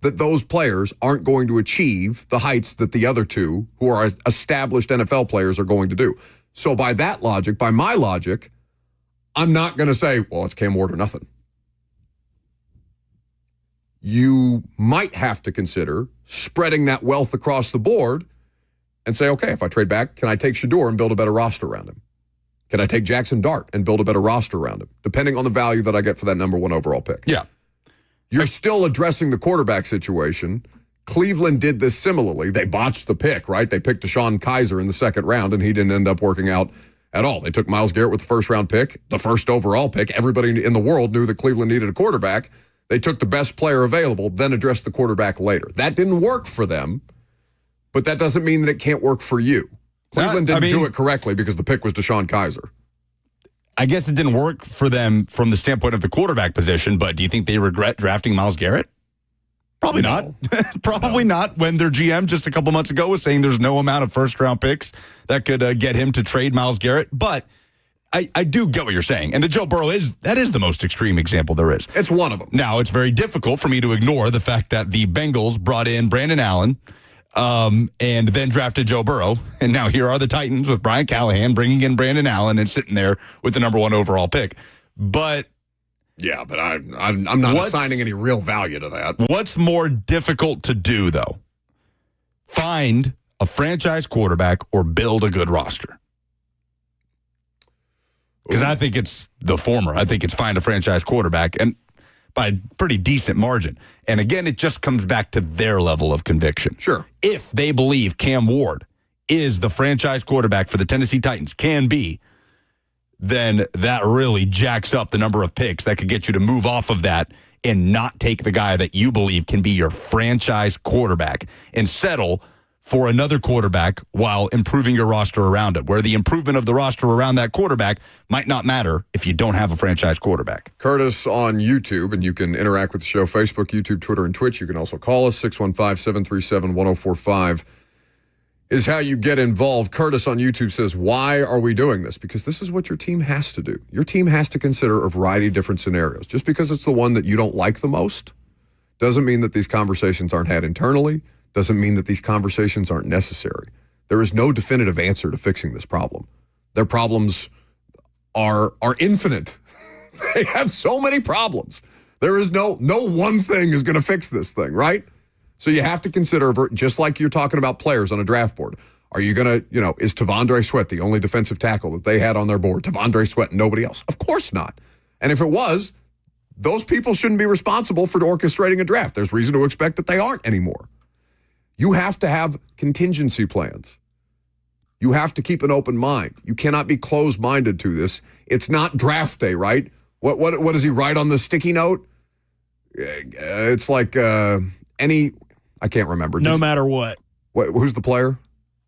that those players aren't going to achieve the heights that the other two, who are established NFL players, are going to do. So by that logic, by my logic, I'm not going to say, well, it's Cam Ward or nothing. You might have to consider spreading that wealth across the board and say, okay, if I trade back, can I take Shedeur and build a better roster around him? Can I take Jackson Dart and build a better roster around him, depending on the value that I get for that number 1 overall pick?
Yeah.
You're still addressing the quarterback situation. Cleveland did this similarly. They botched the pick, right? They picked DeShone Kizer in the second round, and he didn't end up working out at all. They took Myles Garrett with the first-round pick, the first overall pick. Everybody in the world knew that Cleveland needed a quarterback. They took the best player available, then addressed the quarterback later. That didn't work for them, but that doesn't mean that it can't work for you. Cleveland didn't do it correctly because the pick was DeShone Kizer.
I guess it didn't work for them from the standpoint of the quarterback position, but do you think they regret drafting Myles Garrett? Probably not. Probably not, when their GM just a couple months ago was saying there's no amount of first-round picks that could get him to trade Myles Garrett. But I do get what you're saying. And the Joe Burrow is the most extreme example there is.
It's one of them.
Now, it's very difficult for me to ignore the fact that the Bengals brought in Brandon Allen and then drafted Joe Burrow. And now here are the Titans with Brian Callahan bringing in Brandon Allen and sitting there with the number 1 overall pick. But
yeah, but I'm not assigning any real value to that.
What's more difficult to do, though? Find a franchise quarterback or build a good roster? Because I think it's the former. I think it's find a franchise quarterback, and by a pretty decent margin. And again, it just comes back to their level of conviction.
Sure.
If they believe Cam Ward is the franchise quarterback for the Tennessee Titans, can be, then that really jacks up the number of picks that could get you to move off of that and not take the guy that you believe can be your franchise quarterback and settle for another quarterback while improving your roster around it, where the improvement of the roster around that quarterback might not matter if you don't have a franchise quarterback.
Curtis on YouTube, and you can interact with the show, Facebook, YouTube, Twitter, and Twitch. You can also call us, 615-737-1045 is how you get involved. Curtis on YouTube says, why are we doing this? Because this is what your team has to do. Your team has to consider a variety of different scenarios. Just because it's the one that you don't like the most doesn't mean that these conversations aren't had internally, doesn't mean that these conversations aren't necessary. There is no definitive answer to fixing this problem. Their problems are infinite. They have so many problems. There is no one thing is going to fix this thing, right? So you have to consider, just like you're talking about players on a draft board, are you going to, is Tavondre Sweat the only defensive tackle that they had on their board? Tavondre Sweat and nobody else? Of course not. And if it was, those people shouldn't be responsible for orchestrating a draft. There's reason to expect that they aren't anymore. You have to have contingency plans. You have to keep an open mind. You cannot be closed-minded to this. It's not draft day, right? What does he write on the sticky note? It's like I can't remember.
No matter what.
Who's the player?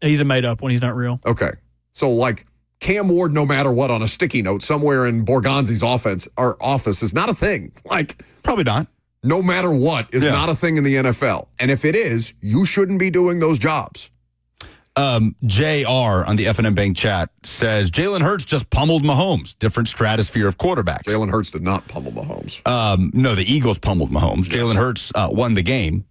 He's a made-up one. He's not real.
Okay. So, like, Cam Ward, no matter what, on a sticky note somewhere in Borgonzi's office is not a thing. Like,
probably not.
No matter what is not a thing in the NFL. And if it is, you shouldn't be doing those jobs.
JR on the FNM Bank chat says, Jalen Hurts just pummeled Mahomes. Different stratosphere of quarterbacks.
Jalen Hurts did not pummel Mahomes.
No, the Eagles pummeled Mahomes.
Yes.
Jalen Hurts won the game.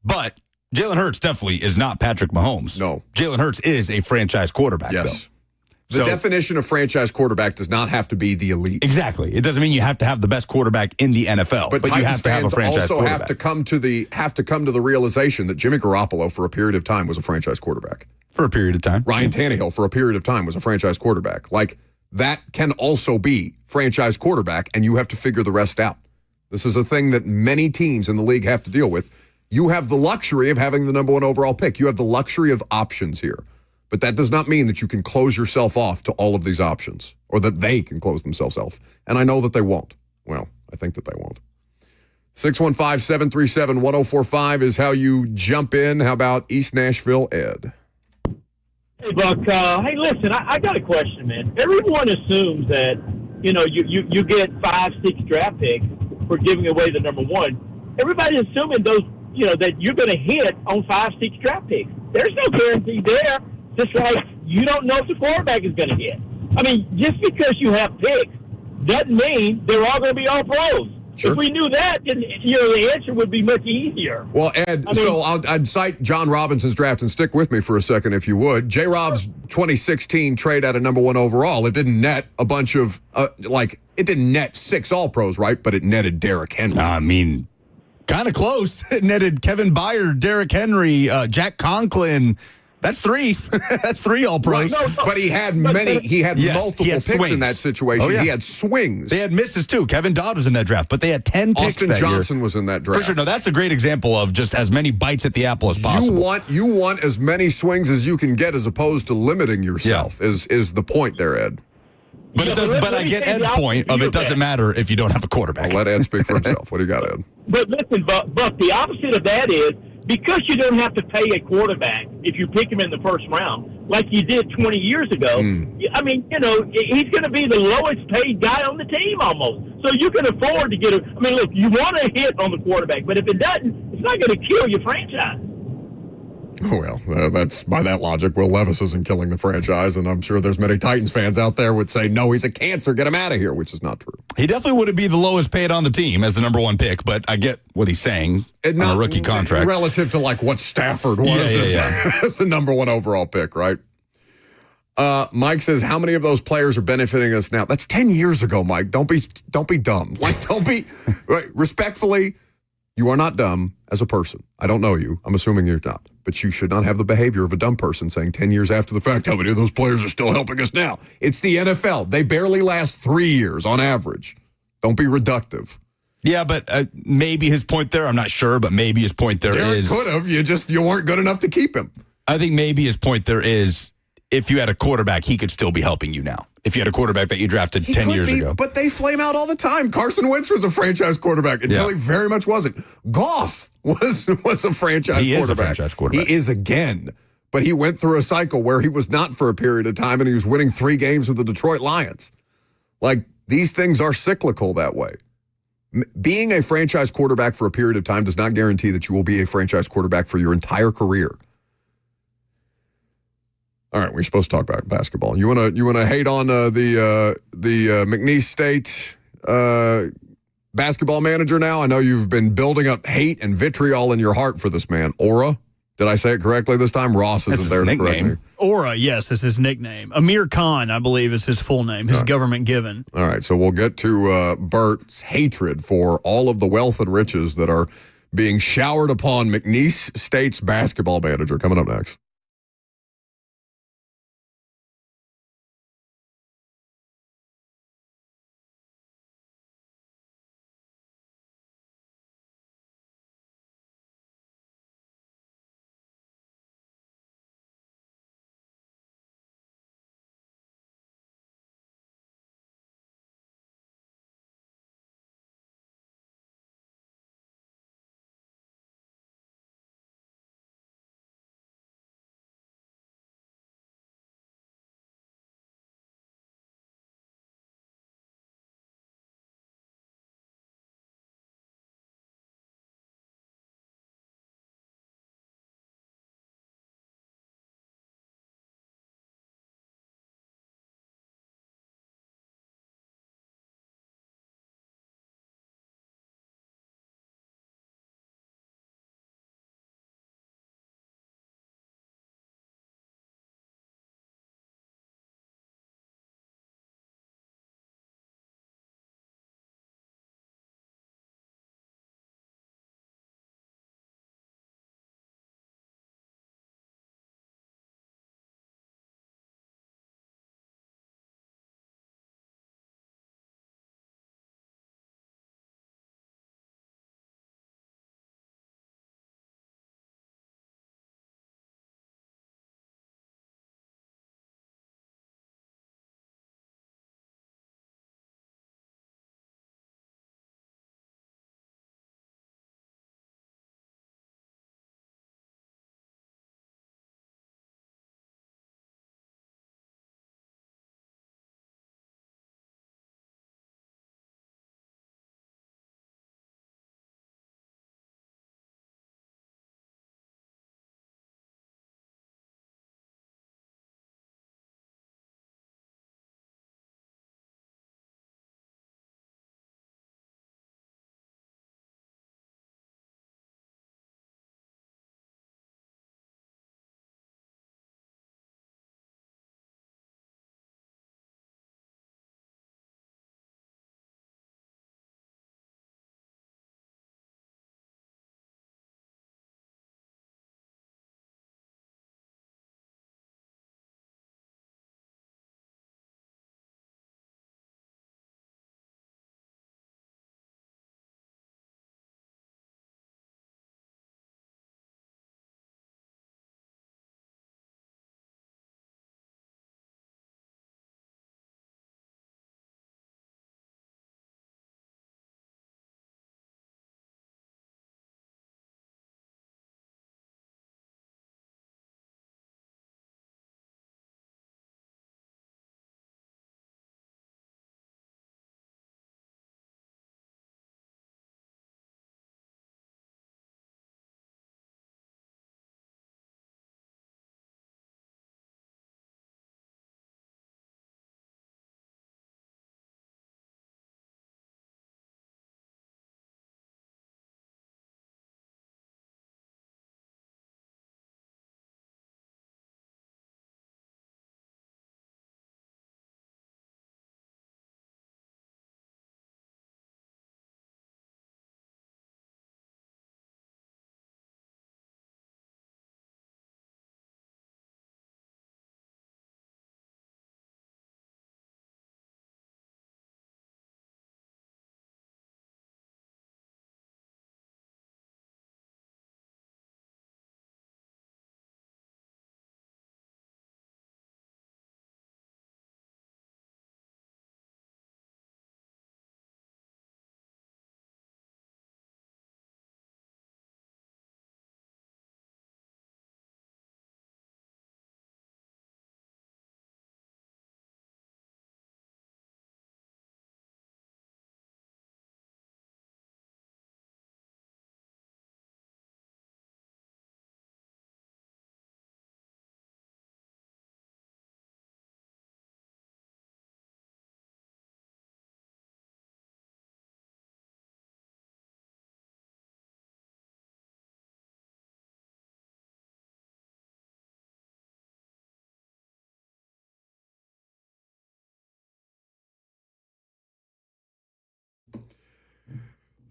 But Jalen Hurts definitely is not Patrick Mahomes.
No.
Jalen Hurts is a franchise quarterback,
yes.
though.
The definition of franchise quarterback does not have to be the elite.
Exactly. It doesn't mean you have to have the best quarterback in the NFL, but you have to have a franchise
also
quarterback.
have to come to the realization that Jimmy Garoppolo for a period of time was a franchise quarterback.
For a period of time.
Ryan Tannehill for a period of time was a franchise quarterback. Like, that can also be franchise quarterback, and you have to figure the rest out. This is a thing that many teams in the league have to deal with. You have the luxury of having the number 1 overall pick. You have the luxury of options here. But that does not mean that you can close yourself off to all of these options, or that they can close themselves off. And I know that they won't. Well, I think that they won't. 615-737-1045 is how you jump in. How about East Nashville Ed?
Hey, Buck. Hey, listen, I got a question, man. Everyone assumes that, you get 5, 6 draft picks for giving away the number 1. Everybody's assuming those that you're going to hit on 5, 6 draft picks. There's no guarantee there. Just like you don't know if the quarterback is going to hit. I mean, just because you have picks doesn't mean they're all going to be all pros.
Sure.
If we knew that, then the answer would be much easier.
Well, Ed, I'd cite John Robinson's draft, and stick with me for a second if you would. J-Rob's 2016 trade at a number 1 overall. It didn't net a bunch of, it didn't net 6 All-Pros, right? But it netted Derrick Henry.
I mean, kind of close. It netted Kevin Byard, Derrick Henry, Jack Conklin. That's 3. That's 3 All-Pros.
Right. But he had many. He had multiple picks
swings
in that situation.
Oh, yeah.
He had swings.
They had misses too. Kevin Dodd was in that draft, but they had 10 picks.
Austin
that
Johnson
year.
was in that draft.
For sure. No, that's a great example of just as many bites at the apple as possible.
You want as many swings as you can get, as opposed to limiting yourself. Is the point there, Ed?
But it does. But I get Ed's point of it doesn't matter if you don't have a quarterback.
I'll let Ed speak for himself. What do you got, Ed?
But listen, Buck, the opposite of that is because you don't have to pay a quarterback if you pick him in the first round, like you did 20 years ago. I mean, he's going to be the lowest paid guy on the team almost. So you can afford to get I mean, look, you want to hit on the quarterback, but if it doesn't, it's not going to kill your franchise.
Oh, well, that's by that logic. Will Levis isn't killing the franchise, and I'm sure there's many Titans fans out there would say, no, he's a cancer, get him out of here, which is not true.
He definitely wouldn't be the lowest paid on the team as the number 1 pick, but I get what he's saying on a rookie contract.
Relative to what Stafford was as the number 1 overall pick, right? Mike says, how many of those players are benefiting us now? That's 10 years ago, Mike. Don't be dumb. Don't be respectfully. You are not dumb as a person. I don't know you. I'm assuming you're not. But you should not have the behavior of a dumb person saying 10 years after the fact, how many of those players are still helping us now? It's the NFL. They barely last 3 years on average. Don't be reductive.
Yeah, but maybe his point there, I'm not sure, but maybe his point there is.
Derek could have. You weren't good enough to keep him.
I think maybe his point there is if you had a quarterback, he could still be helping you now. If you had a quarterback that you drafted 10 years ago.
But they flame out all the time. Carson Wentz was a franchise quarterback until he very much wasn't. Goff was a franchise quarterback.
He is a franchise quarterback.
He is again. But he went through a cycle where he was not for a period of time, and he was winning 3 games with the Detroit Lions. These things are cyclical that way. Being a franchise quarterback for a period of time does not guarantee that you will be a franchise quarterback for your entire career. All right, we're supposed to talk about basketball. You wanna hate on the McNeese State basketball manager now? I know you've been building up hate and vitriol in your heart for this man. Aura? Did I say it correctly this time? Ross isn't there to correct me.
Aura, yes, is his nickname. Amir Khan, I believe, is his full name, his government given.
All right, so we'll get to Bert's hatred for all of the wealth and riches that are being showered upon McNeese State's basketball manager coming up next.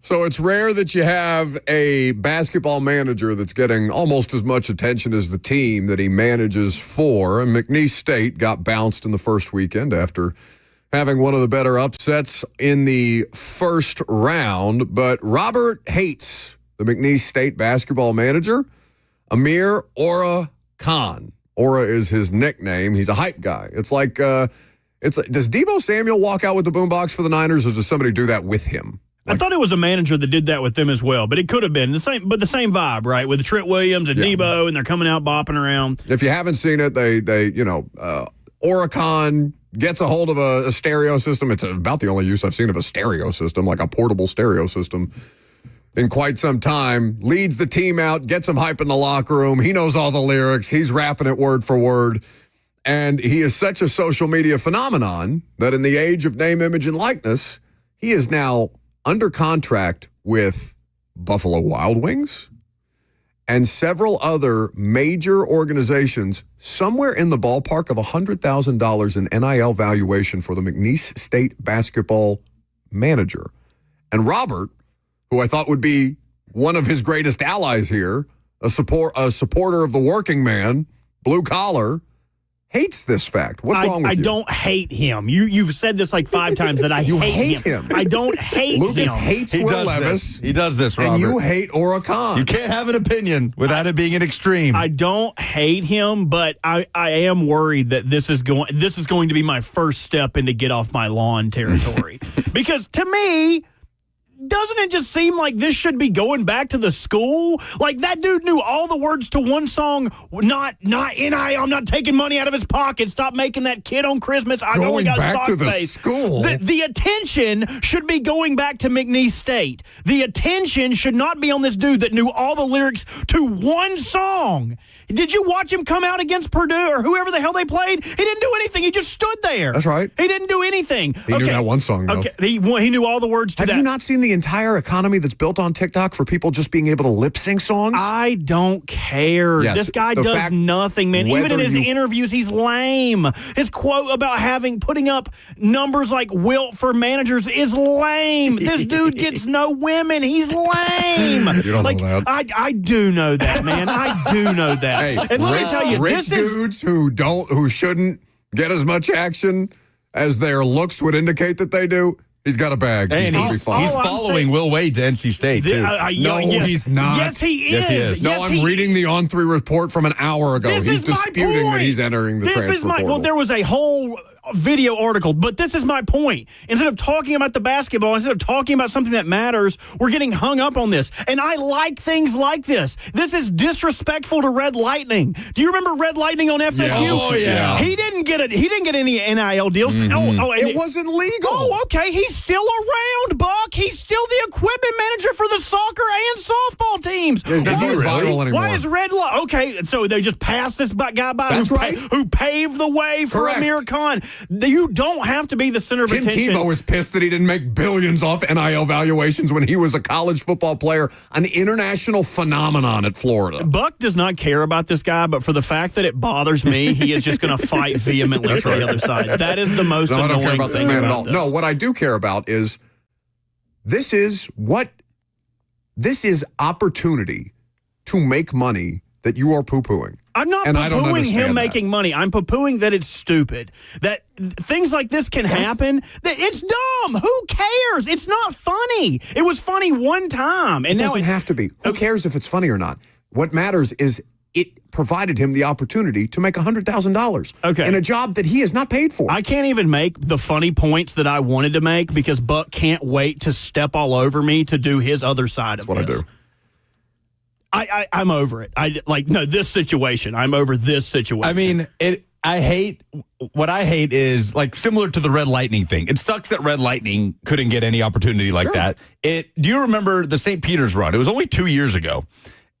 So it's rare that you have a basketball manager that's getting almost as much attention as the team that he manages for. And McNeese State got bounced in the first weekend after having one of the better upsets in the first round. But Robert hates the McNeese State basketball manager, Amir Ora Khan. Ora is his nickname. He's a hype guy. It's like, does Deebo Samuel walk out with the boombox for the Niners, or does somebody do that with him?
I thought it was a manager that did that with them as well, but it could have been the same vibe, right? With Trent Williams and Debo, and they're coming out bopping around.
If you haven't seen it, Oricon gets a hold of a stereo system. It's about the only use I've seen of a stereo system, like a portable stereo system, in quite some time. Leads the team out, gets them hype in the locker room. He knows all the lyrics. He's rapping it word for word. And he is such a social media phenomenon that in the age of name, image, and likeness, he is now under contract with Buffalo Wild Wings and several other major organizations, somewhere in the ballpark of $100,000 in NIL valuation for the McNeese State basketball manager. And Robert, who I thought would be one of his greatest allies here, a supporter of the working man, blue collar, hates this fact. What's wrong with you?
I don't hate him. You've said this like 5 times that I hate him. I don't hate
Lucas
him.
hates Will Levis.
He does this, Robert.
And you hate Ora Khan.
You can't have an opinion without it being an extreme.
I don't hate him, but I am worried that this is going to be my first step into get off my lawn territory. Because to me, doesn't it just seem like this should be going back to the school? Like, that dude knew all the words to one song, not NIL, I'm not taking money out of his pocket, stop making that kid on Christmas, I know we got
back to the
face.
school?
The attention should be going back to McNeese State. The attention should not be on this dude that knew all the lyrics to one song. Did you watch him come out against Purdue or whoever the hell they played? He didn't do anything. He just stood there.
That's right.
He didn't do anything.
He knew that one song, though.
Okay, he knew all the words to that.
Have you not seen the entire economy that's built on TikTok for people just being able to lip sync songs?
I don't care.
Yes,
This guy does nothing, man. Even in his interviews, he's lame. His quote about putting up numbers like Wilt for managers is lame. This dude gets no women. He's lame.
You don't know that.
I do know that, man. I do know that.
Hey,
and let me tell you,
rich dudes who shouldn't get as much action as their looks would indicate that they do. He's got a bag.
And he's following Will Wade to NC State, too.
He's not.
Yes, he is.
Yes, he is.
No, I'm reading the On3 report from an hour ago. He's disputing that he's entering the transfer portal.
Well, there was a whole video article, but this is my point. Instead of talking about the basketball, instead of talking about something that matters, we're getting hung up on this. And I like things like this. This is disrespectful to Red Lightning. Do you remember Red Lightning on FSU?
Oh, yeah.
He didn't get it. He didn't get any NIL deals.
It wasn't legal.
Oh, okay. He's still around, Buck. He's still the equipment manager for the soccer and softball teams.
He's not viral anymore.
Why is Red Lightning? Okay, so they just passed this guy by.
That's right.
Who paved the way for Amir Khan. You don't have to be the center of
Tim
attention.
Tebow is pissed that he didn't make billions off NIL valuations when he was a college football player, an international phenomenon at Florida.
Buck does not care about this guy, but for the fact that it bothers me, he is just going to fight vehemently for the other side. That is the most annoying
I don't care about this man at all.
this.
No, what I do care about is this is opportunity to make money that you are poo-pooing.
I'm not poo-pooing him making money. I'm poo-pooing that it's stupid. That things like this can happen. That it's dumb. Who cares? It's not funny. It was funny one time. And
it doesn't have to be. Who cares if it's funny or not? What matters is it provided him the opportunity to make $100,000 in a job that he is not paid for.
I can't even make the funny points that I wanted to make because Buck can't wait to step all over me to do his other side of this.
That's what I do.
I'm over it. This situation. I'm over this situation.
I mean, what I hate is like similar to the Red Lightning thing. It sucks that Red Lightning couldn't get any opportunity like that. Do you remember the St. Peter's run? It was only 2 years ago.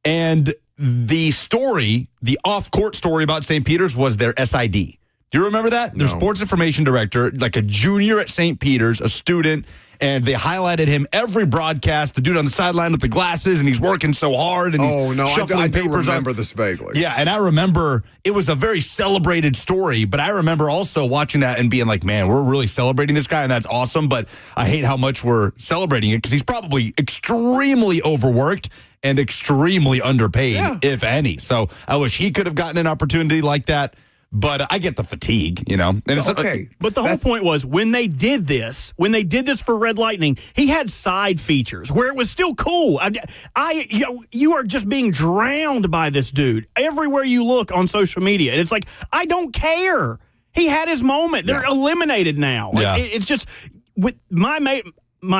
And the off-court story about St. Peter's was their SID. Do you remember that? Their sports information director, like a junior at St. Peter's, a student, and they highlighted him every broadcast. The dude on the sideline with the glasses, and he's working so hard, and he's shuffling
I do
papers.
remember this vaguely.
Yeah, and I remember it was a very celebrated story, but I remember also watching that and being like, man, we're really celebrating this guy, and that's awesome, but I hate how much we're celebrating it because he's probably extremely overworked and extremely underpaid, if any. So I wish he could have gotten an opportunity like that. But I get the fatigue, And it's
okay.
But the whole point was when they did this for Red Lightning, he had side features where it was still cool. You are just being drowned by this dude everywhere you look on social media. And it's like, I don't care. He had his moment. They're eliminated now. It's just with my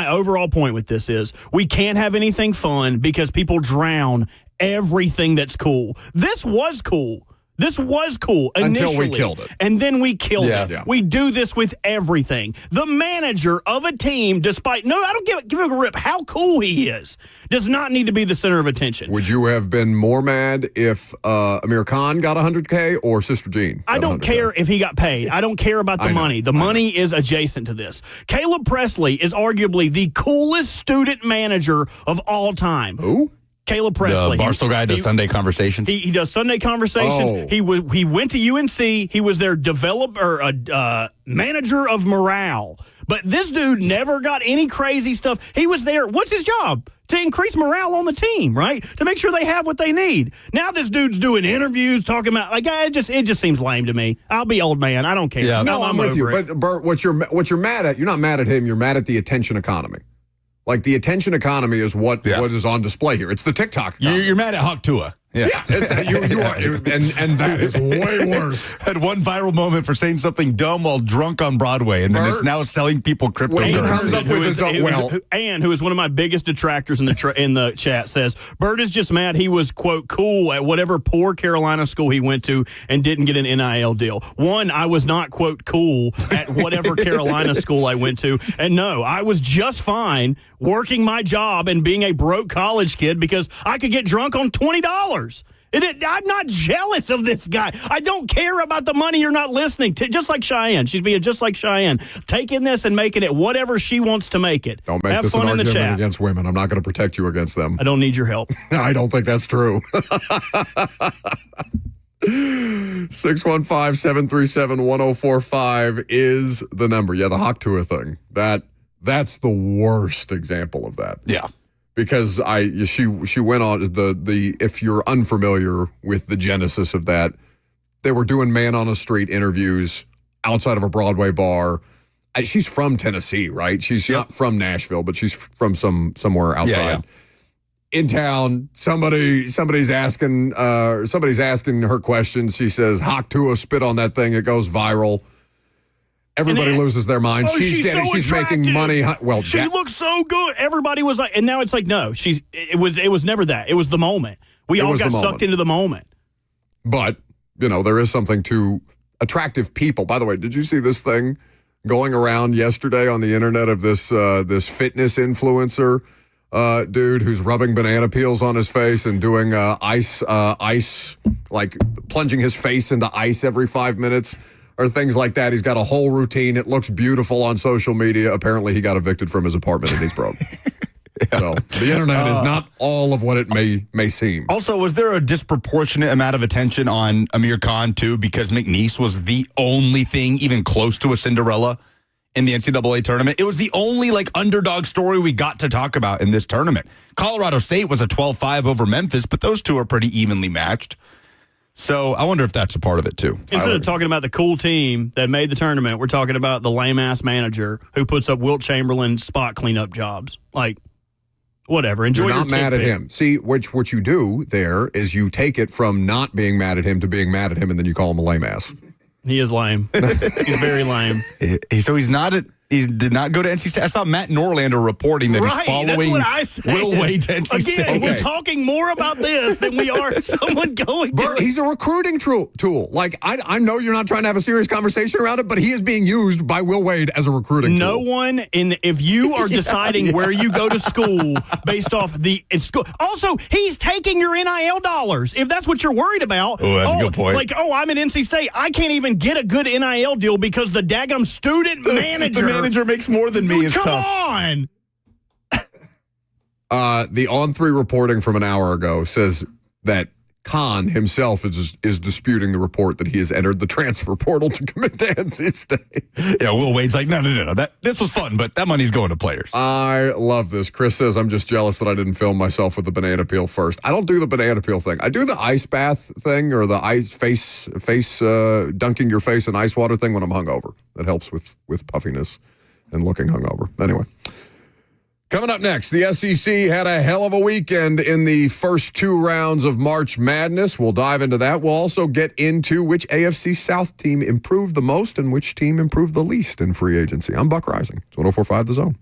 overall point with this is we can't have anything fun because people drown everything that's cool. This was cool. This was cool initially.
Until we killed it.
And then we killed it.
Yeah.
We do this with everything. The manager of a team, despite, I don't give him a rip how cool he is, does not need to be the center of attention.
Would you have been more mad if Amir Khan got $100K or Sister Jean?
I don't care if he got paid. I don't care about the money. The money is adjacent to this. Caleb Presley is arguably the coolest student manager of all time.
Who?
Caleb Presley.
The Barstool guy does Sunday Conversations.
He does Sunday Conversations.
Oh.
He went to UNC. He was their manager of morale. But this dude never got any crazy stuff. He was there. What's his job? To increase morale on the team, right? To make sure they have what they need. Now this dude's doing interviews, talking about it just seems lame to me. I'll be old man. I don't care.
Yeah.
No, I'm with you.
over it.
But Bert, what you're mad at? You're not mad at him. You're mad at the attention economy. Like the attention economy is what is on display here. It's the TikTok economy.
You're mad at Hawk Tua.
Yeah, you are, and that is way worse.
Had one viral moment for saying something dumb while drunk on Broadway, and then it's now selling people cryptocurrency.
When he comes up with his own,
Ann, who is one of my biggest detractors in the chat, says Bert is just mad he was quote cool at whatever poor Carolina school he went to and didn't get an NIL deal. One, I was not quote cool at whatever Carolina school I went to, and no, I was just fine working my job and being a broke college kid because I could get drunk on $20. I'm not jealous of this guy. I don't care about the money. You're not listening to. Just like Cheyenne. She's being just like Cheyenne. Taking this and making it whatever she wants to make it.
Don't make this an argument against women. I'm not going to protect you against them.
I don't need your help.
I don't think that's true. 615-737-1045 is the number. Yeah, the Hawk Tua thing. That's the worst example of that.
Yeah.
Because she went on the if you're unfamiliar with the genesis of that, they were doing man on the street interviews outside of a Broadway bar. She's from Tennessee, right? She's not from Nashville, but she's from somewhere outside. Yeah. In town, somebody's asking her questions. She says, "Hawk Tua spit on that thing." It goes viral. Everybody loses their mind. She's making money. Well,
she looks so good. Everybody was like, and now it's like, no, it was never that. It was the moment. We all got sucked into the moment.
But, there is something to attractive people. By the way, did you see this thing going around yesterday on the internet of this fitness influencer dude who's rubbing banana peels on his face and doing ice, like plunging his face into ice every 5 minutes? Or things like that. He's got a whole routine. It looks beautiful on social media. Apparently, he got evicted from his apartment and he's broke. So the internet is not all of what it may seem.
Also, was there a disproportionate amount of attention on Amir Khan, too, because McNeese was the only thing even close to a Cinderella in the NCAA tournament? It was the only, underdog story we got to talk about in this tournament. Colorado State was a 12-5 over Memphis, but those two are pretty evenly matched. So I wonder if that's a part of it, too.
Instead of talking about the cool team that made the tournament, we're talking about the lame-ass manager who puts up Wilt Chamberlain spot cleanup jobs. Whatever. Enjoy
You're not
your
mad at him. See, what you do there is you take it from not being mad at him to being mad at him, and then you call him a lame-ass.
He is lame. He's very lame.
So he's not He did not go to NC State. I saw Matt Norlander reporting that he's
Right,
following
that's what I said.
Will Wade to NC
Again,
State.
we're talking more about this than we are someone going
Bert,
to.
he's a recruiting tool. Like, I know you're not trying to have a serious conversation around it, but he is being used by Will Wade as a recruiting
No
tool.
one if you are deciding where you go to school based off school. Also, he's taking your NIL dollars. If that's what you're worried about.
Oh, that's a good point.
Like, I'm at NC State. I can't even get a good NIL deal because the daggum student manager.
The manager makes more than me. It's
Come
tough.
on.
The On3 reporting from an hour ago says that Khan himself is disputing the report that he has entered the transfer portal to commit to NC State.
Yeah, Will Wade's like, no. This was fun, but that money's going to players.
I love this. Chris says, I'm just jealous that I didn't film myself with the banana peel first. I don't do the banana peel thing. I do the ice bath thing or the ice face dunking your face in ice water thing when I'm hungover. That helps with puffiness and looking hungover. Anyway. Coming up next, the SEC had a hell of a weekend in the first 2 rounds of March Madness. We'll dive into that. We'll also get into which AFC South team improved the most and which team improved the least in free agency. I'm Buck Rising. It's 104.5 The Zone.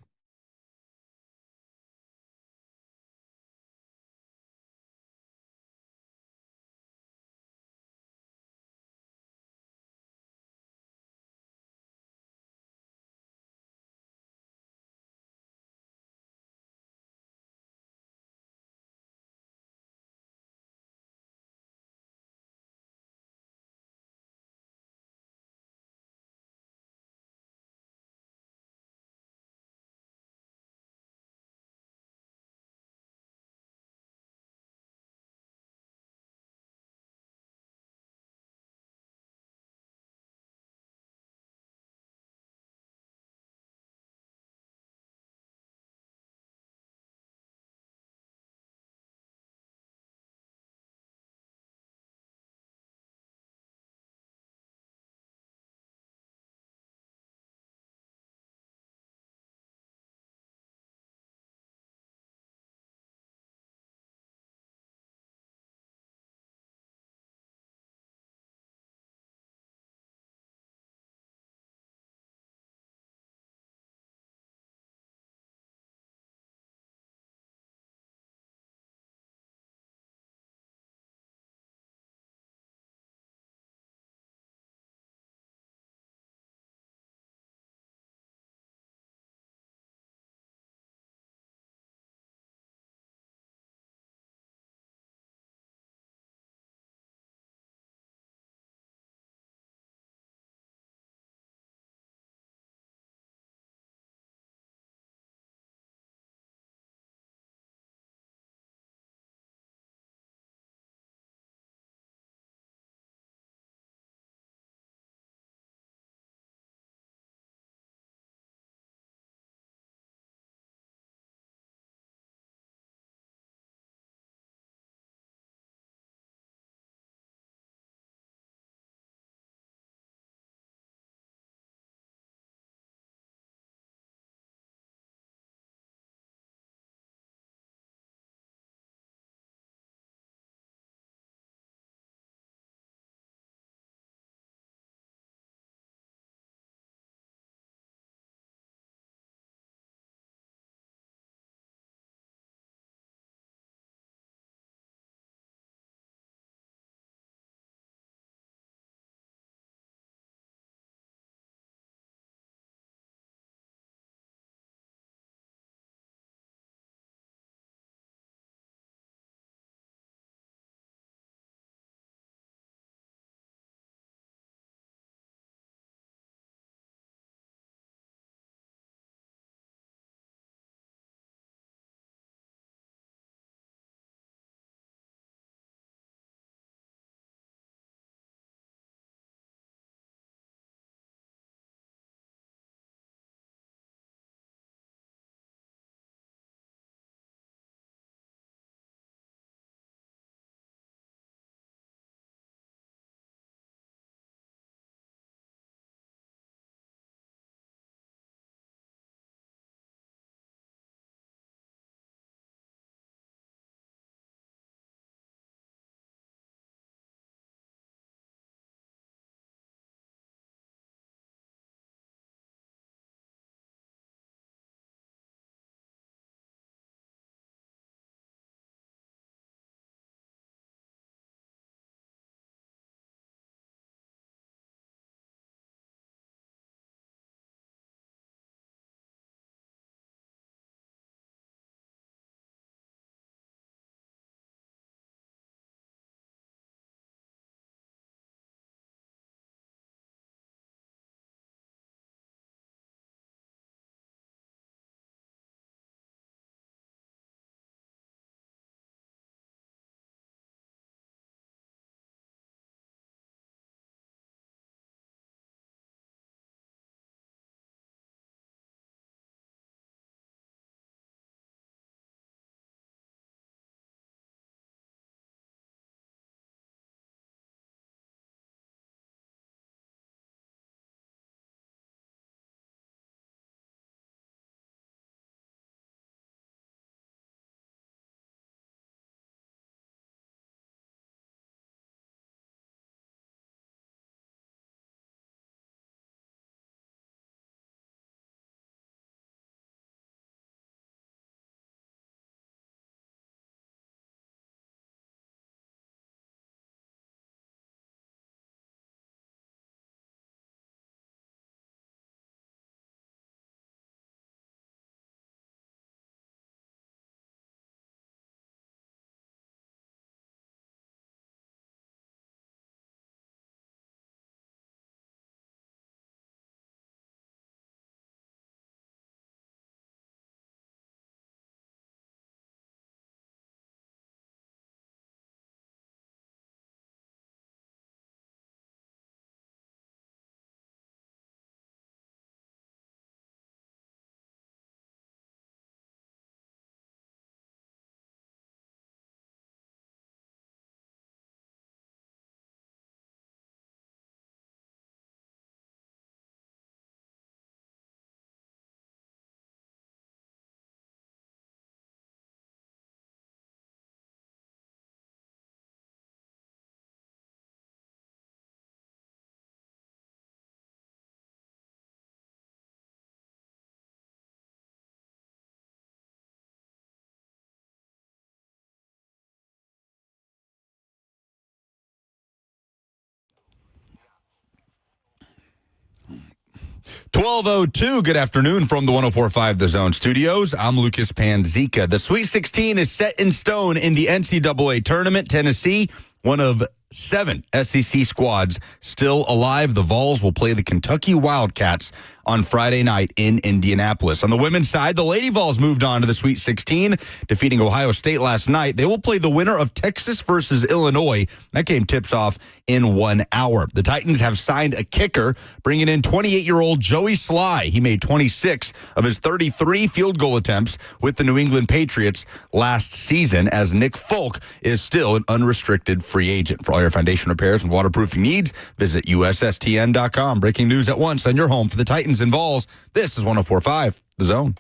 12:02. Good afternoon from the 104.5 The Zone studios. I'm Lucas Panzica. The Sweet 16 is set in stone in the NCAA tournament. Tennessee, one of 7 SEC squads still alive. The Vols will play the Kentucky Wildcats on Friday night in Indianapolis. On the women's side, the Lady Vols moved on to the Sweet 16, defeating Ohio State last night. They will play the winner of Texas versus Illinois. That game tips off in 1 hour. The Titans have signed a kicker, bringing in 28-year-old Joey Sly. He made 26 of his 33 field goal attempts with the New England Patriots last season, as Nick Folk is still an unrestricted free agent. For all your foundation repairs and waterproofing needs, visit USSTN.com. Breaking news at once on your home for the Titans and Vols. This is 104.5 The Zone.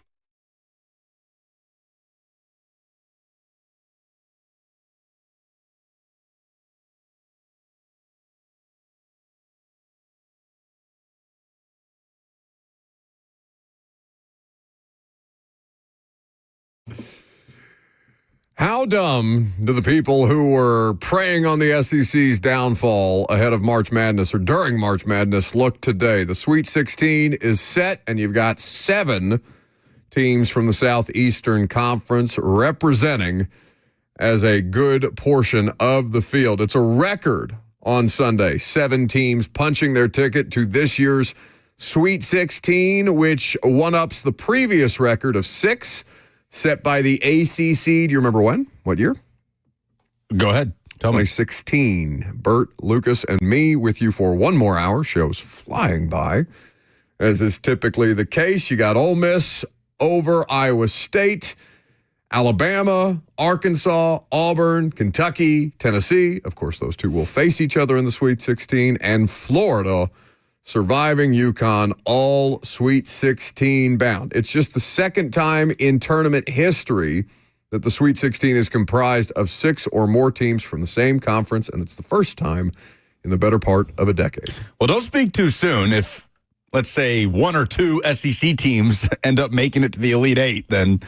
How dumb do the people who were preying on the SEC's downfall ahead of March Madness or during March Madness look today? The Sweet 16 is set, and you've got 7 teams from the Southeastern Conference representing as a good portion of the field. It's a record on Sunday. 7 teams punching their ticket to this year's Sweet 16, which one-ups the previous record of 6 set by the ACC. Do you remember when? What year?
Go ahead. Tell me.
2016. Bert, Lucas, and me with you for one more hour. Show's flying by, as is typically the case. You got Ole Miss over Iowa State, Alabama, Arkansas, Auburn, Kentucky, Tennessee. Of course, those two will face each other in the Sweet 16, and Florida surviving UConn, all Sweet 16 bound. It's just the second time in tournament history that the Sweet 16 is comprised of 6 or more teams from the same conference, and it's the first time in the better part of a decade.
Well, don't speak too soon. If, let's say, 1 or 2 SEC teams end up making it to the Elite 8, then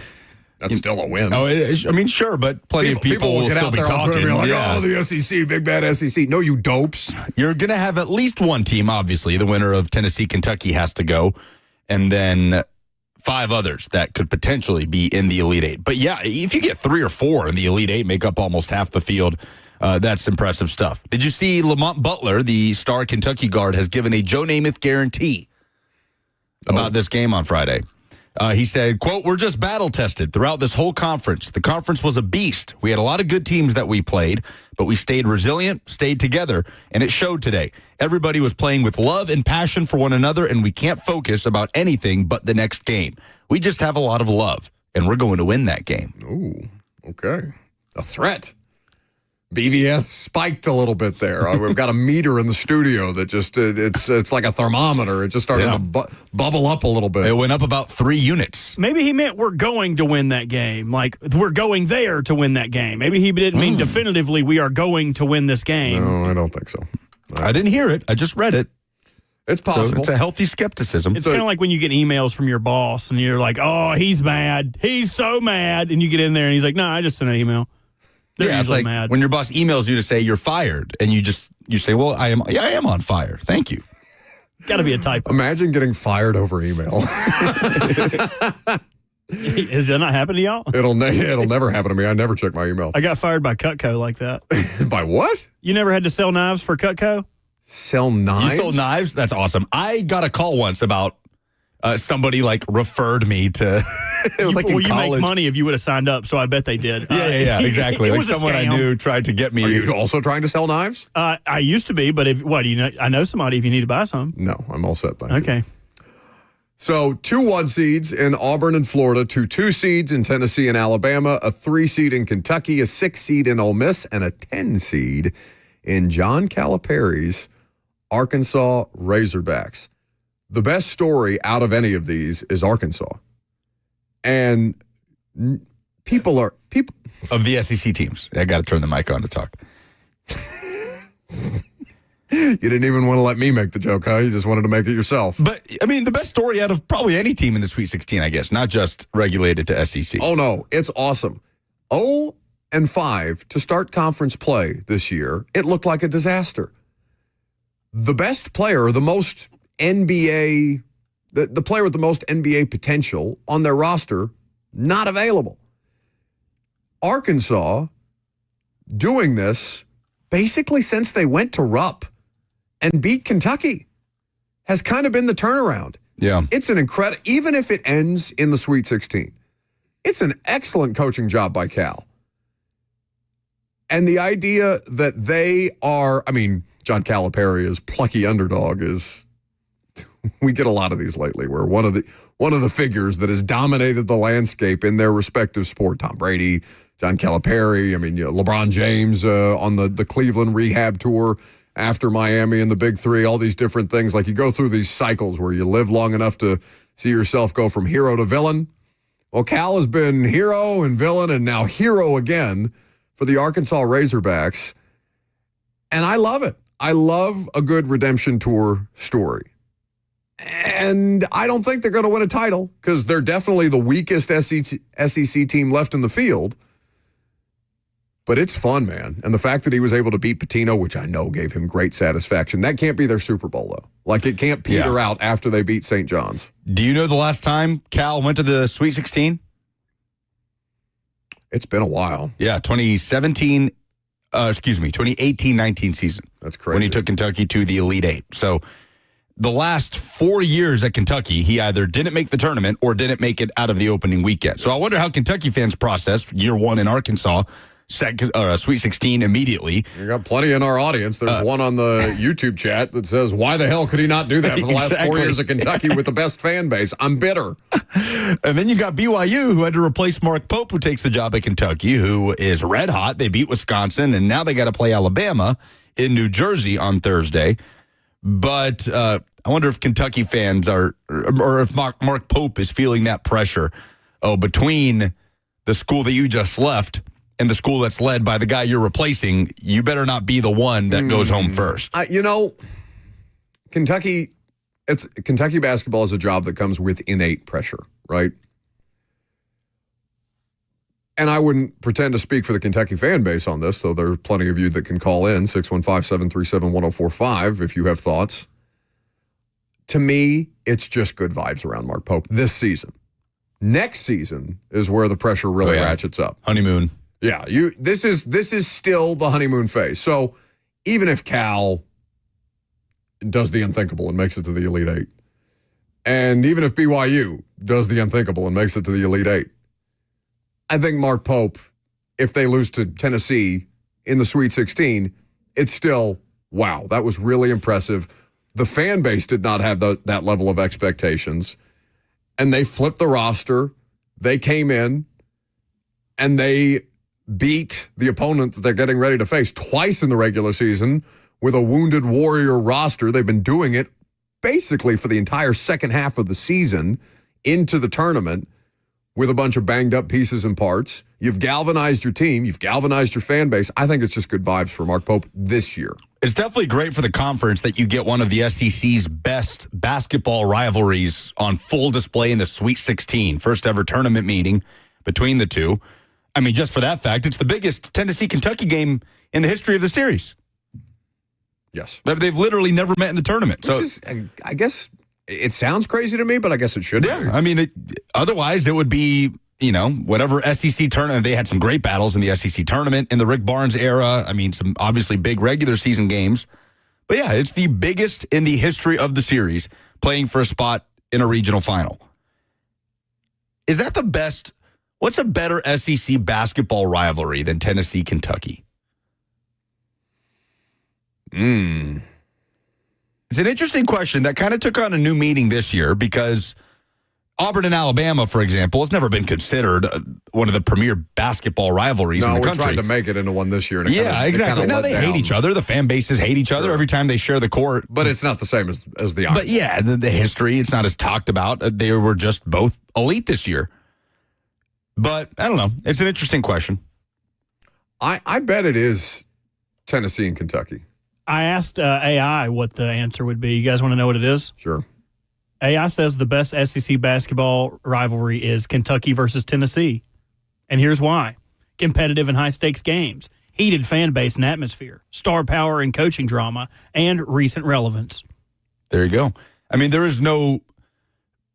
that's still a win.
Oh, I mean, sure, but plenty of people will
get
still
out
be
there on
talking.
Twitter and be like,
Yeah.
oh, the SEC, big bad SEC. No, you dopes.
You're going to have at least one team, obviously. The winner of Tennessee, Kentucky has to go, and then 5 others that could potentially be in the Elite 8. But yeah, if you get 3 or 4 in the Elite 8, make up almost half the field, that's impressive stuff. Did you see Lamont Butler, the star Kentucky guard, has given a Joe Namath guarantee about this game on Friday? He said, quote, "We're just battle tested throughout this whole conference. The conference was a beast. We had a lot of good teams that we played, but we stayed resilient, stayed together, and it showed today. Everybody was playing with love and passion for one another, and we can't focus about anything but the next game. We just have a lot of love, and we're going to win that game."
Ooh, okay. A threat. BVS spiked a little bit there. We've got a meter in the studio that just, it's like a thermometer. It just started to bubble up a little bit.
It went up about 3 units.
Maybe he meant we're going to win that game. Like, we're going there to win that game. Maybe he didn't mean definitively we are going to win this game.
No, I don't think so.
I didn't hear it. I just read it.
It's possible.
So it's a healthy skepticism.
It's kind of like when you get emails from your boss and you're like, oh, he's mad. He's so mad. And you get in there and he's like, no, I just sent an email. They're
it's like
mad.
when your boss emails you to say you're fired, and you say, well, I am on fire. Thank you.
Got to be a typo.
Imagine getting fired over email.
Has that not happened to y'all?
It'll never happen to me. I never check my email.
I got fired by Cutco like that.
By what?
You never had to sell knives for Cutco?
Sell knives?
You sold knives? That's awesome. I got a call once about somebody like referred me to. It was like in
you
college.
make money if you would have signed up, so I bet they did.
Yeah, exactly.
It
Like
was a
someone I
scam.
knew tried to get me.
Are you also trying to sell knives?
I used to be, but I know somebody if you need to buy some.
No, I'm all set. Thank you.
Okay.
So 2 1 seeds in Auburn and Florida, 2 seeds in Tennessee and Alabama, a 3 seed in Kentucky, a 6 seed in Ole Miss, and a 10 seed in John Calipari's Arkansas Razorbacks. The best story out of any of these is Arkansas. And people
Of the SEC teams. I got to turn the mic on to talk.
You didn't even want to let me make the joke, huh? You just wanted to make it yourself.
But, I mean, the best story out of probably any team in the Sweet 16, I guess, not just regulated to SEC.
Oh, no. It's awesome. 0-5 to start conference play this year. It looked like a disaster. The best player, the most NBA the player with the most NBA potential on their roster, not available. Arkansas doing this basically since they went to Rupp and beat Kentucky has kind of been the turnaround.
Yeah.
It's an incredible, even if it ends in the Sweet 16, it's an excellent coaching job by Cal. And the idea that they are, John Calipari is plucky underdog is, we get a lot of these lately where one of the figures that has dominated the landscape in their respective sport, Tom Brady, John Calipari, LeBron James on the Cleveland rehab tour after Miami and the Big Three, all these different things. Like you go through these cycles where you live long enough to see yourself go from hero to villain. Well, Cal has been hero and villain and now hero again for the Arkansas Razorbacks. And I love it. I love a good redemption tour story. And I don't think they're going to win a title because they're definitely the weakest SEC team left in the field. But it's fun, man. And the fact that he was able to beat Pitino, which I know gave him great satisfaction, that can't be their Super Bowl, though. Like, it can't peter out after they beat St. John's.
Do you know the last time Cal went to the Sweet 16?
It's been a while.
Yeah, 2018-19 season.
That's crazy.
When he took Kentucky to the Elite Eight. So the last 4 years at Kentucky, he either didn't make the tournament or didn't make it out of the opening weekend. So I wonder how Kentucky fans processed year one in Arkansas, Sweet 16 immediately.
You got plenty in our audience. There's one on the YouTube chat that says, why the hell could he not do that for the last 4 years at Kentucky with the best fan base? I'm bitter.
And then you got BYU, who had to replace Mark Pope, who takes the job at Kentucky, who is red hot. They beat Wisconsin, and now they got to play Alabama in New Jersey on Thursday. But I wonder if Kentucky fans or if Mark Pope is feeling that pressure between the school that you just left and the school that's led by the guy you're replacing. You better not be the one that goes home first.
Kentucky basketball is a job that comes with innate pressure, right? And I wouldn't pretend to speak for the Kentucky fan base on this, though there are plenty of you that can call in, 615-737-1045, if you have thoughts. To me, it's just good vibes around Mark Pope this season. Next season is where the pressure really ratchets up.
Honeymoon.
Yeah, this is still the honeymoon phase. So even if Cal does the unthinkable and makes it to the Elite Eight, and even if BYU does the unthinkable and makes it to the Elite Eight, I think Mark Pope, if they lose to Tennessee in the Sweet 16, it's still, wow, that was really impressive. The fan base did not have that level of expectations, and they flipped the roster. They came in, and they beat the opponent that they're getting ready to face twice in the regular season with a Wounded Warrior roster. They've been doing it basically for the entire second half of the season into the tournament with a bunch of banged up pieces and parts. You've galvanized your team. You've galvanized your fan base. I think it's just good vibes for Mark Pope this year.
It's definitely great for the conference that you get one of the SEC's best basketball rivalries on full display in the Sweet 16. First ever tournament meeting between the two. I mean, just for that fact, it's the biggest Tennessee-Kentucky game in the history of the series.
Yes.
They've literally never met in the tournament.
Which is, I guess, it sounds crazy to me, but I guess it should.
Yeah, I mean, otherwise it would be, whatever SEC tournament. They had some great battles in the SEC tournament in the Rick Barnes era. I mean, some obviously big regular season games. But yeah, it's the biggest in the history of the series, playing for a spot in a regional final. Is that the best? What's a better SEC basketball rivalry than Tennessee-Kentucky? It's an interesting question that kind of took on a new meaning this year because Auburn and Alabama, for example, has never been considered one of the premier basketball rivalries in the country.
No, we tried to make it into one this year. And
exactly. Now they hate each other. The fan bases hate each other every time they share the court.
But it's not the same as the Auburn.
But yeah, the history, it's not as talked about. They were just both elite this year. But I don't know. It's an interesting question.
I bet it is Tennessee and Kentucky.
I asked AI what the answer would be. You guys want to know what it is?
Sure.
AI says the best SEC basketball rivalry is Kentucky versus Tennessee. And here's why. Competitive and high-stakes games, heated fan base and atmosphere, star power and coaching drama, and recent relevance.
There you go. I mean, there is no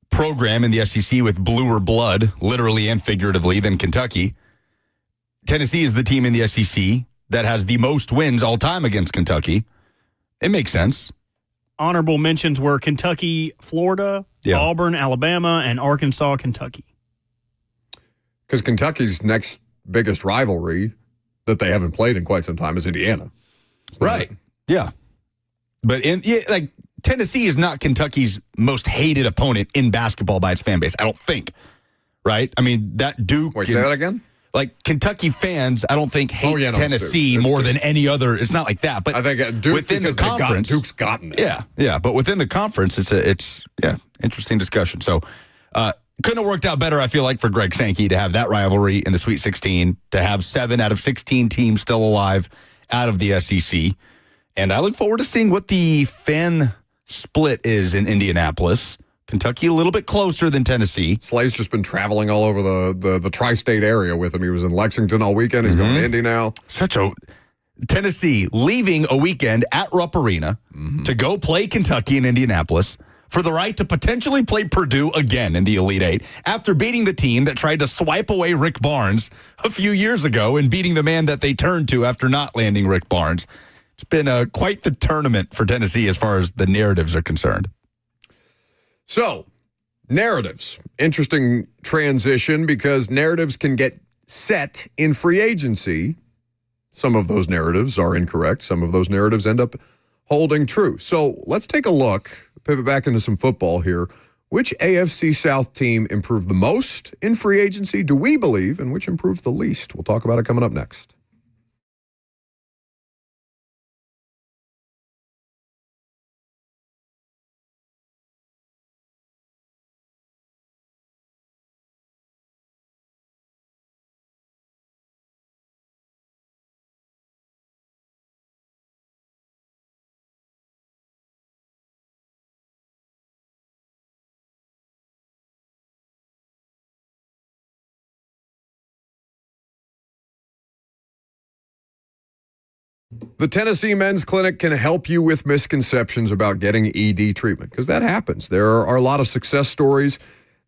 program in the SEC with bluer blood, literally and figuratively, than Kentucky. Tennessee is the team in the SEC that has the most wins all time against Kentucky. It makes sense.
Honorable mentions were Kentucky, Florida,
Yeah.
Auburn, Alabama, and Arkansas, Kentucky.
Because Kentucky's next biggest rivalry that they haven't played in quite some time is Indiana.
Right. Yeah. But Tennessee is not Kentucky's most hated opponent in basketball by its fan base, I don't think. Right? I mean, that Duke.
Wait, say that again?
Like, Kentucky fans, I don't think hate Tennessee
It's
more
Duke.
than any other. It's not like that. But
I think Duke,
within the
because
conference,
Duke's gotten it.
Yeah. But within the conference, it's interesting discussion. So, couldn't have worked out better, I feel like, for Greg Sankey to have that rivalry in the Sweet 16, to have 7 out of 16 teams still alive out of the SEC. And I look forward to seeing what the fan split is in Indianapolis. Kentucky a little bit closer than Tennessee.
Slay's just been traveling all over the tri-state area with him. He was in Lexington all weekend. He's going to Indy now.
Tennessee leaving a weekend at Rupp Arena to go play Kentucky in Indianapolis for the right to potentially play Purdue again in the Elite Eight after beating the team that tried to swipe away Rick Barnes a few years ago and beating the man that they turned to after not landing Rick Barnes. It's been quite the tournament for Tennessee as far as the narratives are concerned.
So, narratives. Interesting transition because narratives can get set in free agency. Some of those narratives are incorrect. Some of those narratives end up holding true. So, let's take a look, pivot back into some football here. Which AFC South team improved the most in free agency, do we believe, and which improved the least? We'll talk about it coming up next. The Tennessee Men's Clinic can help you with misconceptions about getting ED treatment, because that happens. There are a lot of success stories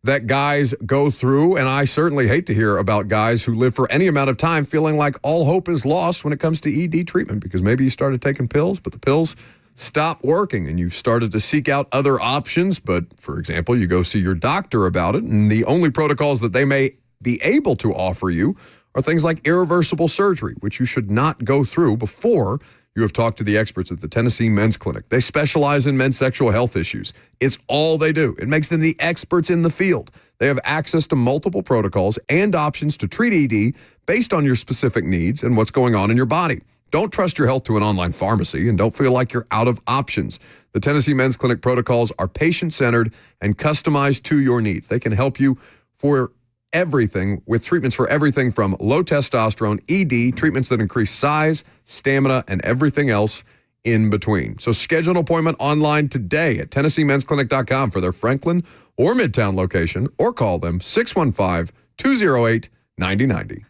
that guys go through, and I certainly hate to hear about guys who live for any amount of time feeling like all hope is lost when it comes to ED treatment, because maybe you started taking pills, but the pills stopped working, and you've started to seek out other options. But, for example, you go see your doctor about it, and the only protocols that they may be able to offer you are things like irreversible surgery, which you should not go through before you have talked to the experts at the Tennessee Men's Clinic. They specialize in men's sexual health issues. It's all they do. It makes them the experts in the field. They have access to multiple protocols and options to treat ED based on your specific needs and what's going on in your body. Don't trust your health to an online pharmacy, and don't feel like you're out of options. The Tennessee Men's Clinic protocols are patient-centered and customized to your needs. They can help you for everything, with treatments for everything from low testosterone, ED, treatments that increase size, stamina, and everything else in between. So schedule an appointment online today at TennesseeMen'sClinic.com for their Franklin or Midtown location, or call them 615-208-9090.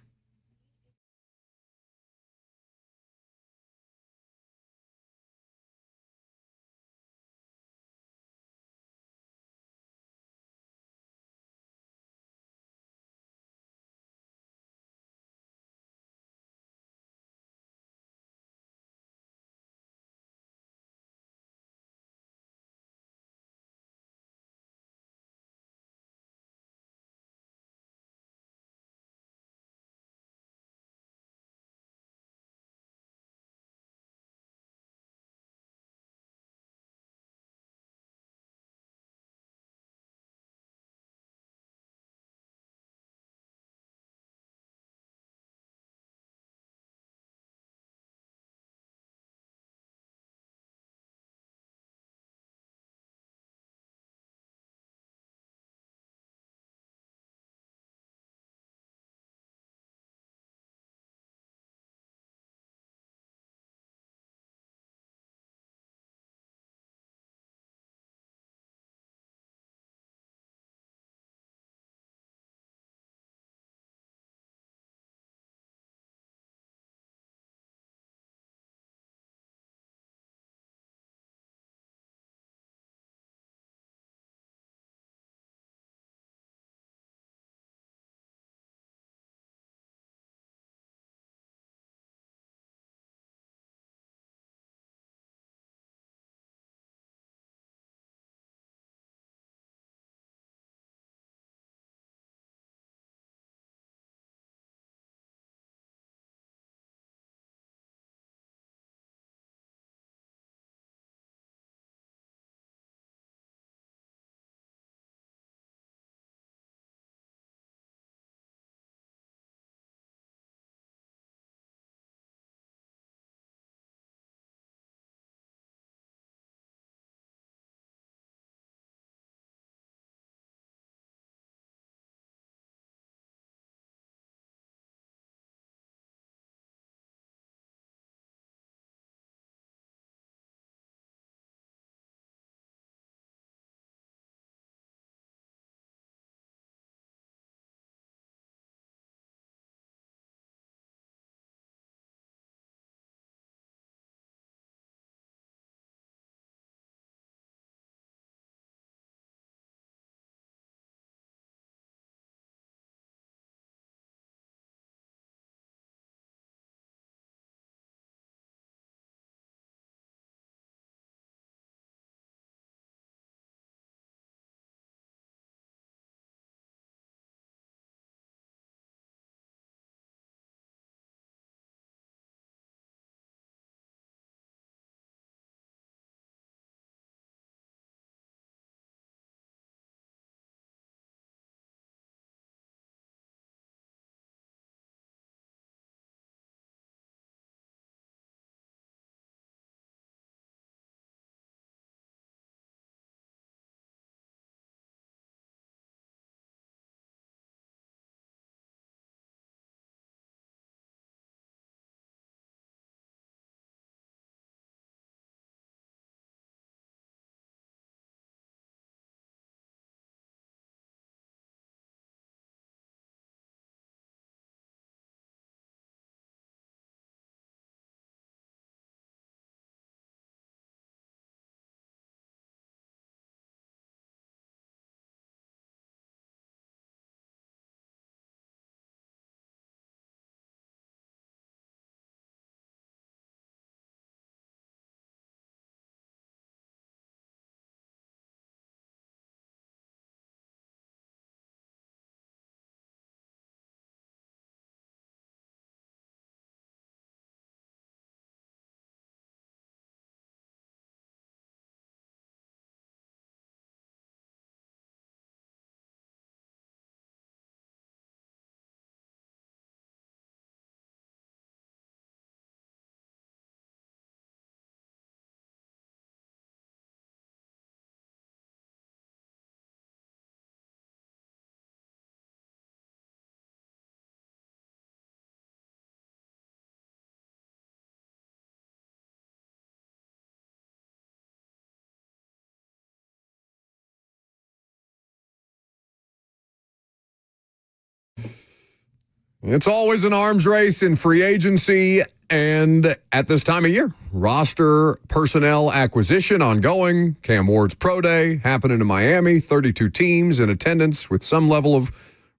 It's always an arms race in free agency and at this time of year. Roster personnel acquisition ongoing. Cam Ward's Pro Day happening in Miami. 32 teams in attendance with some level of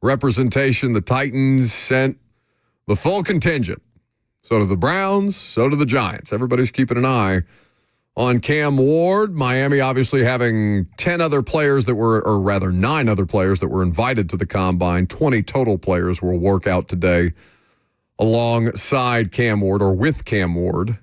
representation. The Titans sent the full contingent. So do the Browns, so do the Giants. Everybody's keeping an eye on Cam Ward. Miami obviously having 9 other players that were invited to the Combine. 20 total players will work out today alongside Cam Ward or with Cam Ward.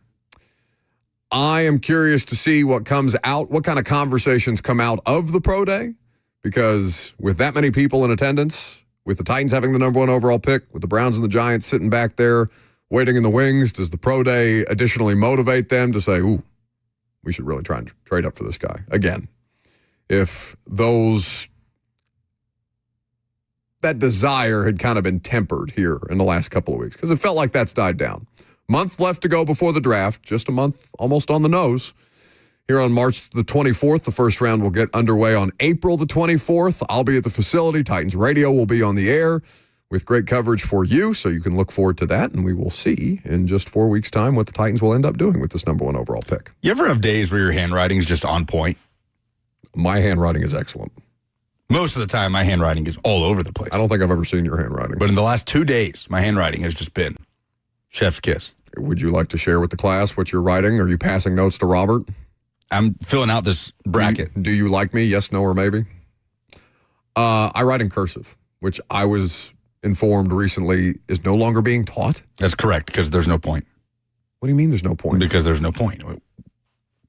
I am curious to see what comes out, what kind of conversations come out of the Pro Day, because with that many people in attendance, with the Titans having the number 1 overall pick, with the Browns and the Giants sitting back there waiting in the wings, does the Pro Day additionally motivate them to say, ooh, we should really try and trade up for this guy? Again, if that desire had kind of been tempered here in the last couple of weeks, because it felt like that's died down. Month left to go before the draft, just a month almost on the nose. Here on March the 24th, the first round will get underway on April the 24th. I'll be at the facility. Titans Radio will be on the air with great coverage for you, so you can look forward to that, and we will see in just 4 weeks' time what the Titans will end up doing with this number 1 overall pick.
You ever have days where your handwriting is just on point?
My handwriting is excellent.
Most of the time, my handwriting is all over the place.
I don't think I've ever seen your handwriting.
But in the last 2 days, my handwriting has just been chef's kiss.
Would you like to share with the class what you're writing? Are you passing notes to Robert?
I'm filling out this bracket.
Do you like me? Yes, no, or maybe? I write in cursive, which I was informed recently is no longer being taught.
That's correct, because there's no point.
What do you mean there's no point?
Because there's no point.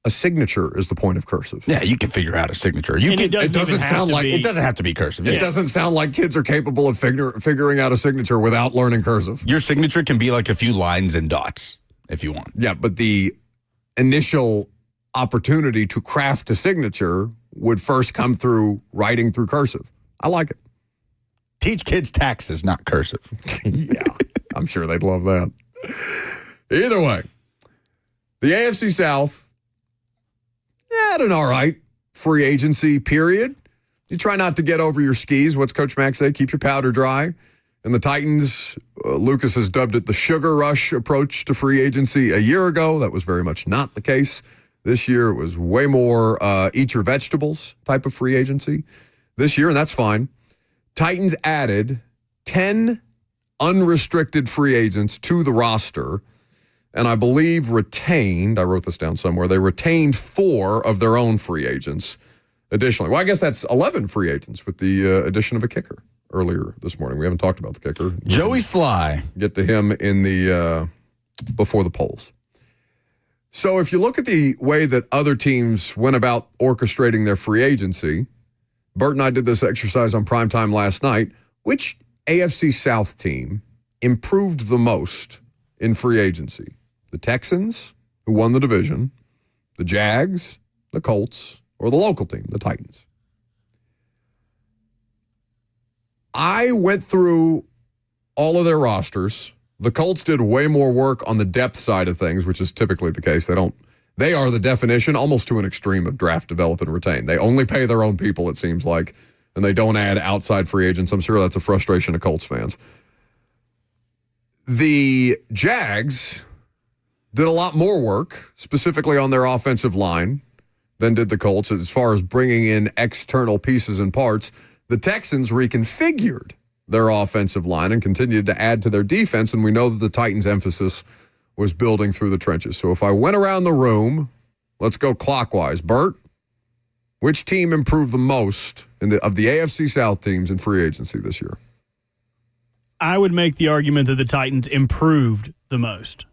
A signature is the point of cursive.
Yeah, you can figure out a signature.
It doesn't
have to be cursive.
It doesn't sound like kids are capable of figuring out a signature without learning cursive.
Your signature can be like a few lines and dots if you want.
Yeah, but the initial opportunity to craft a signature would first come through writing through cursive. I like it.
Teach kids taxes, not cursive.
Yeah, I'm sure they'd love that. Either way, the AFC South had an all right free agency period. You try not to get over your skis. What's Coach Mack say? Keep your powder dry. And the Titans, Lucas has dubbed it the sugar rush approach to free agency a year ago. That was very much not the case. This year, it was way more eat your vegetables type of free agency this year, and that's fine. Titans added 10 unrestricted free agents to the roster, and I believe retained, I wrote this down somewhere, they retained 4 of their own free agents additionally. Well, I guess that's 11 free agents with the addition of a kicker earlier this morning. We haven't talked about the kicker.
Joey Sly.
Get to him in the before the polls. So if you look at the way that other teams went about orchestrating their free agency, Bert and I did this exercise on primetime last night. Which AFC South team improved the most in free agency? The Texans, who won the division, the Jags, the Colts, or the local team, the Titans? I went through all of their rosters. The Colts did way more work on the depth side of things, which is typically the case. They are the definition, almost to an extreme, of draft, develop, and retain. They only pay their own people, it seems like, and they don't add outside free agents. I'm sure that's a frustration of Colts fans. The Jags did a lot more work, specifically on their offensive line, than did the Colts as far as bringing in external pieces and parts. The Texans reconfigured their offensive line and continued to add to their defense, and we know that the Titans' emphasis was building through the trenches. So if I went around the room, let's go clockwise. Bert, which team improved the most of the AFC South teams in free agency this year?
I would make the argument that the Titans improved the most.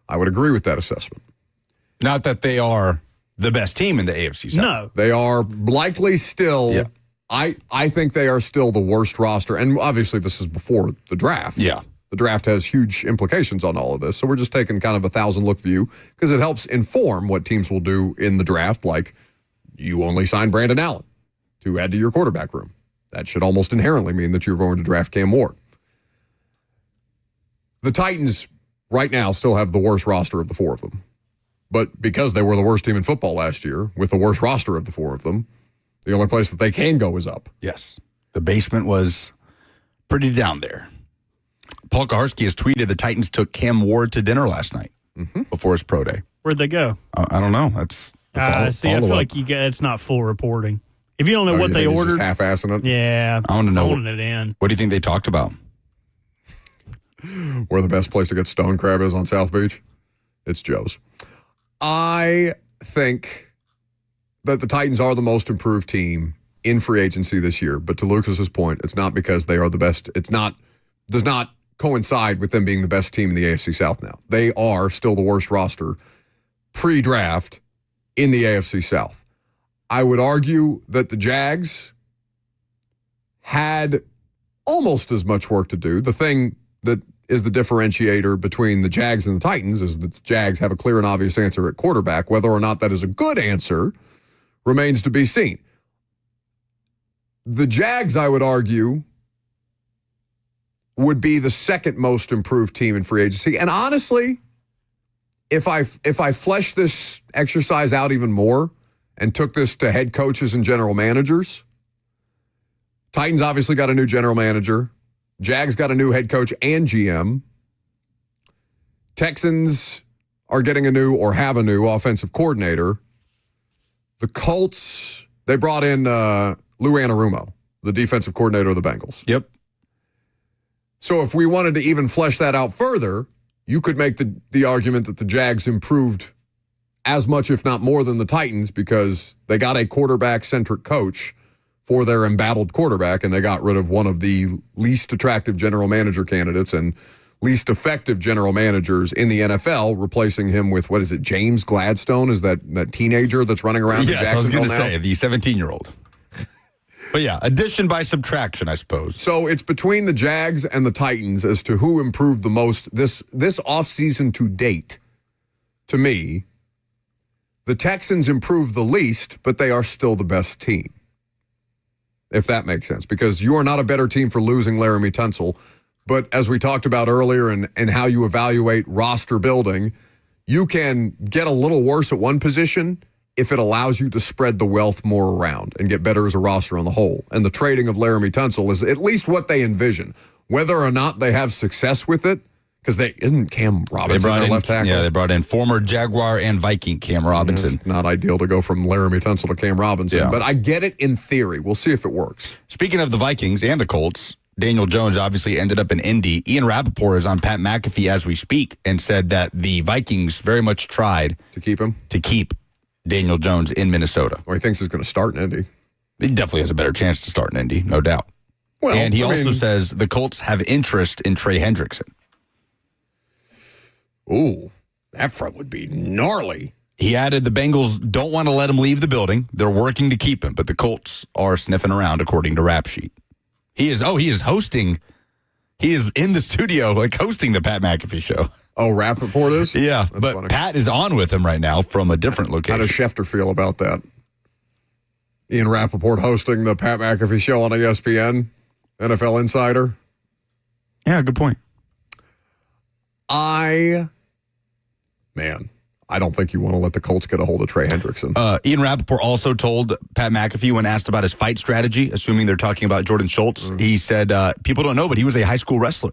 I would agree with that assessment.
Not that they are the best team in the AFC South.
No.
They are likely still...
Yeah.
I think they are still the worst roster. And obviously this is before the draft.
Yeah.
The draft has huge implications on all of this. So we're just taking kind of a 1,000-look view because it helps inform what teams will do in the draft, like you only signed Brandon Allen to add to your quarterback room. That should almost inherently mean that you're going to draft Cam Ward. The Titans right now still have the worst roster of the 4 of them. But because they were the worst team in football last year, with the worst roster of the 4 of them, the only place that they can go is up.
Yes. The basement was pretty down there. Paul Kaharski has tweeted the Titans took Cam Ward to dinner last night before his pro day.
Where'd they go?
I don't know. That's the
I feel
follow-up.
like it's not full reporting. If you don't know what they ordered,
half-assing it.
yeah,
I want to know
holding it in.
What do you think they talked about?
Where the best place to get stone crab is on South Beach? It's Joe's. I think that the Titans are the most improved team in free agency this year. But to Lucas's point, it's not because they are the best. Does not coincide with them being the best team in the AFC South now. They are still the worst roster pre-draft in the AFC South. I would argue that the Jags had almost as much work to do. The thing that is the differentiator between the Jags and the Titans is that the Jags have a clear and obvious answer at quarterback. Whether or not that is a good answer remains to be seen. The Jags, I would argue, would be the second most improved team in free agency. And honestly, if I flesh this exercise out even more and took this to head coaches and general managers, Titans obviously got a new general manager. Jags got a new head coach and GM. Texans are getting a new or have a new offensive coordinator. The Colts, they brought in Lou Anarumo, the defensive coordinator of the Bengals.
Yep.
So if we wanted to even flesh that out further, you could make the argument that the Jags improved as much, if not more, than the Titans because they got a quarterback-centric coach for their embattled quarterback, and they got rid of one of the least attractive general manager candidates and least effective general managers in the NFL, replacing him with, what is it, James Gladstone? Is that teenager that's running around in Jacksonville now?
Yes, I was going to say, the 17-year-old. But yeah, addition by subtraction, I suppose.
So it's between the Jags and the Titans as to who improved the most this offseason to date. To me, the Texans improved the least, but they are still the best team. If that makes sense. Because you are not a better team for losing Laramie Tunsil. But as we talked about earlier and how you evaluate roster building, you can get a little worse at one position if it allows you to spread the wealth more around and get better as a roster on the whole. And the trading of Laramie Tunsil is at least what they envision. Whether or not they have success with it, because isn't Cam Robinson their left tackle?
Yeah, they brought in former Jaguar and Viking Cam Robinson.
It's not ideal to go from Laramie Tunsil to Cam Robinson, but I get it in theory. We'll see if it works.
Speaking of the Vikings and the Colts, Daniel Jones obviously ended up in Indy. Ian Rappaport is on Pat McAfee as we speak and said that the Vikings very much tried
to keep
Daniel Jones in Minnesota.
Or he thinks he's going to start in Indy.
He definitely has a better chance to start in Indy, no doubt.
Well,
and he also says the Colts have interest in Trey Hendrickson.
Ooh, that front would be gnarly.
He added the Bengals don't want to let him leave the building. They're working to keep him, but the Colts are sniffing around, according to Rap Sheet. He is hosting. He is in the studio, hosting the Pat McAfee show.
Oh, Rappaport is?
Yeah,
That's
but
funny.
Pat is on with him right now from a different location.
How does Schefter feel about that? Ian Rappaport hosting the Pat McAfee show on ESPN, NFL Insider.
Yeah, good point.
I don't think you want to let the Colts get a hold of Trey Hendrickson.
Ian Rappaport also told Pat McAfee when asked about his fight strategy, assuming they're talking about Jordan Schultz, he said, people don't know, but he was a high school wrestler.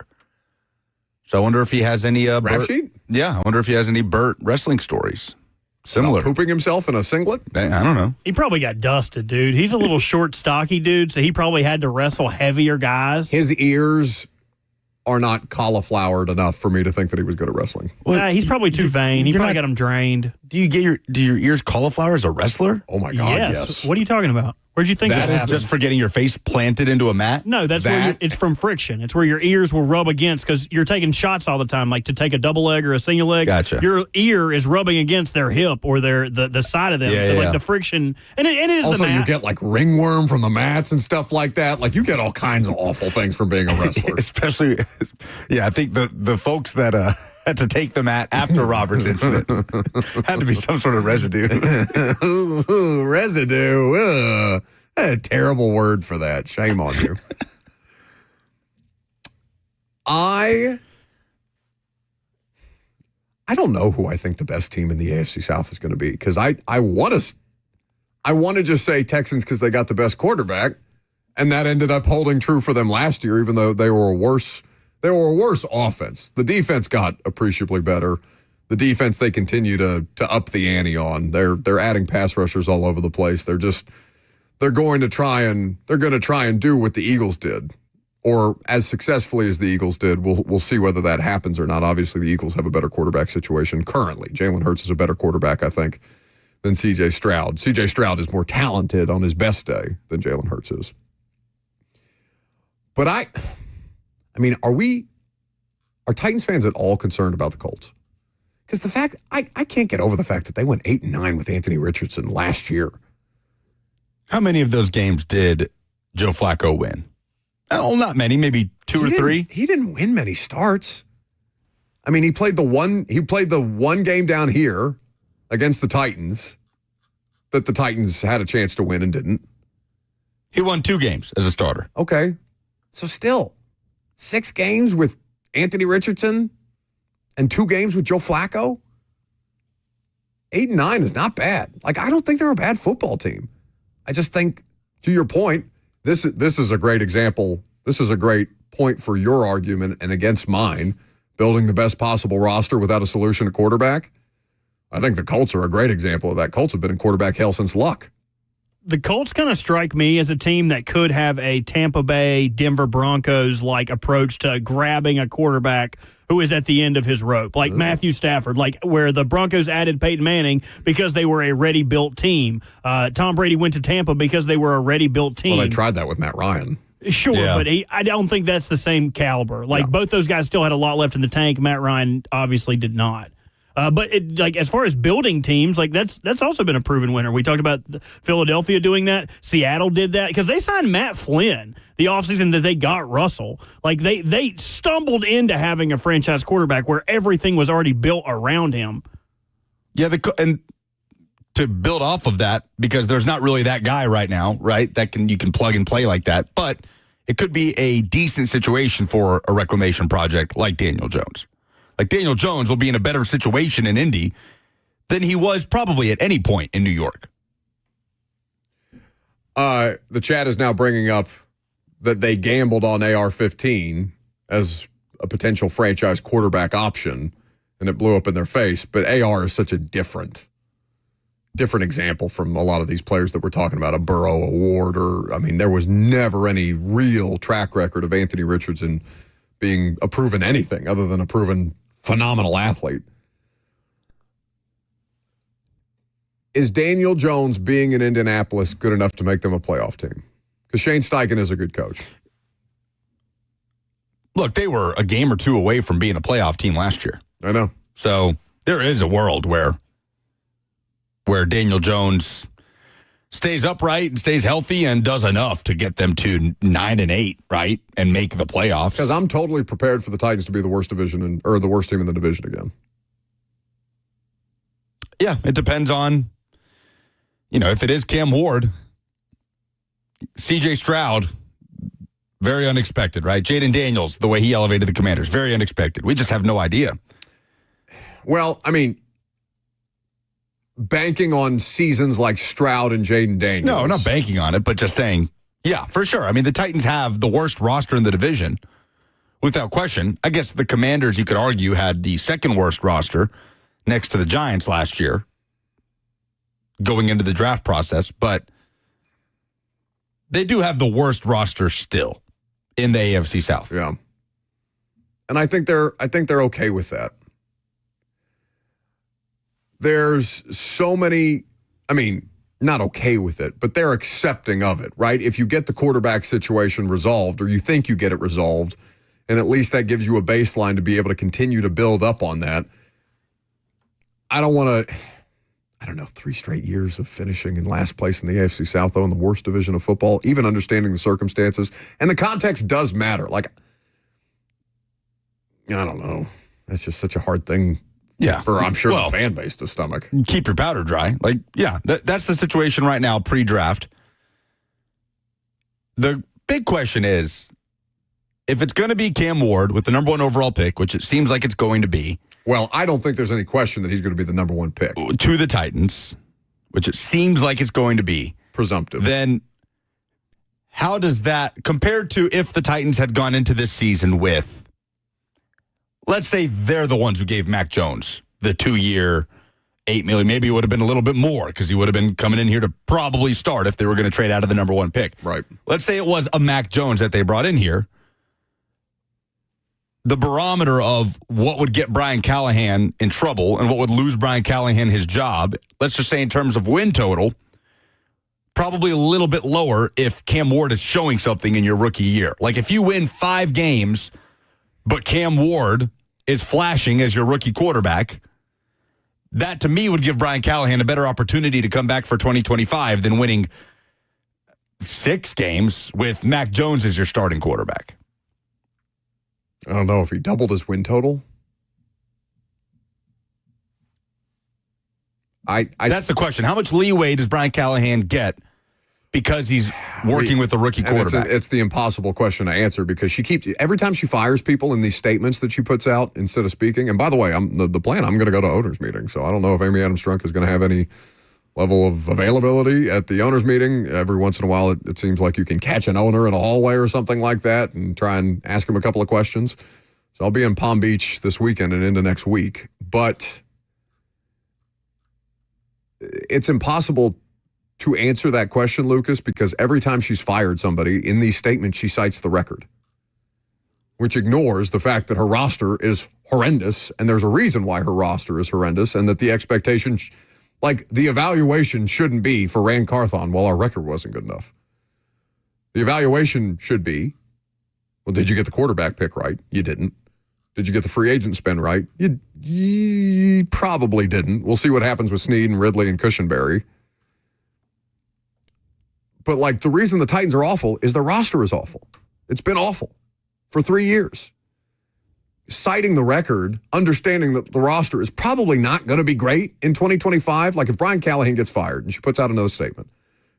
So I wonder if he has any...
Rap sheet?
Yeah, I wonder if he has any Burt wrestling stories. Similar.
Pooping himself in a singlet?
I don't know.
He probably got dusted, dude. He's a little short, stocky dude, so he probably had to wrestle heavier guys.
His ears are not cauliflowered enough for me to think that he was good at wrestling.
He's probably too vain. He probably got him drained.
Do your ears cauliflower as a wrestler?
Oh, my God, yes.
What are you talking about? Where'd you think
That is just for getting your face planted into a mat?
No, it's from friction. It's where your ears will rub against because you're taking shots all the time, like to take a double leg or a single leg.
Gotcha.
Your ear is rubbing against their hip or the side of them.
Yeah,
so
yeah.
like the friction, and it is
Also,
the mat.
you get like ringworm from the mats and stuff like that. Like you get all kinds of awful things from being a wrestler.
Especially, I think the folks that had to take the mat after Robert's incident had to be some sort of residue.
Residue. A terrible word for that. Shame on you. I don't know who I think the best team in the AFC South is going to be because I want to just say Texans because they got the best quarterback, and that ended up holding true for them last year, even though they were They were a worse offense. The defense got appreciably better. The defense they continue to up the ante on. They're adding pass rushers all over the place. They're going to try and do what the Eagles did, or as successfully as the Eagles did. We'll see whether that happens or not. Obviously, the Eagles have a better quarterback situation currently. Jalen Hurts is a better quarterback, I think, than C.J. Stroud. C.J. Stroud is more talented on his best day than Jalen Hurts is. But I mean, are Titans fans at all concerned about the Colts? Because the fact, I can't get over the fact that they went 8-9 with Anthony Richardson last year.
How many of those games did Joe Flacco win? Oh, not many, maybe two or three.
He didn't win many starts. I mean, he played the one game down here against the Titans that the Titans had a chance to win and didn't.
He won 2 games as a starter.
Okay. So still, 6 games with Anthony Richardson and 2 games with Joe Flacco? 8-9 is not bad. Like, I don't think they're a bad football team. I just think, to your point, this is a great example. This is a great point for your argument and against mine, building the best possible roster without a solution at quarterback. I think the Colts are a great example of that. Colts have been in quarterback hell since Luck.
The Colts kind of strike me as a team that could have a Tampa Bay, Denver Broncos-like approach to grabbing a quarterback who is at the end of his rope, like Matthew Stafford, like where the Broncos added Peyton Manning because they were a ready-built team. Tom Brady went to Tampa because they were a ready-built team.
Well, they tried that with Matt Ryan.
Sure,
Yeah.
but I don't think that's the same caliber. Like, both those guys still had a lot left in the tank. Matt Ryan obviously did not. But as far as building teams, like that's also been a proven winner. We talked about Philadelphia doing that. Seattle did that because they signed Matt Flynn the offseason that they got Russell. Like they stumbled into having a franchise quarterback where everything was already built around him.
Yeah, and to build off of that, because there's not really that guy right now, right? You can plug and play like that, but it could be a decent situation for a reclamation project like Daniel Jones. Like, Daniel Jones will be in a better situation in Indy than he was probably at any point in New York.
The chat is now bringing up that they gambled on AR-15 as a potential franchise quarterback option, and it blew up in their face. But AR is such a different example from a lot of these players that we're talking about, a Burrow, a Ward, there was never any real track record of Anthony Richardson being a proven anything other than a proven phenomenal athlete. Is Daniel Jones being in Indianapolis good enough to make them a playoff team? Because Shane Steichen is a good coach.
Look, they were a game or 2 away from being a playoff team last year.
I know.
So there is a world where Daniel Jones stays upright and stays healthy and does enough to get them to 9-8, right, and make the playoffs.
Because I'm totally prepared for the Titans to be the worst division or the worst team in the division again.
Yeah, it depends on, if it is Cam Ward, C.J. Stroud, very unexpected, right? Jaden Daniels, the way he elevated the Commanders, very unexpected. We just have no idea.
Well, banking on seasons like Stroud and Jaden Daniels.
No, not banking on it, but just saying, yeah, for sure. The Titans have the worst roster in the division, without question. I guess the Commanders, you could argue, had the second worst roster next to the Giants last year going into the draft process, but they do have the worst roster still in the AFC South.
Yeah. And I think they're okay with that. There's so many, not okay with it, but they're accepting of it, right? If you get the quarterback situation resolved, or you think you get it resolved, and at least that gives you a baseline to be able to continue to build up on that. I don't want to, 3 straight years of finishing in last place in the AFC South, though, in the worst division of football, even understanding the circumstances. And the context does matter. Like, I don't know. That's just such a hard thing.
Yeah.
For, I'm sure, the fan base to stomach.
Keep your powder dry. Like, yeah, that's the situation right now, pre-draft. The big question is, if it's going to be Cam Ward with the number 1 overall pick, which it seems like it's going to be.
Well, I don't think there's any question that he's going to be the number 1 pick.
To the Titans, which it seems like it's going to be.
Presumptive.
Then how does that, compared to if the Titans had gone into this season with let's say they're the ones who gave Mac Jones the 2-year, $8 million. Maybe it would have been a little bit more because he would have been coming in here to probably start if they were going to trade out of the number 1 pick.
Right.
Let's say it was a Mac Jones that they brought in here. The barometer of what would get Brian Callahan in trouble and what would lose Brian Callahan his job, let's just say in terms of win total, probably a little bit lower if Cam Ward is showing something in your rookie year. Like if you win 5 games, but Cam Ward is flashing as your rookie quarterback, that to me would give Brian Callahan a better opportunity to come back for 2025 than winning 6 games with Mac Jones as your starting quarterback.
I don't know if he doubled his win total.
That's the question. How much leeway does Brian Callahan get because he's working with a rookie quarterback?
It's the impossible question to answer because she keeps every time she fires people in these statements that she puts out instead of speaking. And by the way, the plan. I'm going to go to owners meeting, so I don't know if Amy Adams Strunk is going to have any level of availability at the owners meeting. Every once in a while, it seems like you can catch an owner in a hallway or something like that and try and ask him a couple of questions. So I'll be in Palm Beach this weekend and into next week, but it's impossible to answer that question, Lucas, because every time she's fired somebody in these statements, she cites the record, which ignores the fact that her roster is horrendous, and there's a reason why her roster is horrendous, and that the expectation, like the evaluation shouldn't be for Rand Carthon, well, our record wasn't good enough. The evaluation should be, well, did you get the quarterback pick right? You didn't. Did you get the free agent spend right? You probably didn't. We'll see what happens with Snead and Ridley and Cushenberry. But, like, the reason the Titans are awful is their roster is awful. It's been awful for 3 years. Citing the record, understanding that the roster is probably not going to be great in 2025. Like, if Brian Callahan gets fired and she puts out another statement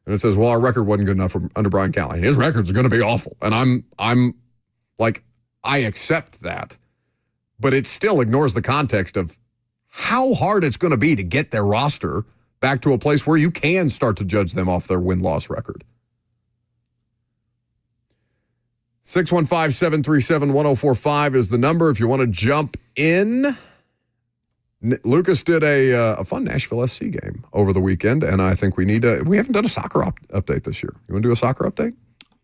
and it says, well, our record wasn't good enough under Brian Callahan. His record's going to be awful. And I'm like, I accept that. But it still ignores the context of how hard it's going to be to get their roster back to a place where you can start to judge them off their win-loss record. 615-737-1045 is the number if you want to jump in. Lucas did a fun Nashville SC game over the weekend, and I think we haven't done a soccer update this year. You want to do a soccer update?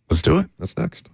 Let's do it.
That's next.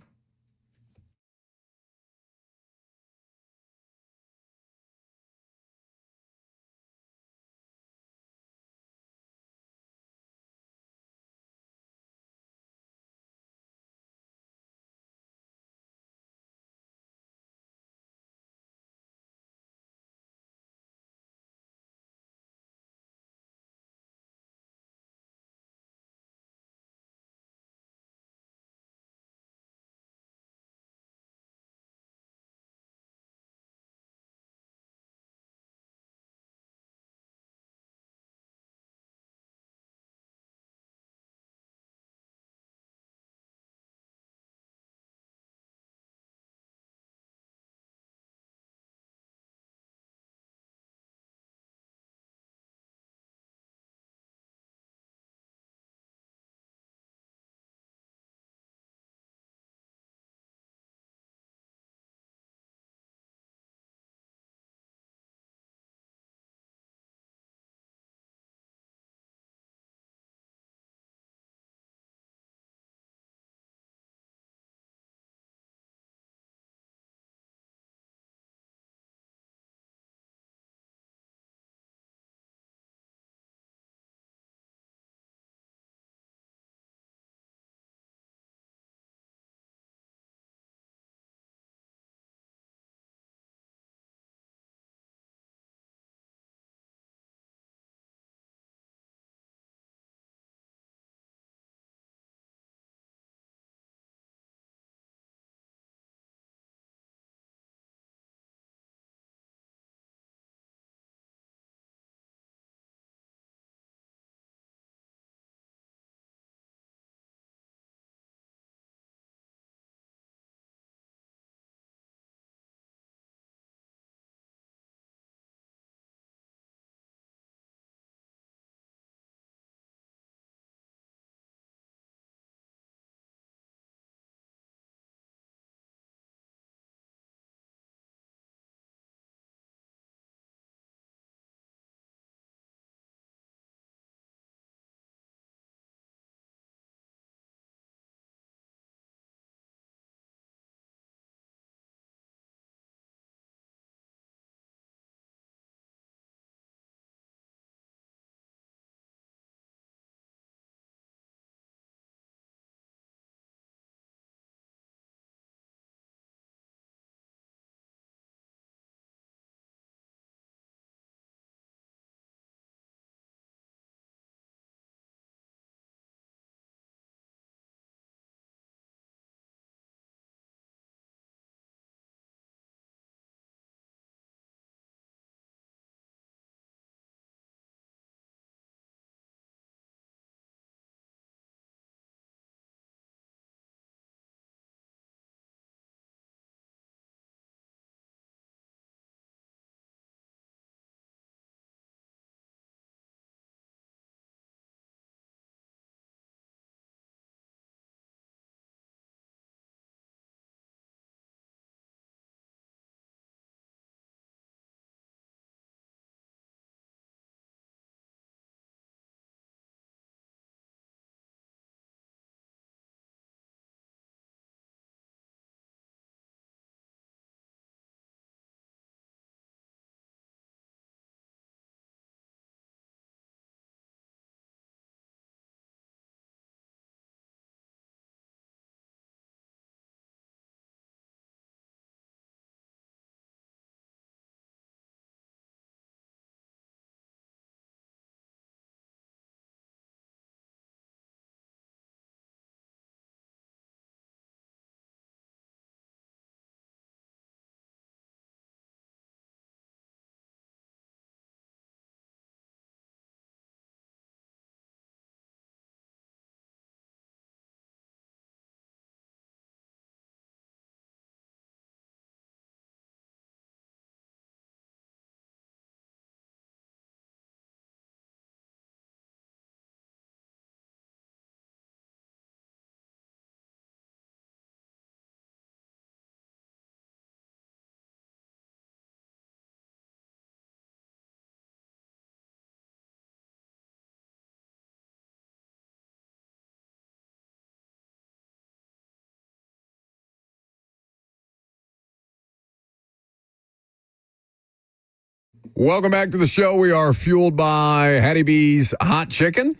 Welcome back to the show. We are fueled by Hattie B's Hot Chicken.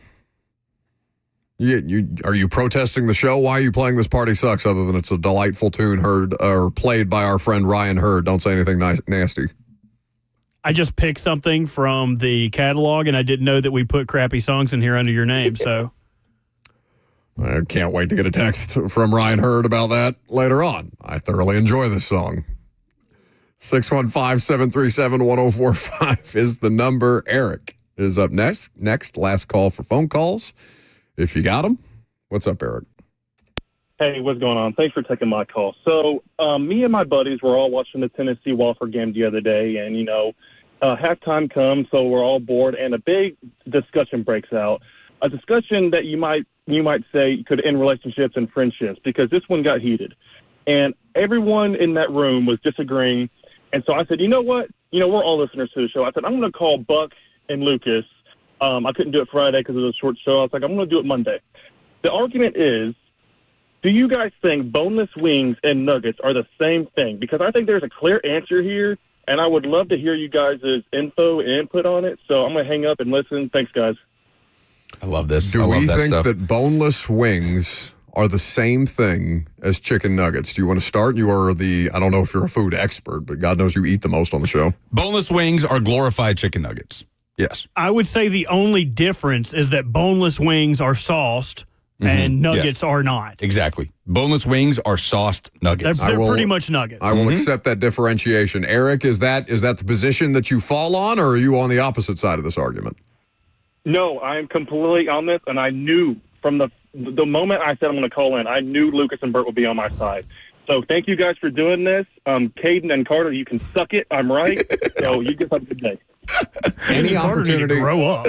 Are you protesting the show? Why are you playing This Party Sucks other than it's a delightful tune heard or played by our friend Ryan Hurd? Don't say anything nasty.
I just picked something from the catalog, and I didn't know that we put crappy songs in here under your name, so.
I can't wait to get a text from Ryan Hurd about that later on. I thoroughly enjoy this song. 615-737-1045 is the number. Eric is up next. Last call for phone calls. If you got them. What's up, Eric?
Hey, what's going on? Thanks for taking my call. So me and my buddies were all watching the Tennessee Wofford game the other day, and, halftime comes, so we're all bored, and a big discussion breaks out. A discussion that you might say could end relationships and friendships, because this one got heated. And everyone in that room was disagreeing. And so I said, you know what? We're all listeners to the show. I said, I'm going to call Buck and Lucas. I couldn't do it Friday because it was a short show. I was like, I'm going to do it Monday. The argument is, do you guys think boneless wings and nuggets are the same thing? Because I think there's a clear answer here, and I would love to hear you guys' info and input on it. So I'm going to hang up and listen. Thanks, guys.
I love this.
Do
I love
we
that
think
stuff.
that boneless wings are the same thing as chicken nuggets? Do you want to start? You are I don't know if you're a food expert, but God knows you eat the most on the show.
Boneless wings are glorified chicken nuggets. Yes.
I would say the only difference is that boneless wings are sauced and nuggets are not.
Exactly. Boneless wings are sauced nuggets.
They're pretty much nuggets.
I will accept that differentiation. Eric, is that the position that you fall on, or are you on the opposite side of this argument?
No, I am completely on this, and I knew from the moment I said I'm going to call in, I knew Lucas and Bert would be on my side. So thank you guys for doing this. Caden and Carter, you can suck it. I'm right. So you guys have a good day.
Any
Carter need to
opportunity,
grow up.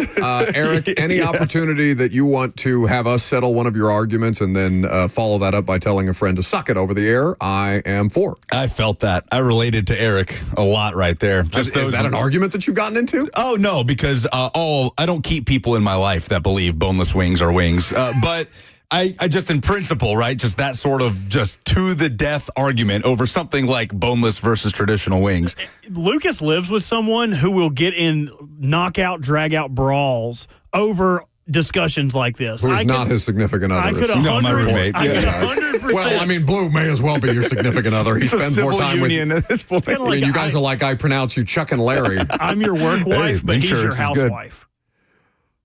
Eric, any opportunity that you want to have us settle one of your arguments and then follow that up by telling a friend to suck it over the air, I am for.
I felt that. I related to Eric a lot right there.
Is that an argument that you've gotten into?
Oh, no, because I don't keep people in my life that believe boneless wings are wings. But I just in principle, right, just that sort of just to the death argument over something like boneless versus traditional wings.
Lucas lives with someone who will get in knockout, drag-out brawls over discussions like this.
Who is not his significant other.
I could
my roommate.
100%.
Well, I mean, Blue may as well be your significant other. He spends more time with you.
at this point.
Kinda
I mean,
like
you guys are like I pronounce you Chuck and Larry.
I'm your work wife, but he's your
insurance is good.
housewife.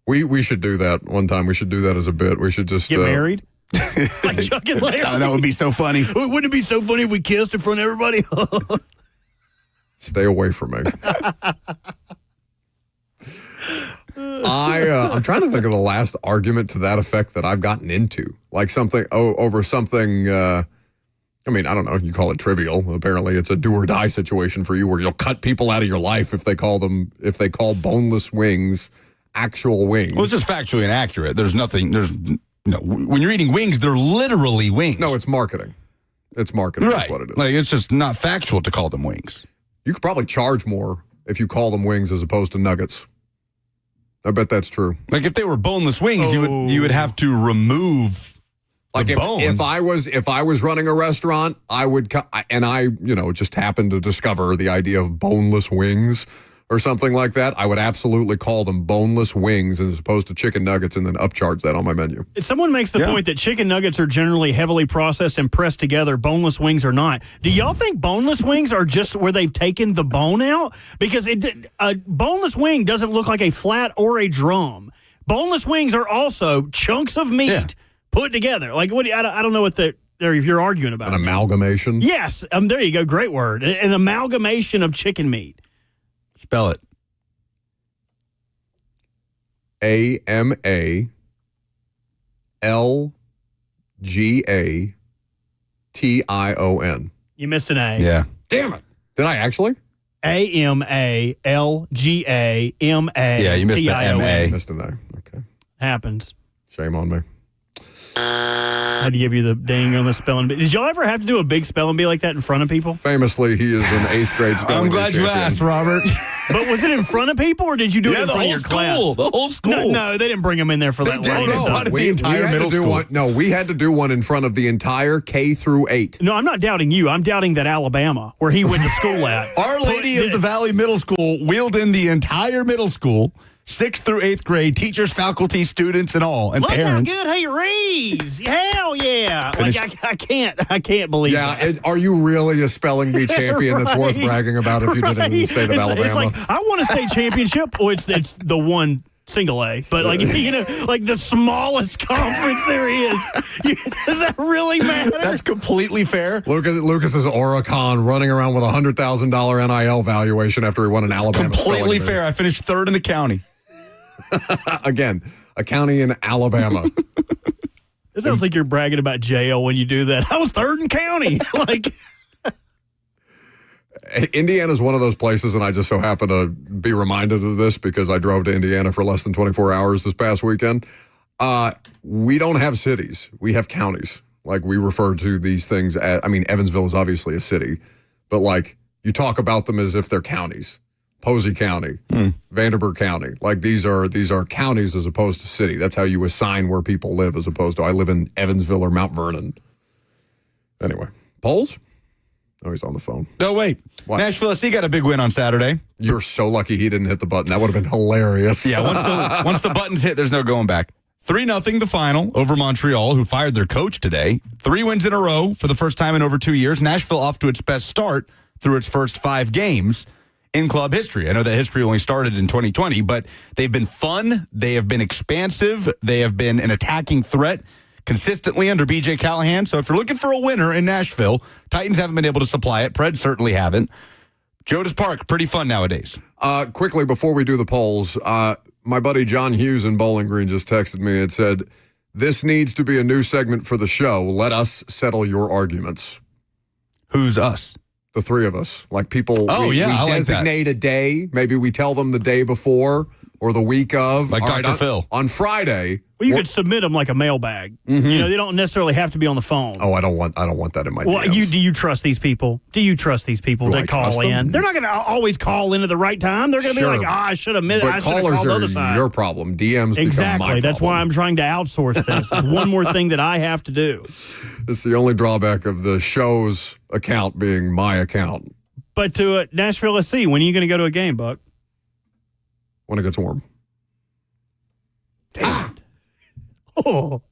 We should do that one time. We should do that as a bit. We should just
Get married? Like Chuck and Larry.
That would be so funny.
Wouldn't it be so funny if we kissed in front of everybody?
Stay away from me. I'm trying to think of the last argument to that effect that I've gotten into, like something over something. I mean, I don't know. You call it trivial. Apparently, it's a do or die situation for you, where you'll cut people out of your life if they call boneless wings actual wings.
Well, it's just factually inaccurate. When you're eating wings, they're literally wings.
No, it's marketing. It's marketing.
Right.
That's what it is.
Like, it's just not factual to call them wings.
You could probably charge more if you call them wings as opposed to nuggets. I bet that's true.
Like, if they were boneless wings, you would have to remove
like
the bone.
if I was running a restaurant, I would just happened to discover the idea of boneless wings or something like that, I would absolutely call them boneless wings as opposed to chicken nuggets and then upcharge that on my menu.
Someone makes the point that chicken nuggets are generally heavily processed and pressed together. Boneless wings are not. Do y'all think boneless wings are just where they've taken the bone out? Because a boneless wing doesn't look like a flat or a drum. Boneless wings are also chunks of meat put together. Like, I don't know what you're arguing about.
An amalgamation?
Yes. There you go. Great word. An amalgamation of chicken meat.
Spell it.
AMALGATION.
You missed an A.
Yeah.
Damn it. Did I actually?
AMALGAMA.
Yeah, you missed the MA.
Missed an A. Okay.
Happens.
Shame on me.
I had to give you the ding on the spelling bee. Did y'all ever have to do a big spelling bee like that in front of people?
Famously, he is an 8th grade spelling
I'm glad
bee
you
champion.
asked, Robert.
But was it in front of people, or did you do it in front of your class?
The whole school.
No, they didn't bring him in there for that
did.
long.
No. Not the entire middle school.
We had to do one in front of the entire K through 8.
No, I'm not doubting you. I'm doubting that Alabama, where he went to school at.
Our Lady of the Valley Middle School wheeled in the entire middle school, 6th through 8th grade, teachers, faculty, students, and all, and
Look
parents.
how good he reads. Hell yeah.
Finished.
I can't believe that.
Are you really a spelling bee champion that's worth
Right.
bragging about if you did it in the state of Alabama?
It's like, I want a state championship. Or it's the one single A, but like the smallest conference there is. Does that really matter?
That's completely fair.
Lucas is Oricon running around with a $100,000 NIL valuation after he won an Alabama
Completely
spelling bee.
fair. I finished 3rd in the county.
Again, a county in Alabama.
It sounds like you're bragging about jail when you do that. I was 3rd in county. Like,
Indiana's one of those places, and I just so happen to be reminded of this because I drove to Indiana for less than 24 hours this past weekend. We don't have cities. We have counties. Like, we refer to these things as, Evansville is obviously a city, but like, you talk about them as if they're counties. Posey County, Vanderburgh County. Like, these are counties as opposed to city. That's how you assign where people live as opposed to I live in Evansville or Mount Vernon. Anyway, polls? Oh, he's on the phone.
No, wait.
What?
Nashville SC got a big win on Saturday.
You're so lucky he didn't hit the button. That would have been hilarious.
Yeah, once the buttons hit, there's no going back. 3-0 the final over Montreal, who fired their coach today. 3 wins in a row for the first time in over 2 years. Nashville off to its best start through its first 5 games in club history. I know that history only started in 2020, but they've been fun. They have been expansive. They have been an attacking threat consistently under B.J. Callahan. So if you're looking for a winner in Nashville, Titans haven't been able to supply it. Preds certainly haven't. Jodas Park, pretty fun nowadays.
Quickly, before we do the polls, my buddy John Hughes in Bowling Green just texted me and said, "This needs to be a new segment for the show. Let us settle your arguments."
Who's us?
The 3 of us. Like, people,
Oh,
we
yeah, I like that.
designate a day. Maybe we tell them the day before or the week of.
Like
All
Dr.
right,
Phil.
On Friday.
well, you could submit them like a mailbag. They don't necessarily have to be on the phone.
Oh, I don't want that in my
Well,
DMs.
do you trust these people? Do you trust these people
Do I
to call
trust them?
in? They're not going to always call in at the right time. They're going to
Sure.
be like, I should have I
But
should have
callers
called the other
are
side.
your problem. DMs become my
Exactly.
problem.
That's why I'm trying to outsource this. It's one more thing that I have to do.
It's the only drawback of the show's account being my account
But to Nashville SC, when are you going to go to a game, Buck?
when it gets warm.
Damn it. Oh.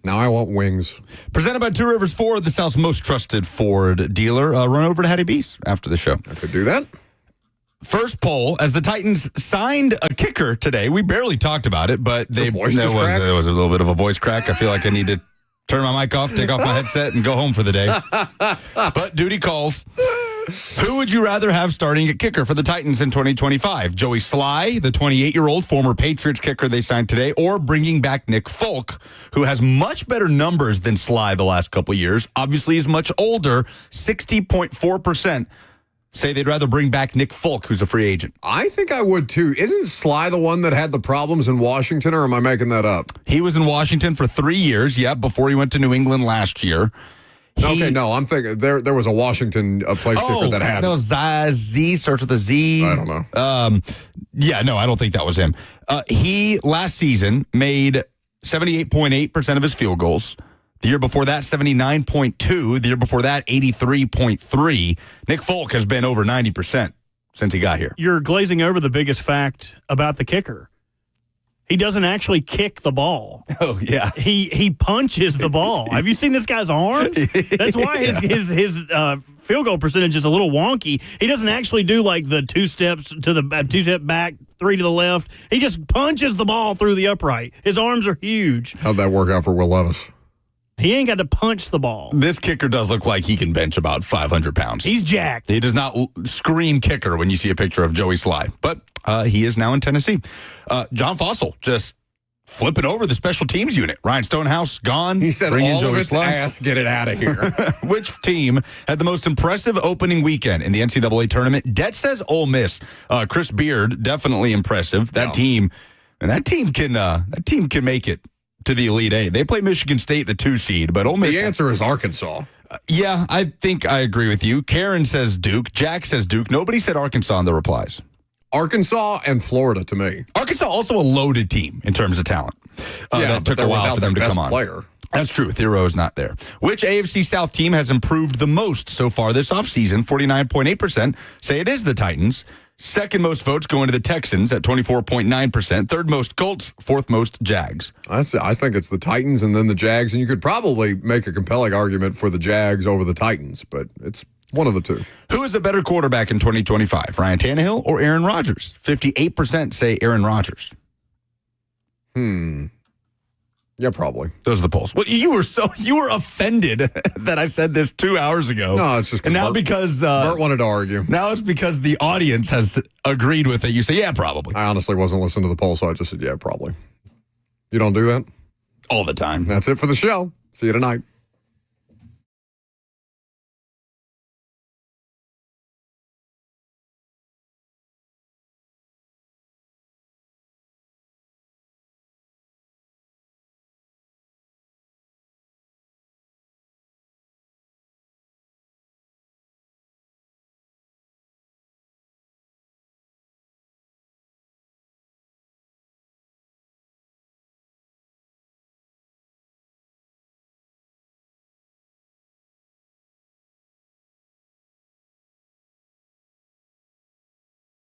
Now I want wings.
Presented by Two Rivers Ford, the South's most trusted Ford dealer. Run over to Hattie B's after the show.
I could do that.
First poll, as the Titans signed a kicker today. We barely talked about it, but there was a little bit of a voice crack. I feel like I need to turn my mic off, take off my headset, and go home for the day. But duty calls. Who would you rather have starting at kicker for the Titans in 2025? Joey Sly, the 28-year-old former Patriots kicker they signed today, or bringing back Nick Folk, who has much better numbers than Sly the last couple of years. Obviously, he's much older, 60.4%. Say they'd rather bring back Nick Folk, who's a free agent.
I think I would too. Isn't Sly the one that had the problems in Washington, or am I making that up?
He was in Washington for 3 years, before he went to New England last year.
No, I'm thinking there was a Washington place kicker that had
that was Z, starts with a Z.
I don't know.
No, I don't think that was him. He, last season, made 78.8% of his field goals. The year before that, 79.2. The year before that, 83.3. Nick Folk has been over 90% since he got here.
You're glazing over the biggest fact about the kicker. He doesn't actually kick the ball.
Oh, yeah.
He punches the ball. Have you seen this guy's arms? That's why his field goal percentage is a little wonky. He doesn't actually do like the 2 steps to the 2 step back, 3 to the left. He just punches the ball through the upright. His arms are huge.
How'd that work out for Will Levis?
He ain't got to punch the ball.
This kicker does look like he can bench about 500 pounds.
He's jacked.
He does not scream kicker when you see a picture of Joey Sly, but he is now in Tennessee. John Fossil just flipping over the special teams unit. Ryan Stonehouse gone.
He said,
Bring in
all of
Joey
its
Sly.
ass, get it out of here.
Which team had the most impressive opening weekend in the NCAA tournament? Det says Ole Miss. Chris Beard, definitely impressive. That team can make it to the Elite Eight. They play Michigan State, the 2 seed, but Ole Miss.
The answer is Arkansas.
Yeah, I think I agree with you. Karen says Duke. Jack says Duke. Nobody said Arkansas in the replies.
Arkansas and Florida to me.
Arkansas also a loaded team in terms of talent. That took a while for them to come on.
Player.
That's true. Theroux is not there. Which AFC South team has improved the most so far this offseason? 49.8% say it is the Titans. Second most votes going to the Texans at 24.9%. Third most Colts. Fourth most Jags.
I think it's the Titans and then the Jags, and you could probably make a compelling argument for the Jags over the Titans, but it's one of the two.
Who is a better quarterback in 2025, Ryan Tannehill or Aaron Rodgers? 58% say Aaron Rodgers.
Yeah, probably.
Those are the polls. Well, you were offended that I said this 2 hours ago.
No, it's just
and now
Bert,
because
Bert wanted to argue.
Now it's because the audience has agreed with it. You say, yeah, probably.
I honestly wasn't listening to the poll, so I just said, yeah, probably. You don't do that?
All the time.
That's it for the show. See you tonight.